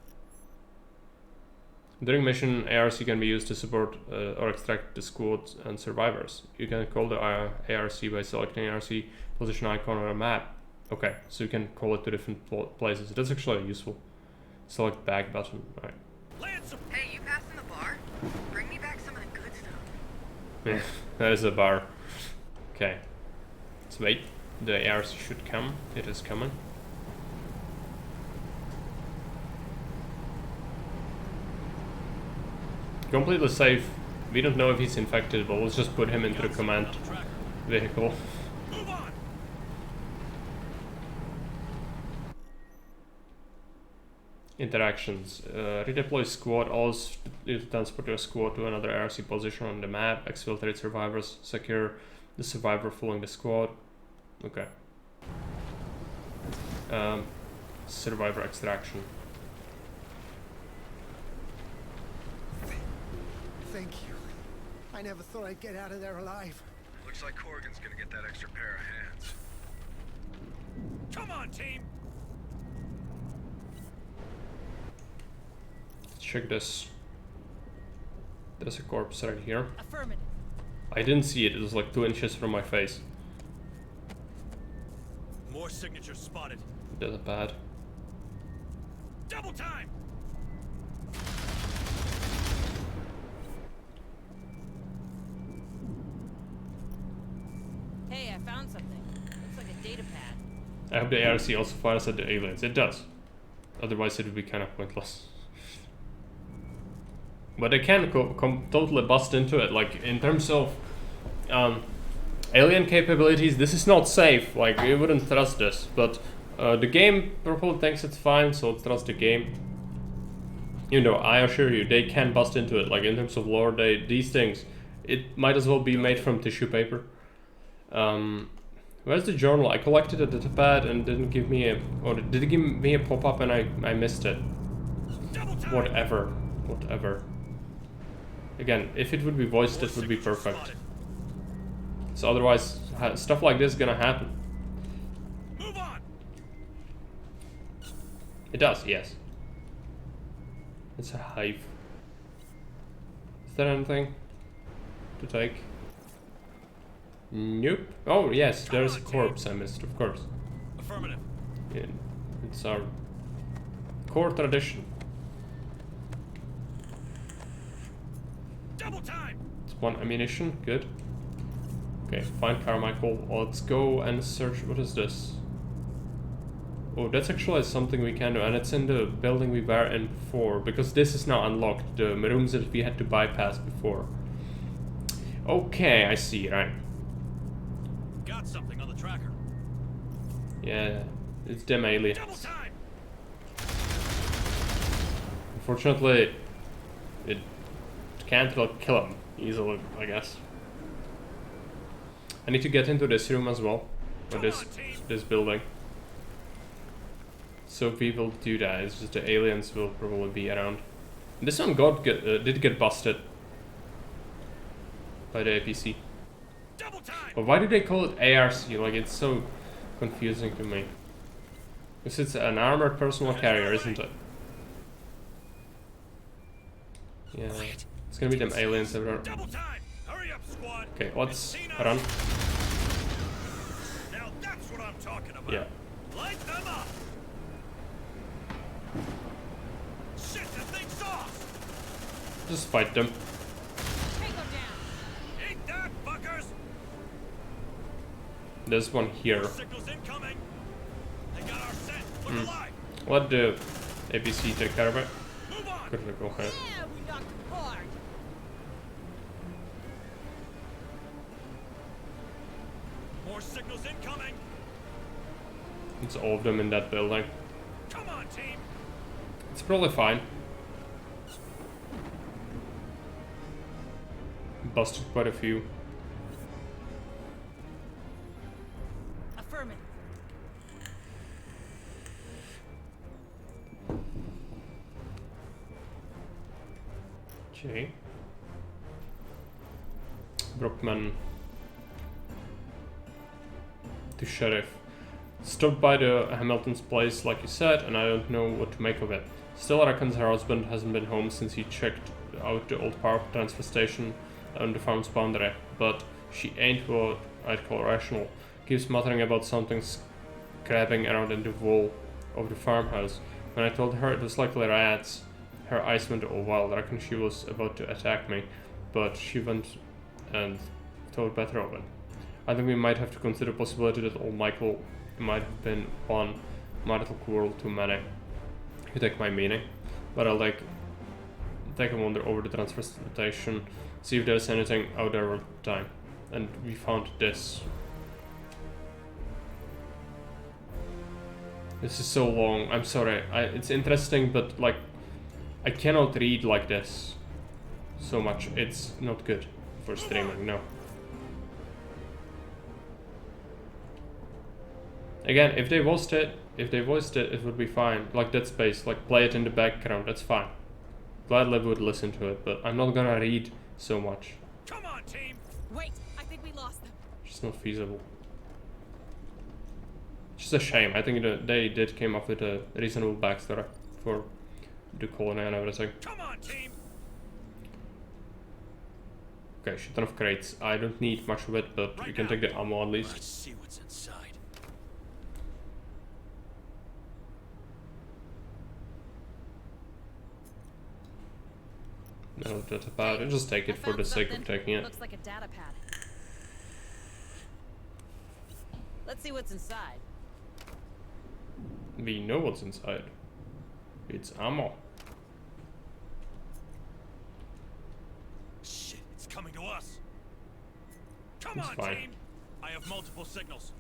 During mission, ARC can be used to support or extract the squad and survivors. You can call the ARC by selecting ARC position icon on a map. Okay, so you can call it to different places. That's actually useful. Select back button. All right. Hey, you passing the bar? Bring me back some of the good stuff. Yeah, that is a bar. Okay. Let's wait. The ARC should come. It is coming. Completely safe. We don't know if he's infected, but let's just put him into the command vehicle. Interactions. Redeploy squad. Allows you to transport your squad to another ARC position on the map. Exfiltrate survivors. Secure the survivor following the squad. Okay. Survivor extraction. Thank you. I never thought I'd get out of there alive. Looks like Corrigan's gonna get that extra pair of hands. Come on, team. Check this. There's a corpse right here. Affirmative. I didn't see it. It was like 2 inches from my face. More signatures spotted. That's bad. Double time. Hey, I found something. Looks like a data pad. I hope the ARC also fires at the aliens. It does. Otherwise it would be kind of pointless. But they can totally bust into it. Like, in terms of alien capabilities, this is not safe. Like, we wouldn't trust this. But the game probably thinks it's fine, so let's trust the game. You know, I assure you, they can bust into it. Like, in terms of lore, these things, it might as well be made from tissue paper. Where's the journal? I collected a data pad and didn't give me a... Or did it give me a pop-up and I missed it? Whatever. Whatever. Again, if it would be voiced, it would be perfect. So otherwise, stuff like this is gonna happen. Move on. It does, yes. It's a hive. Is there anything to take? Nope. Oh yes, there's a corpse I missed, of course. Affirmative. Yeah, it's our core tradition. Double time. It's 1 ammunition, good. Okay, find Carmichael. Let's go and search. What is this? Oh, that's actually something we can do, and it's in the building we were in before, because this is now unlocked, the rooms that we had to bypass before. Okay, I see, right. Got something on the tracker. Yeah, it's them aliens. Double time. Unfortunately, it can't really kill him easily, I guess. I need to get into this room as well, or this building. So we will do that. It's just the aliens will probably be around. This one did get busted by the APC. But why do they call it ARC? Like, it's so confusing to me. Because it's an armored personal carrier, isn't it? Yeah, it's gonna be them aliens everywhere. Double time! Hurry up, squad! Okay, let's run. Now that's what I'm talking about. Yeah. Light them up! Shit, that thing's off! Just fight them. Take them down! Eat that, fuckers! There's one here. Signals incoming! They got our scent! Look alive! Let the ABC take care of it. Could go ahead. Yeah, we knocked them hard. More signals incoming! It's all of them in that building. Come on, team! It's probably fine. Busted quite a few. Affirmative. Okay. Brockman to sheriff. Stopped by the Hamilton's place like you said, and I don't know what to make of it. Stella reckons her husband hasn't been home since he checked out the old power transfer station on the farm's boundary, but she ain't what I'd call rational. Keeps muttering about something scrabbing around in the wall of the farmhouse. When I told her it was likely rats, her eyes went all wild. I reckon she was about to attack me, but she went and thought better of it. I think we might have to consider the possibility that old Michael might have been one marital quarrel too many. You take my meaning, but I'll take a wander over the transfer station, see if there's anything out there all the time. And we found this. This is so long. I'm sorry. It's interesting, but like, I cannot read like this so much. It's not good for streaming. No. Again, if they voiced it, it would be fine. Like Dead Space, like play it in the background. That's fine. Gladly would listen to it, but I'm not gonna read so much. Come on, team! Wait, I think we lost them. It's not feasible. It's just a shame. I think that they did came up with a reasonable backstory for the colony and everything. Come on, team! Okay, shit ton of crates. I don't need much of it, but you can take the ammo at least. Let's see what's inside. No data pad. I'll just take it for the sake of taking it. Looks like a data pad. Let's see what's inside. We know what's inside. It's ammo. Shit, it's coming to us. Come It's on, fine. team! I have multiple signals.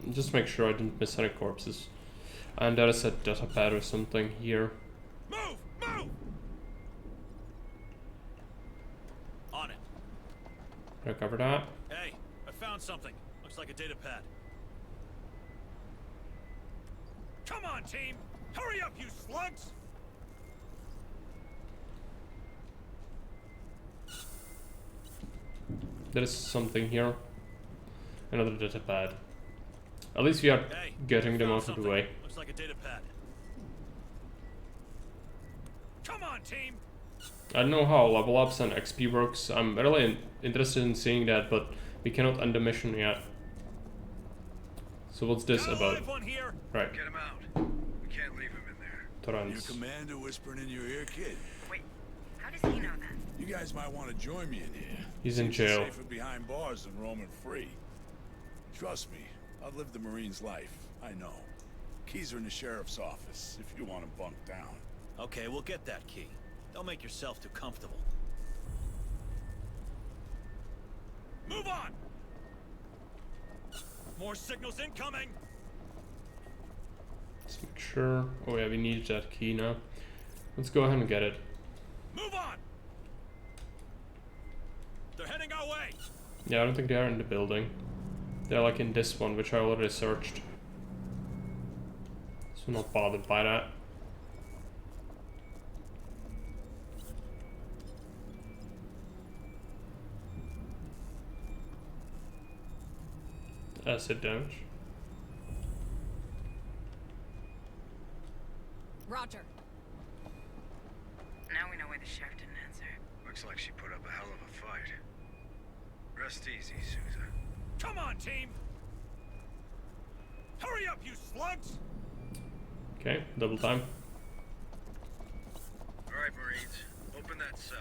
Just make sure I didn't miss any corpses. And there is a data pad or something here. Move! Move! On it. Recover that. Hey, I found something. Looks like a data pad. Come on, team! Hurry up, you slugs! There is something here. Another data pad. At least we are getting them out of the way. Looks like a data pad. Come on, team! I don't know how level ups and XP works. I'm really interested in seeing that, but we cannot end the mission yet. So what's this about? Right. Get him out. We can't leave him in there. Torrents. Your commander whispering in your ear, kid. Wait, how does he know that? You guys might want to join me in here. He's in Seems jail. Safer behind bars than roaming free. Trust me, I've lived the Marine's life. I know. Keys are in the sheriff's office if you want to bunk down. Okay, we'll get that key. Don't make yourself too comfortable. Move on! More signals incoming! Let's make sure. Oh yeah, we need that key now. Let's go ahead and get it. Move on! They're heading our way! Yeah, I don't think they are in the building. They're like in this one, which I already searched. So I'm not bothered by that. Acid damage. Roger. Now we know where the Sheriff didn't answer. Looks like she put up a hell of a fight. Rest easy, Sousa. Come on, team! Hurry up, you slugs! Okay, double time. Alright, Marines. Open that cell.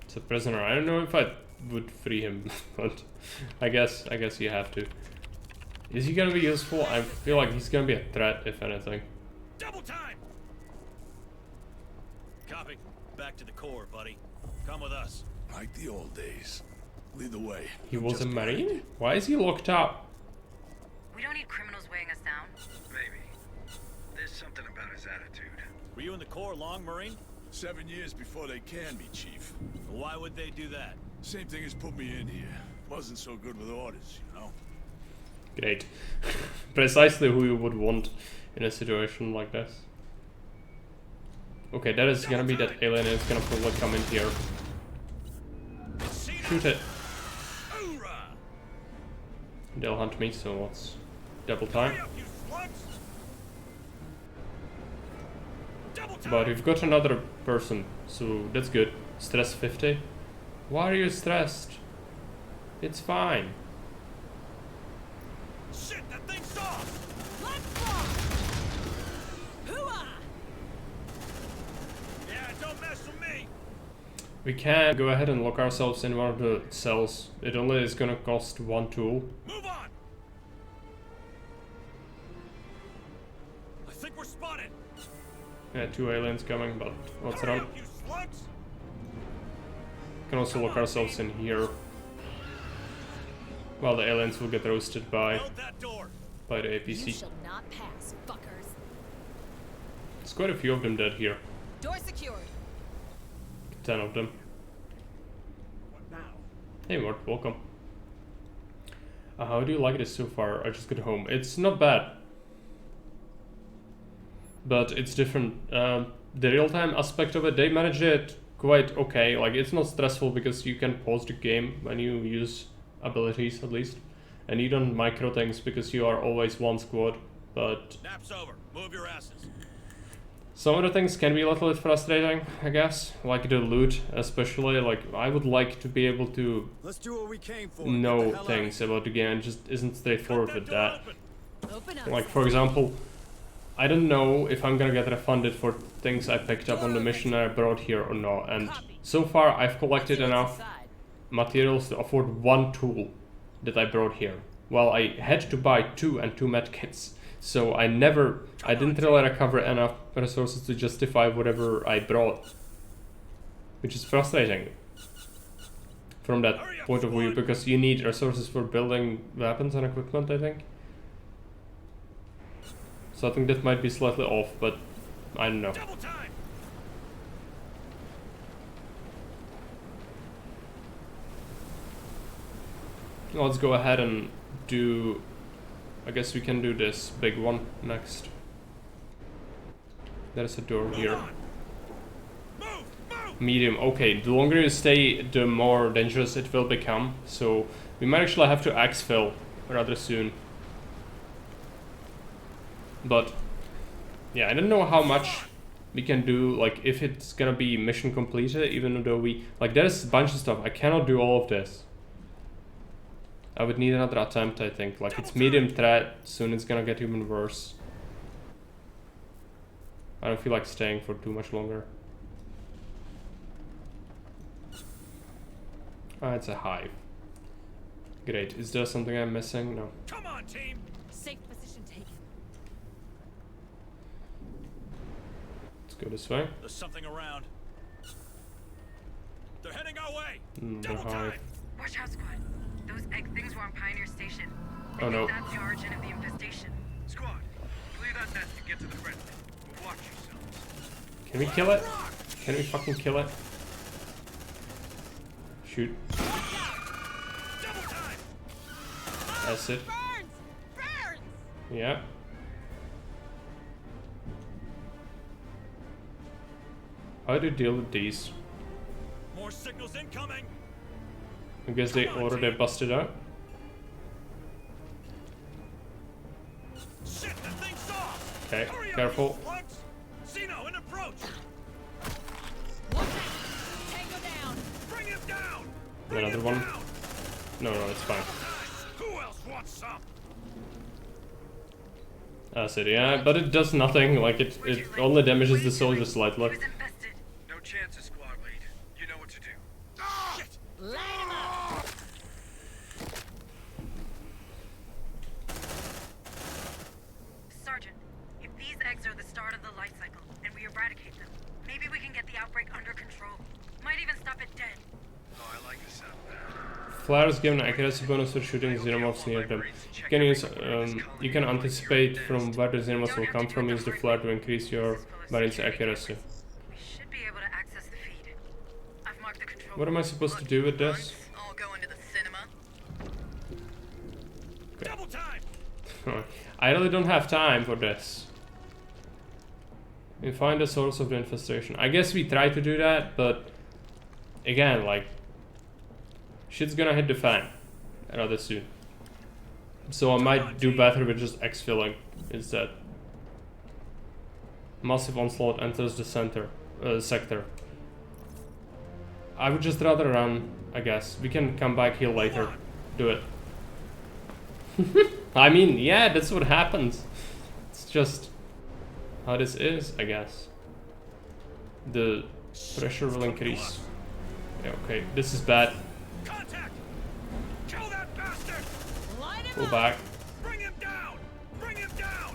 It's a prisoner. I don't know if I would free him, but I guess you have to. Is he gonna be useful? I feel like he's gonna be a threat, if anything. Double time! Copy. Back to the core, buddy. Come with us. Like the old days. Lead the way. He was a Marine? Why is he locked up? We don't need criminals weighing us down. Maybe. There's something about his attitude. Were you in the Corps long, Marine? 7 years before they can be, Chief. Why would they do that? Same thing as put me in here. Wasn't so good with orders, you know? Great. Precisely who you would want in a situation like this. Okay, that is gonna be that alien, and it's gonna probably come in here. Shoot it. They'll hunt me, so what's double time? But we've got another person, so that's good. Stress 50. Why are you stressed? It's fine. Shit, that thing's off! Let's fly! Hooah! Yeah, don't mess with me! We can go ahead and lock ourselves in one of the cells. It only is gonna cost 1 tool. Move on! I think we're spotted! Yeah, 2 aliens coming, but what's wrong? Can also lock ourselves in here. While the aliens will get roasted by the APC. You shall not pass, fuckers. There's quite a few of them dead here. Door secured. 10 of them. Hey Mort, welcome. How do you like this so far? I just got home. It's not bad. But it's different. The real-time aspect of it, they manage it quite okay. Like, it's not stressful because you can pause the game when you use abilities, at least. And you don't micro things because you are always one squad. But Nap's over. Move your asses. some of the things can be a little bit frustrating, I guess. Like the loot, especially. Like, I would like to be able to Let's do what we came for. know things about the game. It just isn't straightforward with that. Open up. Like, for example, I don't know if I'm gonna get refunded for things I picked up on the mission I brought here or not. And so far, I've collected enough materials to afford 1 tool that I brought here. Well, I had to buy 2 and 2 medkits. So I didn't really recover enough resources to justify whatever I brought. Which is frustrating. From that point of view, because you need resources for building weapons and equipment, I think. So I think that might be slightly off, but I don't know. Let's go ahead and do... I guess we can do this big one next. There's a door here. Medium. Okay, the longer you stay, the more dangerous it will become. So we might actually have to exfil rather soon. But yeah, I don't know how much we can do, like if it's gonna be mission completed, even though there's a bunch of stuff. I cannot do all of this. I would need another attempt, I think. Like, it's medium threat, soon it's gonna get even worse. I don't feel like staying for too much longer. Ah, it's a hive. Great. Is there something I'm missing? No. Come on, team. Safe position taken. Let's go this way. There's something around. They're heading our way. The hive. Watch out, squad. Those egg things were on Pioneer Station. Oh no. That's the origin of the infestation. Squad, clear that nest and get to the friendly. But watch yourselves. Can we kill it? Can we fucking kill it? Shoot. That's it. Yeah. How do you deal with these? More signals incoming. I guess they already busted out. Shit, that thing's off. Okay, careful. Zeno, an approach. Another one. No, it's fine. Who else wants some? That's it, yeah, but it does nothing. Like it only damages the soldier slightly. No chances, squad lead. You know what to do. Shit! Light him up! Sergeant, if these eggs are the start of the life cycle, and we eradicate them, maybe we can get the outbreak under control. Might even stop it dead. Oh, I like the sound of that. Flares give an accuracy bonus for shooting xenomorphs near them. You can anticipate from where the xenomorphs will come from. Use the flare to increase your Marine's accuracy. We should be able to access the feed. I've marked the control. What am I supposed to do with this? I'll go into the cinema. Double time! I really don't have time for this. We find the source of the infestation. I guess we try to do that, but again, like, shit's gonna hit the fan rather soon. So I might do better with just exfilling instead. Massive onslaught enters the sector. I would just rather run, I guess. We can come back here later. Do it. I mean, yeah, that's what happens. It's just how this is, I guess. The pressure will increase. Yeah, okay, this is bad. Contact! Kill that bastard! Go back. Bring him down! Bring him down!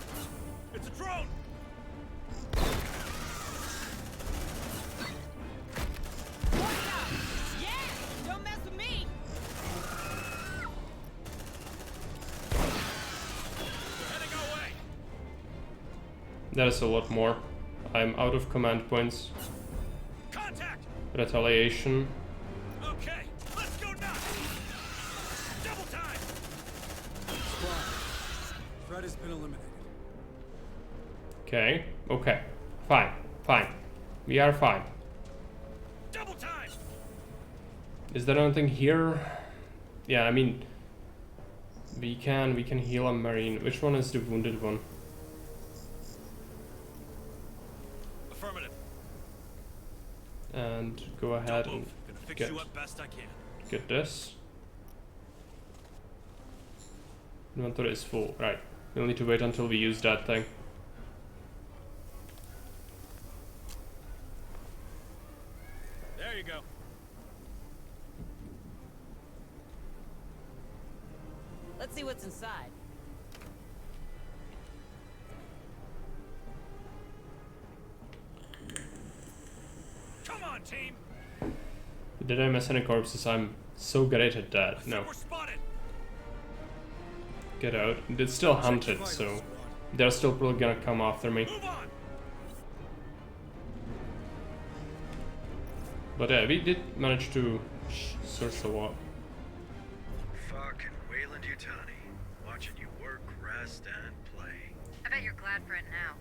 It's a drone! Yeah! Don't mess with me! They're heading our way! That is a lot more. I'm out of command points. Contact! Retaliation. Okay, let's go now! Double time! Squad, threat has been eliminated. Okay, okay. Fine. We are fine. Double time! Is there anything here? Yeah, I mean, we can heal a Marine. Which one is the wounded one? Affirmative. And go ahead and Gonna fix get you up best I can. get this. Inventory is full. Right. We'll need to wait until we use that thing. There you go. Let's see what's inside. Come on, team! Did I miss any corpses? I'm so great at that. No. We're spotted! Get out. It's still hunted, so they're still probably gonna come after me. Move on! But yeah, we did manage to search a lot. Fucking Wayland Yutani. Watching you work, rest, and play. I bet you're glad for it now.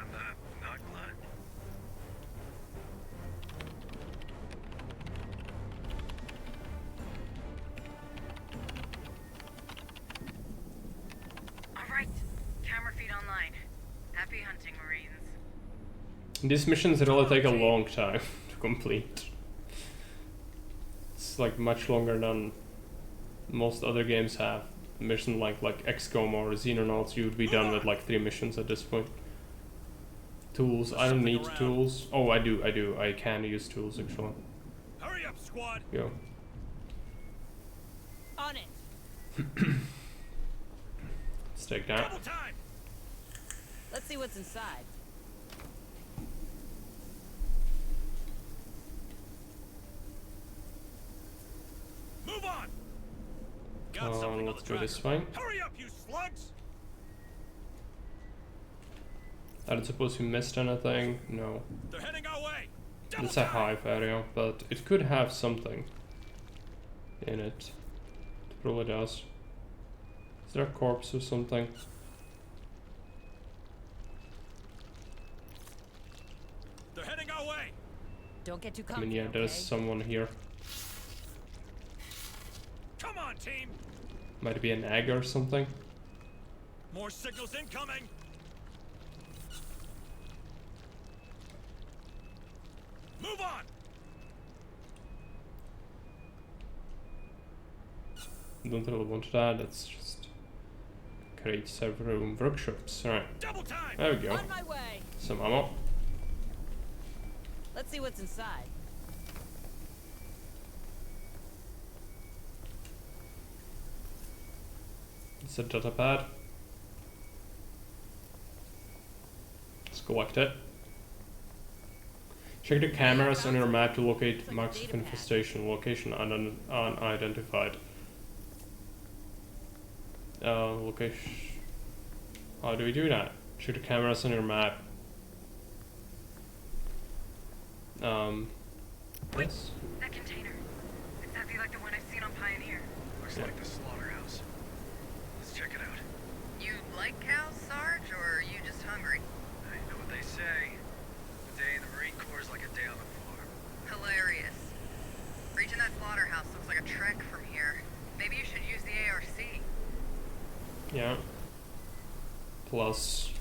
I'm not glad. Alright, camera feed online. Happy hunting, Marines. These missions really take a long time to complete. It's like much longer than most other games have. A mission like XCOM or Xenonauts, you would be done with like 3 missions at this point. Tools, I don't need tools. Oh, I do. I can use tools actually. Hurry up, squad! Go. On it. Let's take that. Double time! Let's see what's inside. Move on! Got something on Let's the go this tracker. way. Hurry up, you slugs! I don't suppose we missed anything. No. They're heading our way! It's a hive area, but it could have something in it. It probably does. Is there a corpse or something? They're heading our way! Don't get too I comfy, mean, yeah, there's okay? someone here. Come on, team! Might be an egg or something. More signals incoming! Move on! don't really want that. Let's just create server room workshops. Alright. There we go. On my way. Some ammo. Let's see what's inside. It's a data pad. Let's collect it. Check the cameras on your map to locate marks of infestation. Location unidentified. Location. How do we do that? Check the cameras on your map. Yes. That container. Exactly like the one I've seen on Pioneer. Looks like the slaughterhouse. Let's check it out. You like cows, Sarge, or are you just hungry? I know what they say. A day in the Marine Corps is like a day on the farm. Hilarious. Reaching that slaughterhouse looks like a trek from here. Maybe you should use the ARC. Yeah. Plus,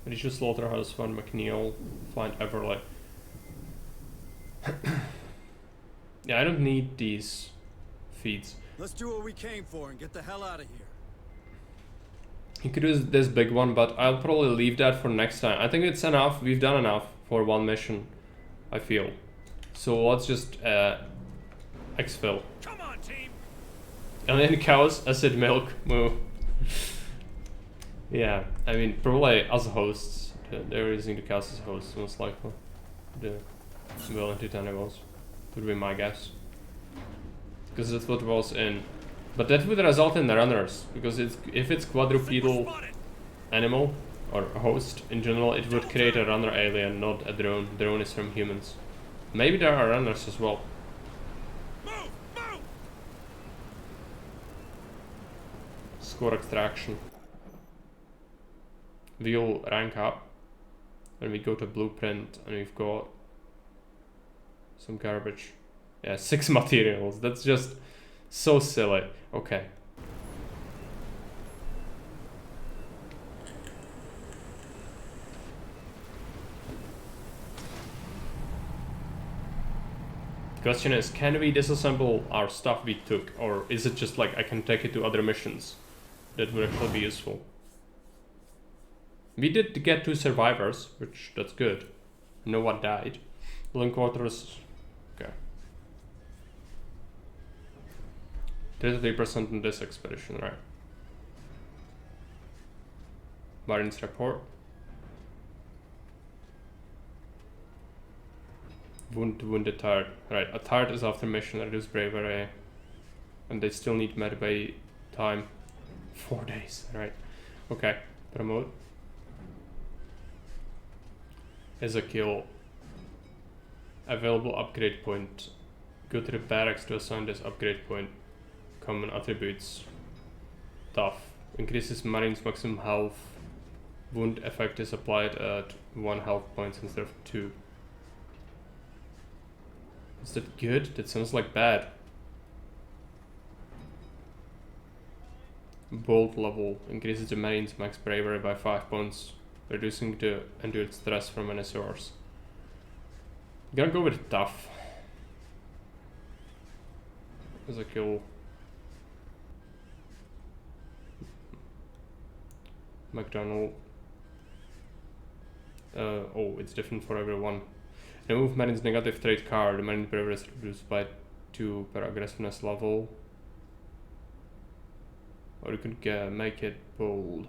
reach the slaughterhouse, find McNeil, find Everly. Yeah, I don't need these feeds. Let's do what we came for and get the hell out of here. You could use this big one, but I'll probably leave that for next time. I think it's enough. We've done enough for one mission, I feel. So let's just exfil. Come on, team. And then cows, acid milk, moo. Yeah, I mean, probably as hosts. They're using the cows as hosts, most likely. The well-intuited animals would be my guess. Because that's what was in. But that would result in the runners, because if it's quadrupedal animal or host in general, it would create a runner alien, not a drone. Drone is from humans. Maybe there are runners as well. Score extraction. We'll rank up and we go to blueprint and we've got some garbage. Yeah, 6 materials. That's just so silly. Okay. The question is, can we disassemble our stuff we took, or is it just like I can take it to other missions? That would actually be useful. We did get 2 survivors, which that's good. No one died. Living quarters. Okay. 33% in this expedition, right? Marines report. Wounded tired. Right, a tired is after mission, reduced bravery. And they still need medbay time. 4 days, right? Okay, promote. Is a kill. Available upgrade point. Go to the barracks to assign this upgrade point. Common attributes. Tough. Increases Marines maximum health. Wound effect is applied at 1 health points instead of 2. Is that good? That sounds like bad. Bolt level. Increases the Marines max bravery by 5 points. Reducing the endured stress from any source. I'm gonna go with tough. As a kill. McDonald. Oh, it's different for everyone. Remove Marine's negative trait card. The Marine bravery is reduced by 2 per aggressiveness level. Or you could make it bold.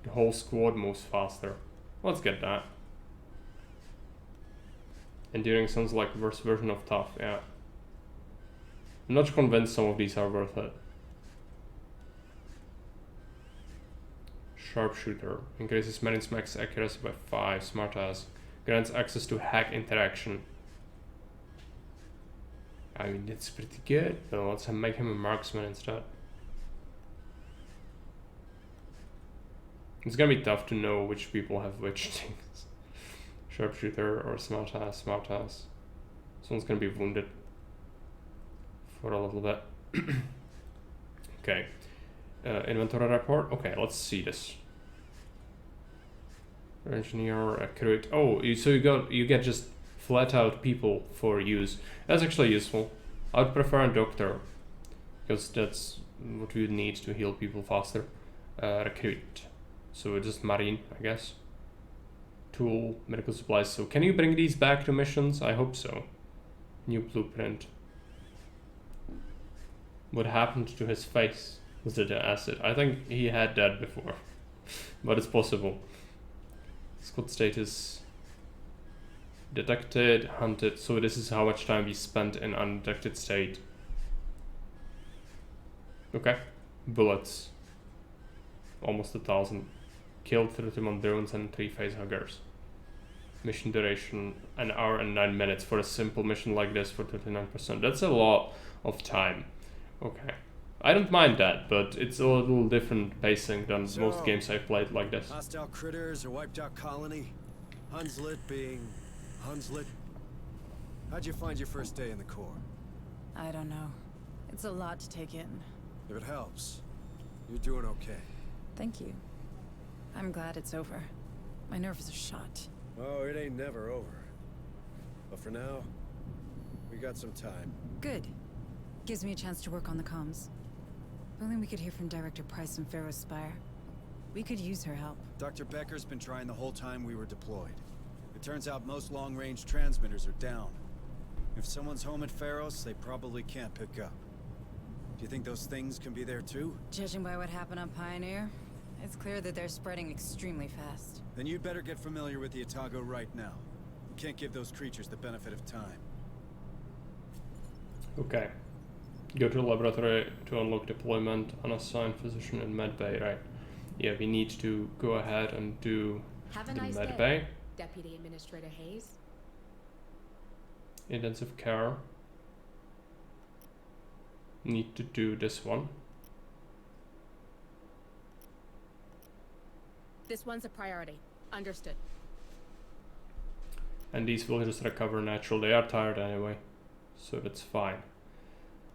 The whole squad moves faster. Let's get that. Enduring sounds like worse version of tough, yeah. I'm not convinced some of these are worth it. Sharpshooter. Increases Marine's max accuracy by 5. Smartass. Grants access to hack interaction. I mean, it's pretty good, but let's make him a marksman instead. It's gonna be tough to know which people have which things. Sharpshooter or smartass, smartass. Someone's gonna be wounded for a little bit. Okay. Inventory report. Okay, let's see this. Engineer, accurate. Oh, so you get just flat out people for use. That's actually useful. I would prefer a doctor, because that's what we need to heal people faster. Recruit. So just marine, I guess. Tool, medical supplies. So can you bring these back to missions? I hope so. New blueprint. What happened to his face? Was it an acid? I think he had that before. But it's possible. Squad status. Detected, hunted. So this is how much time we spent in undetected state. Okay. Bullets. Almost 1,000. Killed 31 drones and 3 facehuggers. Mission duration, 1 hour and 9 minutes for a simple mission like this for 39%. That's a lot of time. Okay. I don't mind that, but it's a little different pacing than most games I've played like this. Hostile critters or wiped out colony? Hunslet being Hunslet? How'd you find your first day in the Corps? I don't know. It's a lot to take in. If it helps, you're doing okay. Thank you. I'm glad it's over. My nerves are shot. Oh, it ain't never over. But for now, we got some time. Good. Gives me a chance to work on the comms. If only we could hear from Director Price and Pharaoh's Spire. We could use her help. Dr. Becker's been trying the whole time we were deployed. It turns out most long-range transmitters are down. If someone's home at Pharaoh's, they probably can't pick up. Do you think those things can be there too? Judging by what happened on Pioneer, it's clear that they're spreading extremely fast. Then you'd better get familiar with the Otago right now. We can't give those creatures the benefit of time. Okay. Go to the laboratory to unlock deployment, unassign physician in medbay, right? Yeah, we need to go ahead and do Have a the nice medbay. day, Deputy Administrator Hayes. Intensive care. Need to do this one. This one's a priority. Understood. And these will just recover natural. They are tired anyway, so that's fine.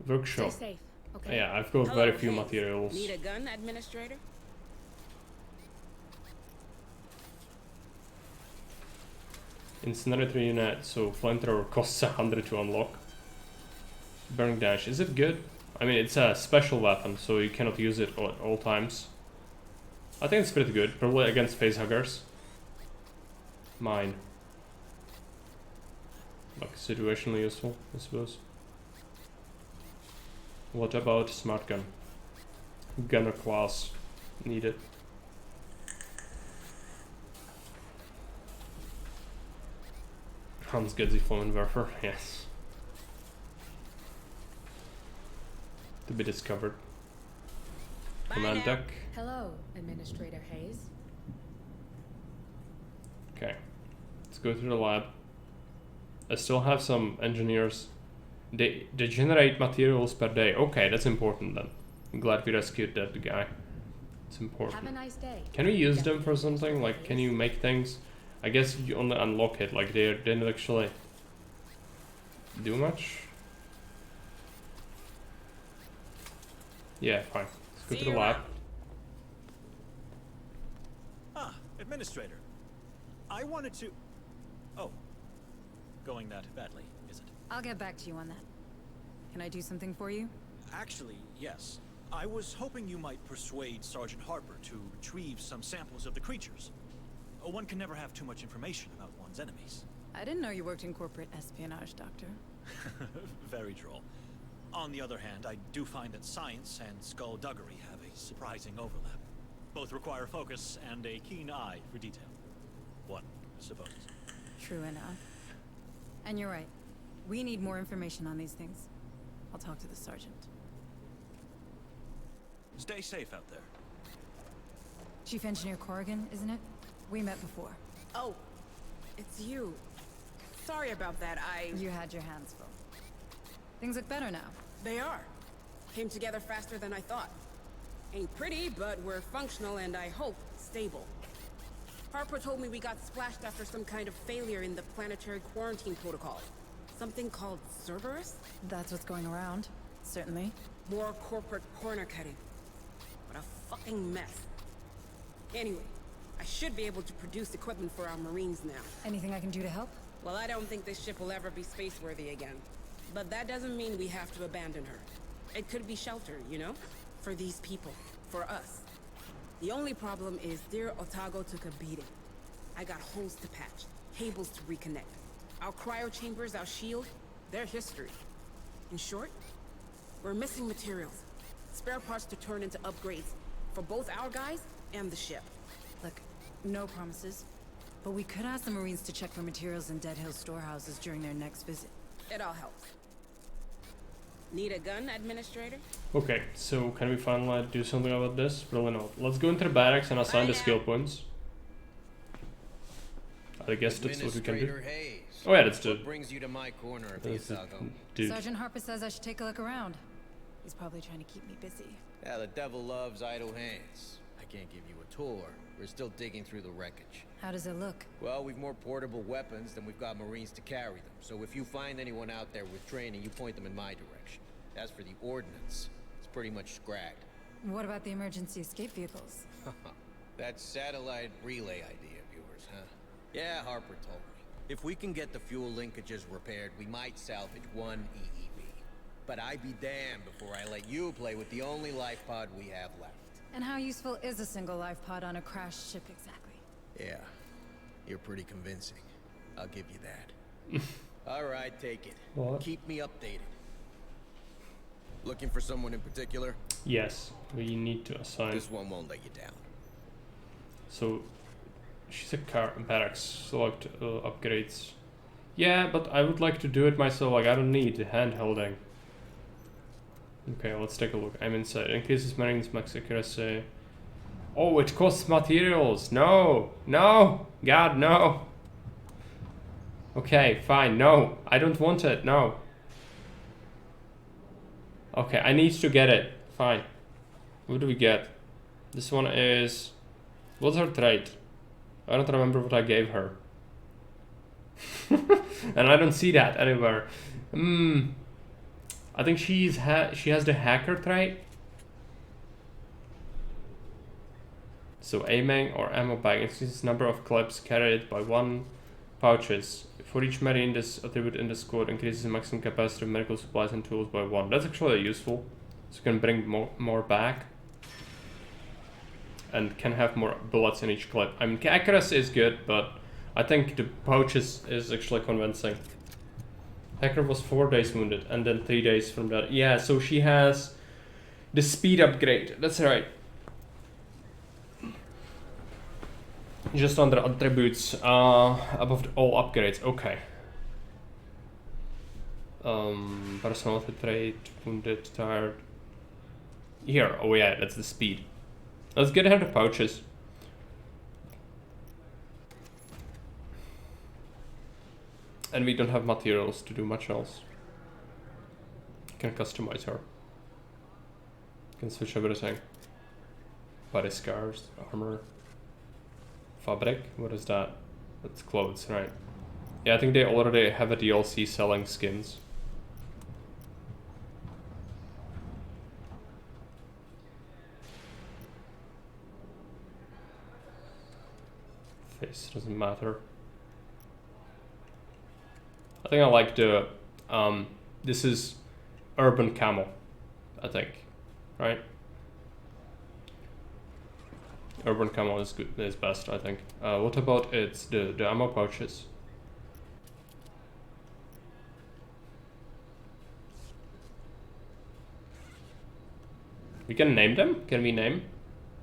Workshop. Stay safe, okay? Yeah, I've got very few materials. Need a gun, Administrator? Incinerator unit, so flamethrower costs 100 to unlock. Burning dash, is it good? I mean, it's a special weapon, so you cannot use it at all times. I think it's pretty good, probably against facehuggers. Mine. Like, situationally useful, I suppose. What about smart gun? Gunner class needed. Hans gets the Flammenwerfer, yes. To be discovered. Command deck. Hello, Administrator Hayes. Okay. Let's go to the lab. I still have some engineers. They generate materials per day. Okay, that's important then. I'm glad we rescued that guy. It's important. Have a nice day. Can we use them for something? Like, can you make things? I guess you only unlock it. Like, they don't actually do much. Yeah, fine. Let's go to the lab. Ah, Administrator. I wanted to... Oh. Going that badly, is it? I'll get back to you on that. Can I do something for you? Actually, yes. I was hoping you might persuade Sergeant Harper to retrieve some samples of the creatures. One can never have too much information about one's enemies. I didn't know you worked in corporate espionage, Doctor. Very droll. On the other hand, I do find that science and skullduggery have a surprising overlap. Both require focus and a keen eye for detail. One, I suppose. True enough. And you're right. We need more information on these things. I'll talk to the sergeant. Stay safe out there. Chief Engineer Corrigan, isn't it? We met before. Oh, it's you. Sorry about that, You had your hands full. Things look better now. They are. Came together faster than I thought. Ain't pretty, but we're functional and I hope stable. Harper told me we got splashed after some kind of failure in the planetary quarantine protocol. Something called Cerberus? That's what's going around. Certainly. More corporate corner cutting. What a fucking mess. Anyway, I should be able to produce equipment for our Marines now. Anything I can do to help? Well, I don't think this ship will ever be spaceworthy again. But that doesn't mean we have to abandon her. It could be shelter, you know? For these people. For us. The only problem is dear Otago took a beating. I got holes to patch, cables to reconnect. Our cryo chambers, our shield, they're history. In short, we're missing materials. Spare parts to turn into upgrades. For both our guys and the ship. Look, no promises. But we could ask the Marines to check for materials in Dead Hill storehouses during their next visit. It all helps. Need a gun, Administrator? Okay, so can we finally do something about this? Really not. Let's go into the barracks and assign the skill points. I guess that's what we can do. Hayes. Oh yeah, that's what brings you to my corner of the Otago? Dude. Sergeant Harper says I should take a look around. He's probably trying to keep me busy. Yeah, the devil loves idle hands. I can't give you a tour. We're still digging through the wreckage. How does it look? Well, we've more portable weapons than we've got Marines to carry them. So if you find anyone out there with training, you point them in my direction. As for the ordnance, it's pretty much scragged. What about the emergency escape vehicles? That satellite relay idea of yours, huh? Yeah, Harper told me. If we can get the fuel linkages repaired, we might salvage one EEV. But I'd be damned before I let you play with the only life pod we have left. And how useful is a single life pod on a crashed ship exactly? Yeah, you're pretty convincing. I'll give you that. All right, take it. What? Keep me updated. Looking for someone in particular? Yes, we need to assign. This one won't let you down. So, she's a barracks. Select upgrades. Yeah, but I would like to do it myself. Like, I don't need the hand holding. Okay, let's take a look. I'm inside. Increases Marines max accuracy. Oh, it costs materials. No, no, God, no. Okay, fine. No, I don't want it. No. Okay, I need to get it. Fine. What do we get? This one is... What's her trait? I don't remember what I gave her. And I don't see that anywhere. I think she has the hacker trait. So aiming or ammo bag increases number of clips carried by 1 pouches. For each Marine, this attribute in the squad increases the maximum capacity of medical supplies and tools by 1. That's actually useful. So you can bring more back. And can have more bullets in each clip. I mean, accuracy is good, but I think the pouches is actually convincing. Hacker was 4 days wounded, and then 3 days from that. Yeah, so she has the speed upgrade. That's right. Just under attributes, above all upgrades. Okay. Personality trait, wounded, tired. Here, oh yeah, that's the speed. Let's get her the pouches. And we don't have materials to do much else. Can customize her. Can switch everything. Body scars, armor. Fabric? What is that? That's clothes, right? Yeah, I think they already have a DLC selling skins. Face doesn't matter. I think I like the this is urban camo, I think, right? Urban camo is good, is best, I think. What about the ammo pouches? We can name them? Can we name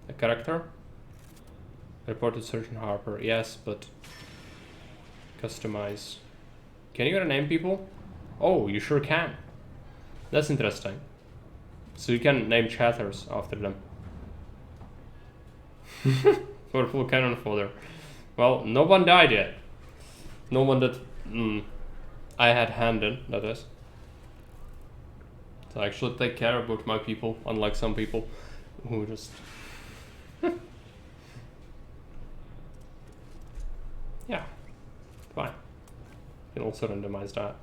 a character? Reported Sergeant Harper, yes, but customize. Can you name people? Oh, you sure can. That's interesting. So you can name chatters after them. For full cannon fodder. Well, no one died yet. No one that I had handed, that is. So I actually take care about my people, unlike some people who just... Yeah, fine. You can also randomize that.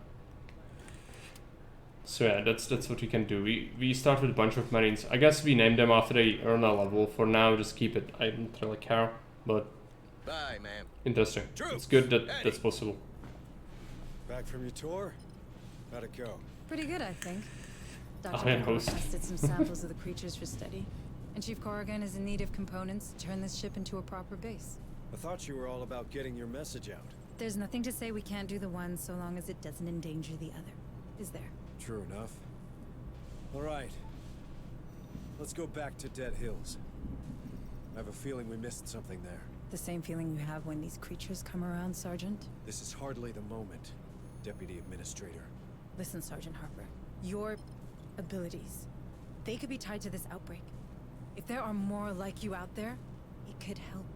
So yeah, that's what we can do. We start with a bunch of Marines. I guess we name them after they earn a level. For now, just keep it. I don't really care, but bye, man. Interesting. It's good that that's possible. Back from your tour? How'd it go? Pretty good, I think. Dr. I Bennett host. tested some samples of the creatures for study. And Chief Corrigan is in need of components to turn this ship into a proper base. I thought you were all about getting your message out. There's nothing to say we can't do the one so long as it doesn't endanger the other. Is there? True enough. All right. Let's go back to Dead Hills. I have a feeling we missed something there. The same feeling you have when these creatures come around, Sergeant? This is hardly the moment, Deputy Administrator. Listen, Sergeant Harper. Your abilities, they could be tied to this outbreak. If there are more like you out there, it could help.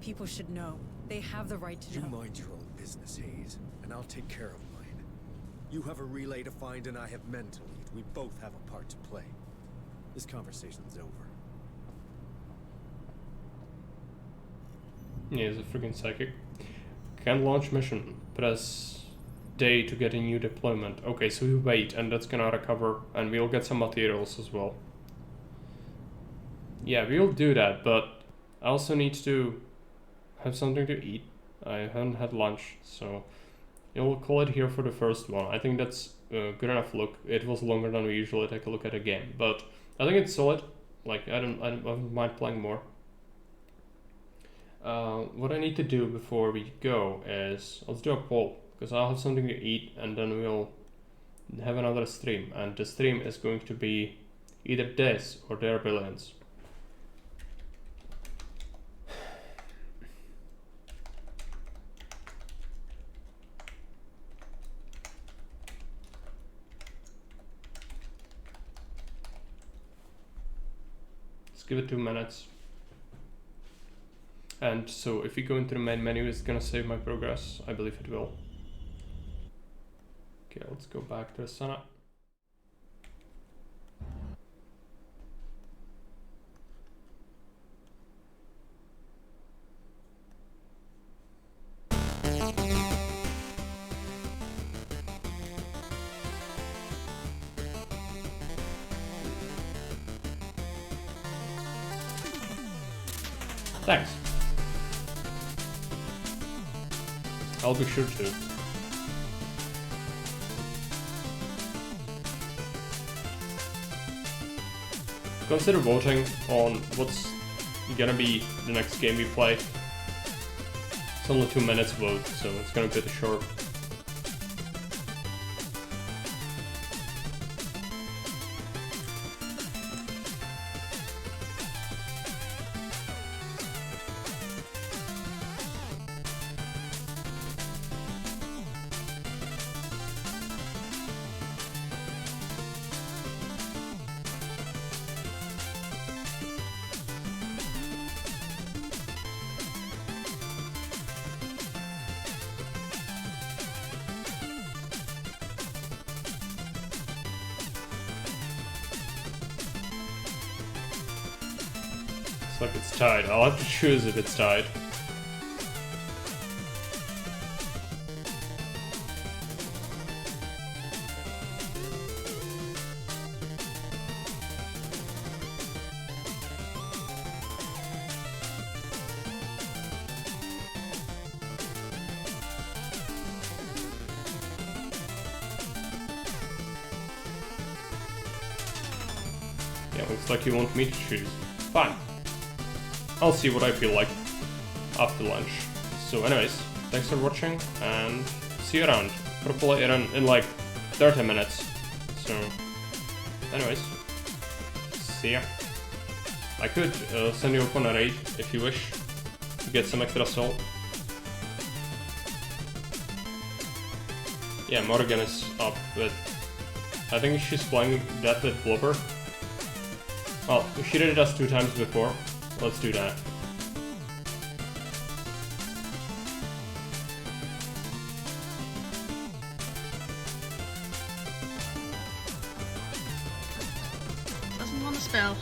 People should know. They have the right to know. You mind your own business, Hayes, and I'll take care of mine. You have a relay to find and I have men to lead. We both have a part to play. This conversation's over. Yeah, he's a freaking psychic. Can launch mission. Press day to get a new deployment. Okay, so we wait and that's gonna recover and we'll get some materials as well. Yeah, we'll do that, but I also need to have something to eat. I haven't had lunch, so we'll call it here for the first one. I think that's a good enough look. It was longer than we usually take a look at a game, but I think it's solid. Like, I don't mind playing more. What I need to do before we go is, let's do a poll, because I'll have something to eat and then we'll have another stream, and the stream is going to be either this or There Are Billions. Let's give it 2 minutes. And so if we go into the main menu, it's gonna save my progress. I believe it will. Okay, let's go back to Asana. Thanks. I'll be sure to. Consider voting on what's gonna be the next game we play. It's only 2 minutes vote, so it's gonna be short. Looks like it's tied. I'll have to choose if it's tied. Yeah, looks like you want me to choose. Fine. I'll see what I feel like after lunch. So anyways, thanks for watching and see you around. Probably in like 30 minutes. So anyways, see ya. I could send you up on a raid if you wish to get some extra salt. Yeah, Morgan is up with, I think she's playing that with Blubber. Well, she did it us 2 times before. Let's do that. Doesn't want to spell.